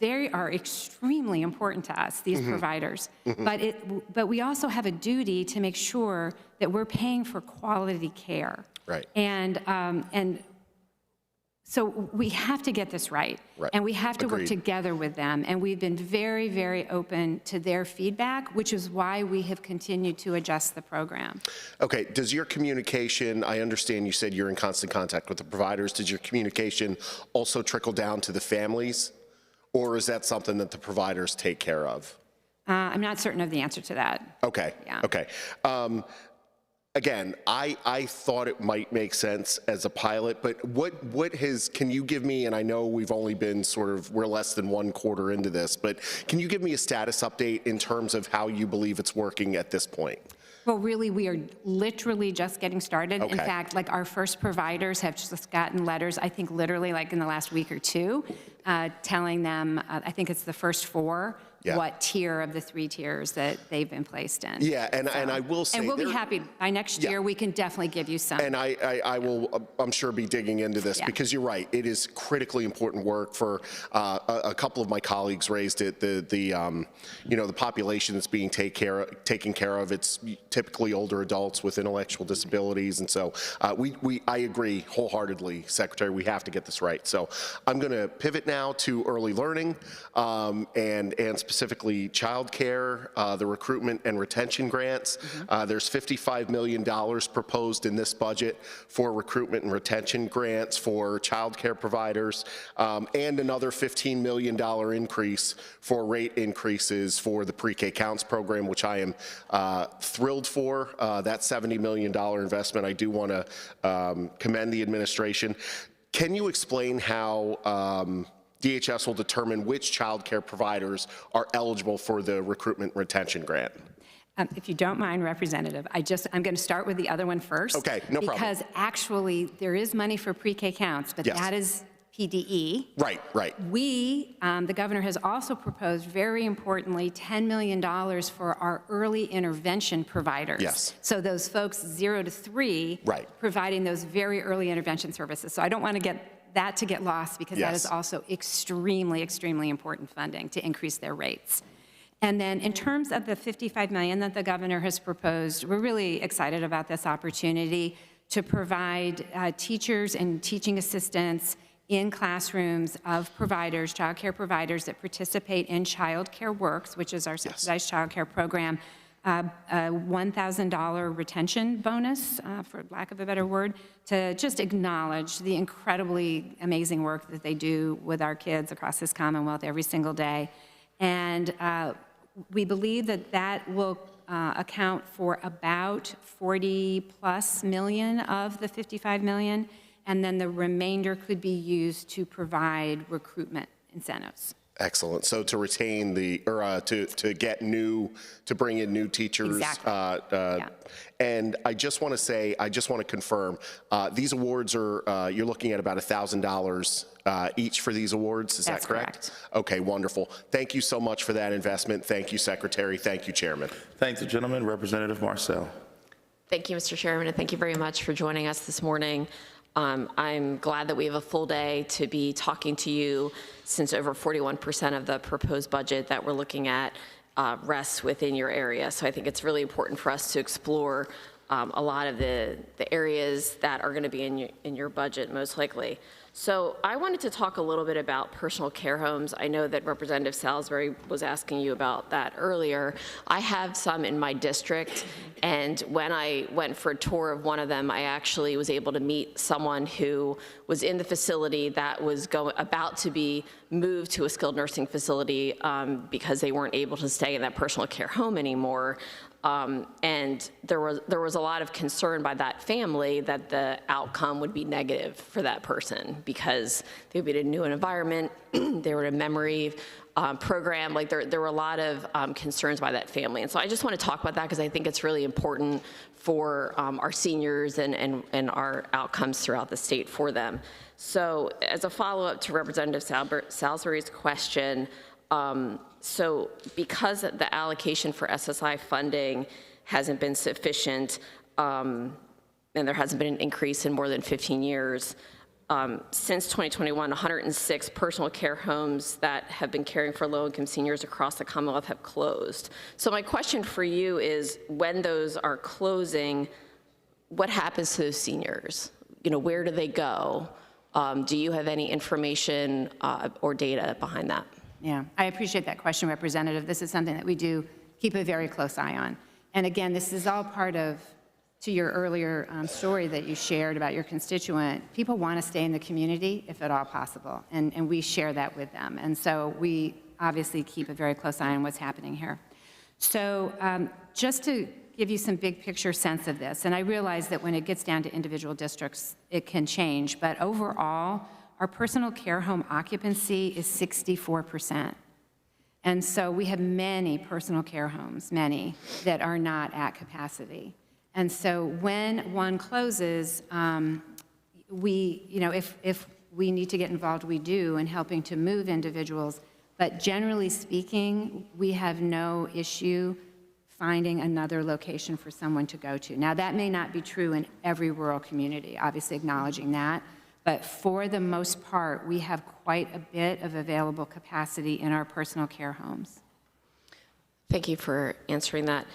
they are extremely important to us, these providers. But we also have a duty to make sure that we're paying for quality care. Right. And so we have to get this right. And we have to work together with them. And we've been very, very open to their feedback, which is why we have continued to adjust the program. Okay, does your communication, I understand you said you're in constant contact with the providers, does your communication also trickle down to the families? Or is that something that the providers take care of? I'm not certain of the answer to that. Okay, yeah. Okay. Again, I thought it might make sense as a pilot, but can you give me, and I know we've only been we're less than one quarter into this, but can you give me a status update in terms of how you believe it's working at this point? Well, really, we are literally just getting started. Okay. In fact, like our first providers have just gotten letters, I think literally like in the last week or two, telling them, I think it's the first 4, what tier of the 3 tiers that they've been placed in. Yeah, and I will say, and we'll be happy by next year. We can definitely give you some. And I will, I'm sure, be digging into this because you're right. It is critically important work. For a couple of my colleagues raised it. You know, the population that's being taken care of. It's typically older adults with intellectual disabilities, and so I agree wholeheartedly, Secretary. We have to get this right. So I'm going to pivot now to early learning and specifically child care, the recruitment and retention grants. There's $55 million proposed in this budget for recruitment and retention grants for child care providers, and another $15 million increase for rate increases for the pre-K counts program, which I am thrilled for. That $70 million investment, I do want to commend the administration. Can you explain how DHS will determine which child care providers are eligible for the recruitment retention grant? If you don't mind, Representative, I'm going to start with the other one first. Okay, no problem. Because actually, there is money for pre-K counts, but that is PDE. Right. We, the governor has also proposed, very importantly, $10 million for our early intervention providers. Yes. So those folks 0 to 3, providing those very early intervention services. So I don't want to get that to get lost, because that is also extremely, extremely important funding to increase their rates. And then in terms of the $55 million that the governor has proposed, we're really excited about this opportunity to provide teachers and teaching assistants in classrooms of providers, child care providers that participate in Child Care Works, which is our subsidized child care program, a $1,000 retention bonus, for lack of a better word, to just acknowledge the incredibly amazing work that they do with our kids across this Commonwealth every single day. And we believe that that will account for about 40+ million of the 55 million, and then the remainder could be used to provide recruitment incentives. Excellent. So to retain the, or to get new, to bring in new teachers. Exactly. Yeah. And I just want to say, I just want to confirm, these awards are, you're looking at about $1,000 each for these awards. Is that correct? Okay, wonderful. Thank you so much for that investment. Thank you, Secretary. Thank you, Chairman. Thank the gentleman. Representative Marcel. Thank you, Mr. Chairman, and thank you very much for joining us this morning. I'm glad that we have a full day to be talking to you, since over 41% of the proposed budget that we're looking at rests within your area. So I think it's really important for us to explore a lot of the areas that are going to be in your budget, most likely. So I wanted to talk a little bit about personal care homes. I know that Representative Salisbury was asking you about that earlier. I have some in my district, and when I went for a tour of one of them, I actually was able to meet someone who was in the facility that was about to be moved to a skilled nursing facility because they weren't able to stay in that personal care home anymore. And there was a lot of concern by that family that the outcome would be negative for that person because they would be in a new environment, they were in a memory program. Like there were a lot of concerns by that family. And so I just want to talk about that because I think it's really important for our seniors and our outcomes throughout the state for them. So as a follow-up to Representative Salisbury's question, so because the allocation for SSI funding hasn't been sufficient, and there hasn't been an increase in more than 15 years, since 2021, 106 personal care homes that have been caring for low-income seniors across the Commonwealth have closed. So my question for you is, when those are closing, what happens to those seniors? You know, where do they go? Do you have any information or data behind that? Yeah, I appreciate that question, Representative. This is something that we do keep a very close eye on. And again, this is all part of, to your earlier story that you shared about your constituent, people want to stay in the community if at all possible, and we share that with them. And so we obviously keep a very close eye on what's happening here. So just to give you some big picture sense of this, and I realize that when it gets down to individual districts, it can change, but overall, our personal care home occupancy is 64%. And so we have many personal care homes, many, that are not at capacity. And so when one closes, we, you know, if we need to get involved, we do in helping to move individuals. But generally speaking, we have no issue finding another location for someone to go to. Now, that may not be true in every rural community, obviously acknowledging that. But for the most part, we have quite a bit of available capacity in our personal care homes. Thank you for answering that.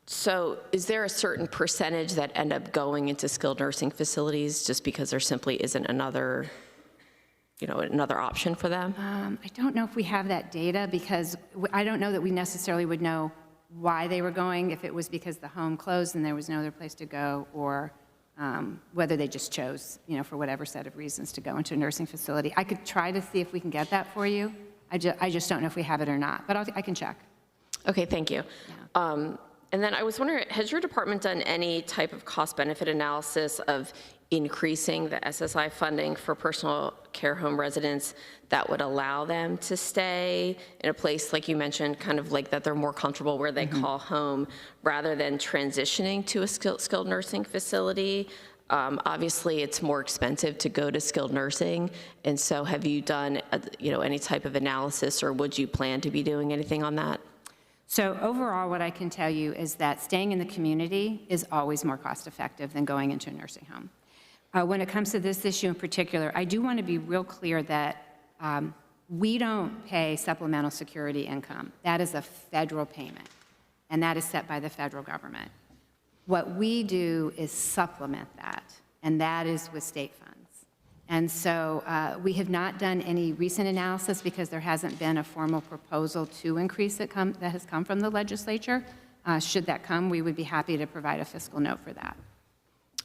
So is there a certain percentage that end up going into skilled nursing facilities just because there simply isn't another, you know, another option for them? I don't know if we have that data because I don't know that we necessarily would know why they were going, if it was because the home closed and there was no other place to go, or whether they just chose, you know, for whatever set of reasons to go into a nursing facility. I could try to see if we can get that for you. I just don't know if we have it or not, but I can check. Okay, thank you. Yeah. And then I was wondering, has your department done any type of cost-benefit analysis of increasing the SSI funding for personal care home residents that would allow them to stay in a place, like you mentioned, kind of like that they're more comfortable where they call home, rather than transitioning to a skilled nursing facility? Obviously, it's more expensive to go to skilled nursing, and so have you done, you know, any type of analysis, or would you plan to be doing anything on that? So overall, what I can tell you is that staying in the community is always more cost-effective than going into a nursing home. When it comes to this issue in particular, I do want to be real clear that we don't pay supplemental security income. That is a federal payment, and that is set by the federal government. What we do is supplement that, and that is with state funds. And so we have not done any recent analysis because there hasn't been a formal proposal to increase it that has come from the legislature. Should that come, we would be happy to provide a fiscal note for that.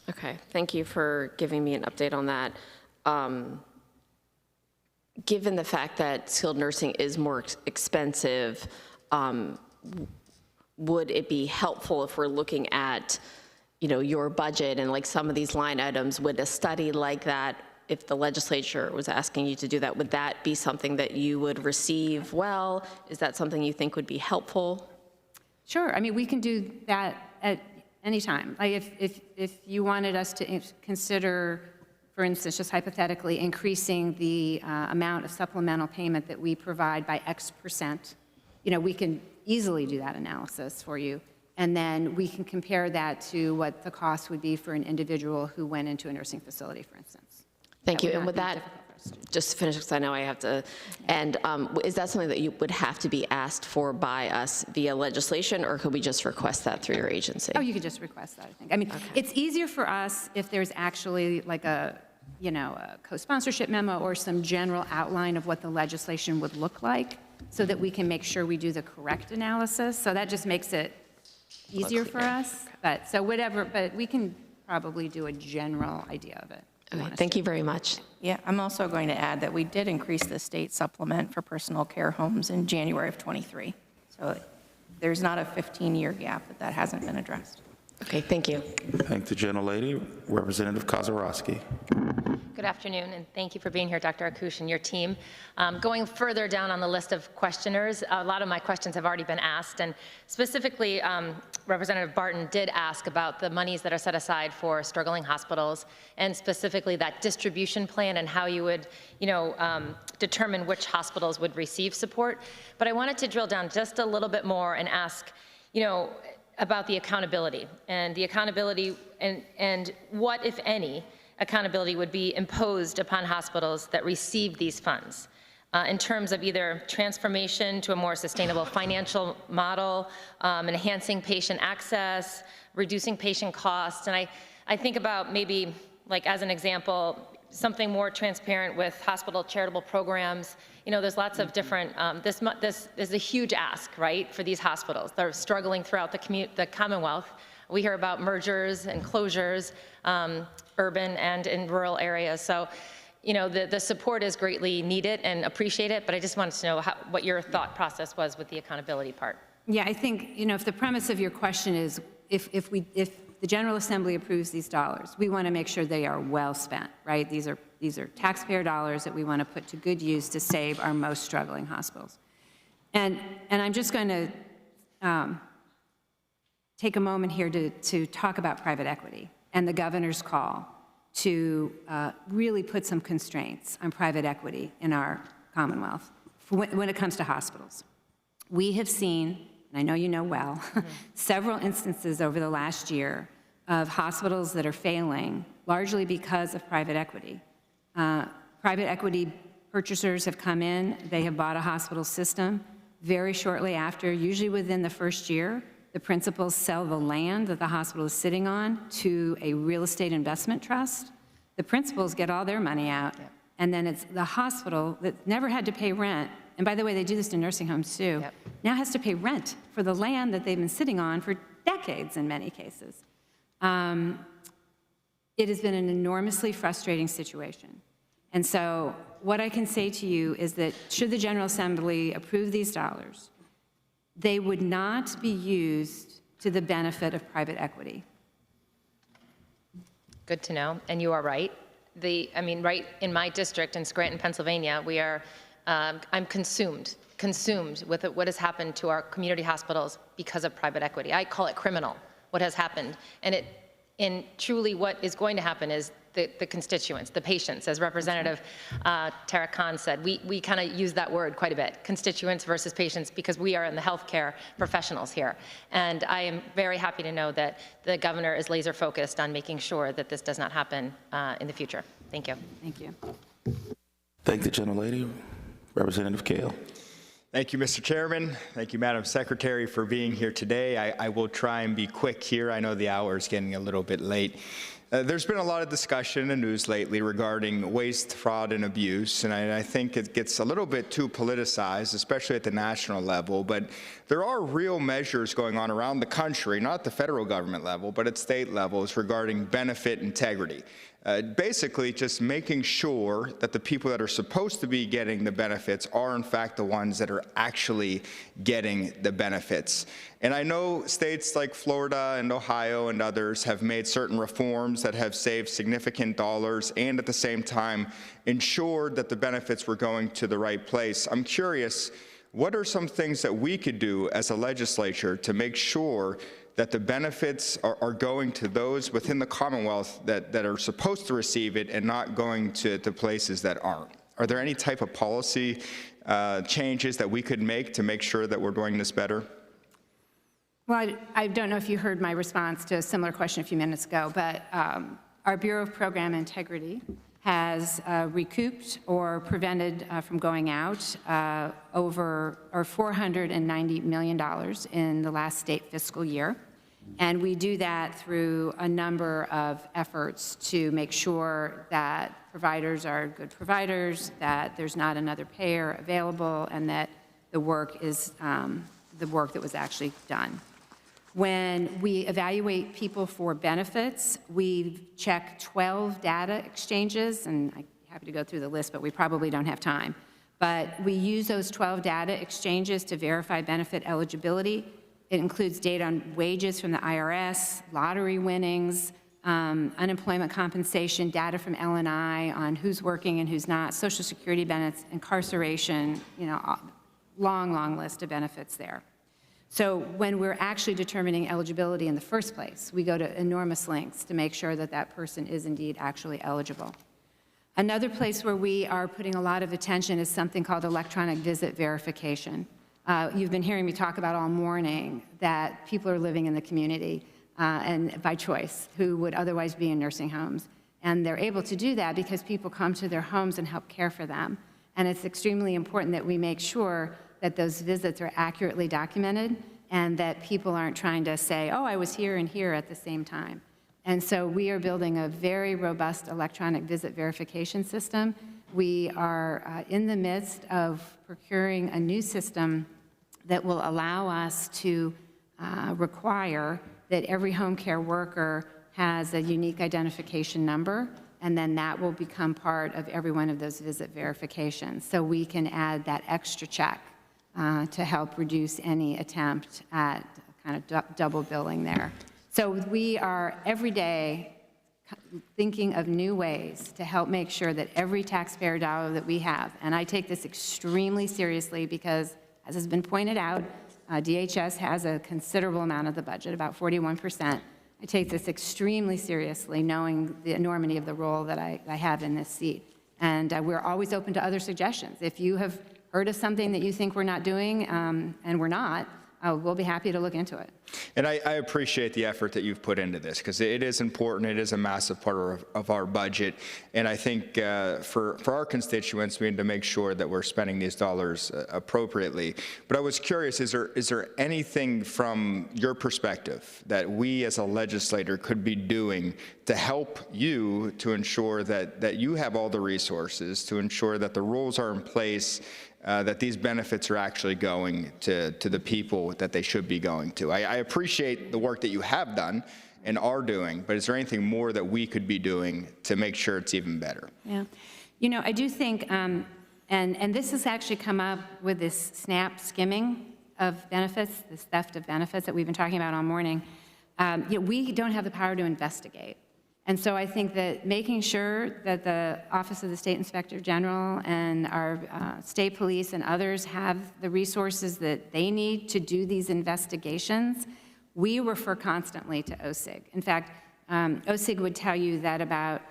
Okay, thank you for giving me an update on that. Given the fact that skilled nursing is more expensive, would it be helpful if we're looking at, your budget and like some of these line items, would a study like that, if the legislature was asking you to do that, would that be something that you would receive well? Is that something you think would be helpful? Sure. I mean, we can do that at any time. Like if you wanted us to consider, for instance, just hypothetically, increasing the amount of supplemental payment that we provide by X percent, we can easily do that analysis for you. And then we can compare that to what the cost would be for an individual who went into a nursing facility, for instance. Thank you. And with that, just to finish, because I know I have to end, is that something that you would have to be asked for by us via legislation, or could we just request that through your agency? Oh, you could just request that, I think. I mean, it's easier for us if there's actually like a co-sponsorship memo or some general outline of what the legislation would look like, so that we can make sure we do the correct analysis. So that just makes it easier for us. But we can probably do a general idea of it. Okay, thank you very much. Yeah, I'm also going to add that we did increase the state supplement for personal care homes in January of '23. So there's not a 15-year gap that hasn't been addressed. Okay, thank you. Thank the gentlelady. Representative Kozarowski. Good afternoon, and thank you for being here, Dr. Akush and your team. Going further down on the list of questioners, a lot of my questions have already been asked, and specifically, Representative Barton did ask about the monies that are set aside for struggling hospitals, and specifically that distribution plan and how you would, determine which hospitals would receive support. But I wanted to drill down just a little bit more and ask, about the accountability and and what, if any, accountability would be imposed upon hospitals that receive these funds in terms of either transformation to a more sustainable financial model, enhancing patient access, reducing patient costs. And I think about maybe, like as an example, something more transparent with hospital charitable programs. There's lots of different, this is a huge ask, right, for these hospitals. They're struggling throughout the Commonwealth. We hear about mergers and closures, urban and in rural areas. So, the support is greatly needed and appreciated, but I just wanted to know what your thought process was with the accountability part. Yeah, I think, if the premise of your question is, if the General Assembly approves these dollars, we want to make sure they are well spent, right? These are taxpayer dollars that we want to put to good use to save our most struggling hospitals. And I'm just going to take a moment here to talk about private equity and the governor's call to really put some constraints on private equity in our Commonwealth when it comes to hospitals. We have seen, and I know you know well, several instances over the last year of hospitals that are failing, largely because of private equity. Private equity purchasers have come in, they have bought a hospital system. Very shortly after, usually within the first year, the principals sell the land that the hospital is sitting on to a real estate investment trust. The principals get all their money out, and then it's the hospital that never had to pay rent. And by the way, they do this to nursing homes too. Now has to pay rent for the land that they've been sitting on for decades in many cases. It has been an enormously frustrating situation. And so what I can say to you is that should the General Assembly approve these dollars, they would not be used to the benefit of private equity. Good to know, and you are right. Right in my district in Scranton, Pennsylvania, we are, I'm consumed with what has happened to our community hospitals because of private equity. I call it criminal, what has happened. And truly what is going to happen is the constituents, the patients, as Representative Tara Khan said. We kind of use that word quite a bit, constituents versus patients, because we are in the healthcare professionals here. And I am very happy to know that the governor is laser focused on making sure that this does not happen in the future. Thank you. Thank you. Thank the gentlelady. Representative Kale. Thank you, Mr. Chairman. Thank you, Madam Secretary, for being here today. I will try and be quick here. I know the hour is getting a little bit late. There's been a lot of discussion in the news lately regarding waste, fraud, and abuse, and I think it gets a little bit too politicized, especially at the national level, but there are real measures going on around the country, not at the federal government level, but at state levels regarding benefit integrity. basically just making sure that the people that are supposed to be getting the benefits are in fact the ones that are actually getting the benefits. And I know states like Florida and Ohio and others have made certain reforms that have saved significant dollars and at the same time ensured that the benefits were going to the right place. I'm curious, what are some things that we could do as a legislature to make sure that the benefits are going to those within the Commonwealth that are supposed to receive it and not going to places that aren't? Are there any type of policy changes that we could make to make sure that we're doing this better? Well, I don't know if you heard my response to a similar question a few minutes ago, but our Bureau of Program Integrity has recouped or prevented from going out over $490 million in the last state fiscal year. And we do that through a number of efforts to make sure that providers are good providers, that there's not another payer available, and that the work is the work that was actually done. When we evaluate people for benefits, we check 12 data exchanges, and I'm happy to go through the list, but we probably don't have time. But we use those 12 data exchanges to verify benefit eligibility. It includes data on wages from the IRS, lottery winnings, unemployment compensation, data from L&I on who's working and who's not, Social Security benefits, incarceration, long list of benefits there. So when we're actually determining eligibility in the first place, we go to enormous lengths to make sure that that person is indeed actually eligible. Another place where we are putting a lot of attention is something called electronic visit verification. You've been hearing me talk about all morning that people are living in the community and by choice who would otherwise be in nursing homes. And they're able to do that because people come to their homes and help care for them. And it's extremely important that we make sure that those visits are accurately documented and that people aren't trying to say, oh, I was here and here at the same time. And so we are building a very robust electronic visit verification system. We are in the midst of procuring a new system that will allow us to require that every home care worker has a unique identification number, and then that will become part of every one of those visit verifications. So we can add that extra check to help reduce any attempt at kind of double billing there. So we are every day thinking of new ways to help make sure that every taxpayer dollar that we have, and I take this extremely seriously because, as has been pointed out, DHS has a considerable amount of the budget, about 41%. I take this extremely seriously, knowing the enormity of the role that I have in this seat. And we're always open to other suggestions. If you have heard of something that you think we're not doing, and we're not, we'll be happy to look into it. And I appreciate the effort that you've put into this, because it is important. It is a massive part of our budget. And I think for our constituents, we need to make sure that we're spending these dollars appropriately. But I was curious, is there anything from your perspective that we as a legislator could be doing to help you to ensure that you have all the resources, to ensure that the rules are in place, that these benefits are actually going to the people that they should be going to? I appreciate the work that you have done and are doing, but is there anything more that we could be doing to make sure it's even better? Yeah. I do think, and this has actually come up with this SNAP skimming of benefits, this theft of benefits that we've been talking about all morning. We don't have the power to investigate. And so I think that making sure that the Office of the State Inspector General and our state police and others have the resources that they need to do these investigations, we refer constantly to OSIG. In fact, OSIG would tell you that about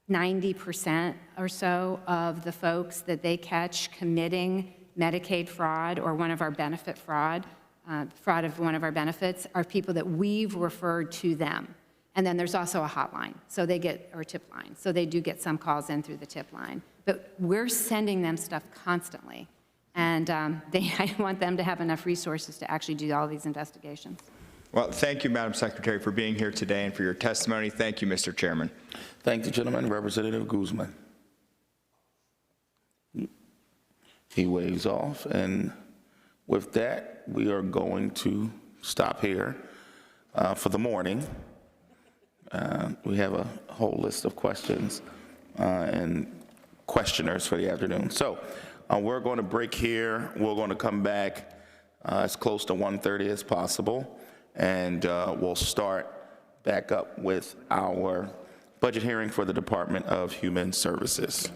90% or so of the folks that they catch committing Medicaid fraud or one of our benefit fraud of one of our benefits are people that we've referred to them. And then there's also a hotline, so they get, or a tip line, so they do get some calls in through the tip line. But we're sending them stuff constantly, and I want them to have enough resources to actually do all these investigations. Well, thank you, Madam Secretary, for being here today and for your testimony. Thank you, Mr. Chairman. Thank you, gentleman. Representative Guzman. He waves off, and with that, we are going to stop here for the morning. We have a whole list of questions and questioners for the afternoon. So we're going to break here. We're going to come back as close to 1:30 as possible, and we'll start back up with our budget hearing for the Department of Human Services.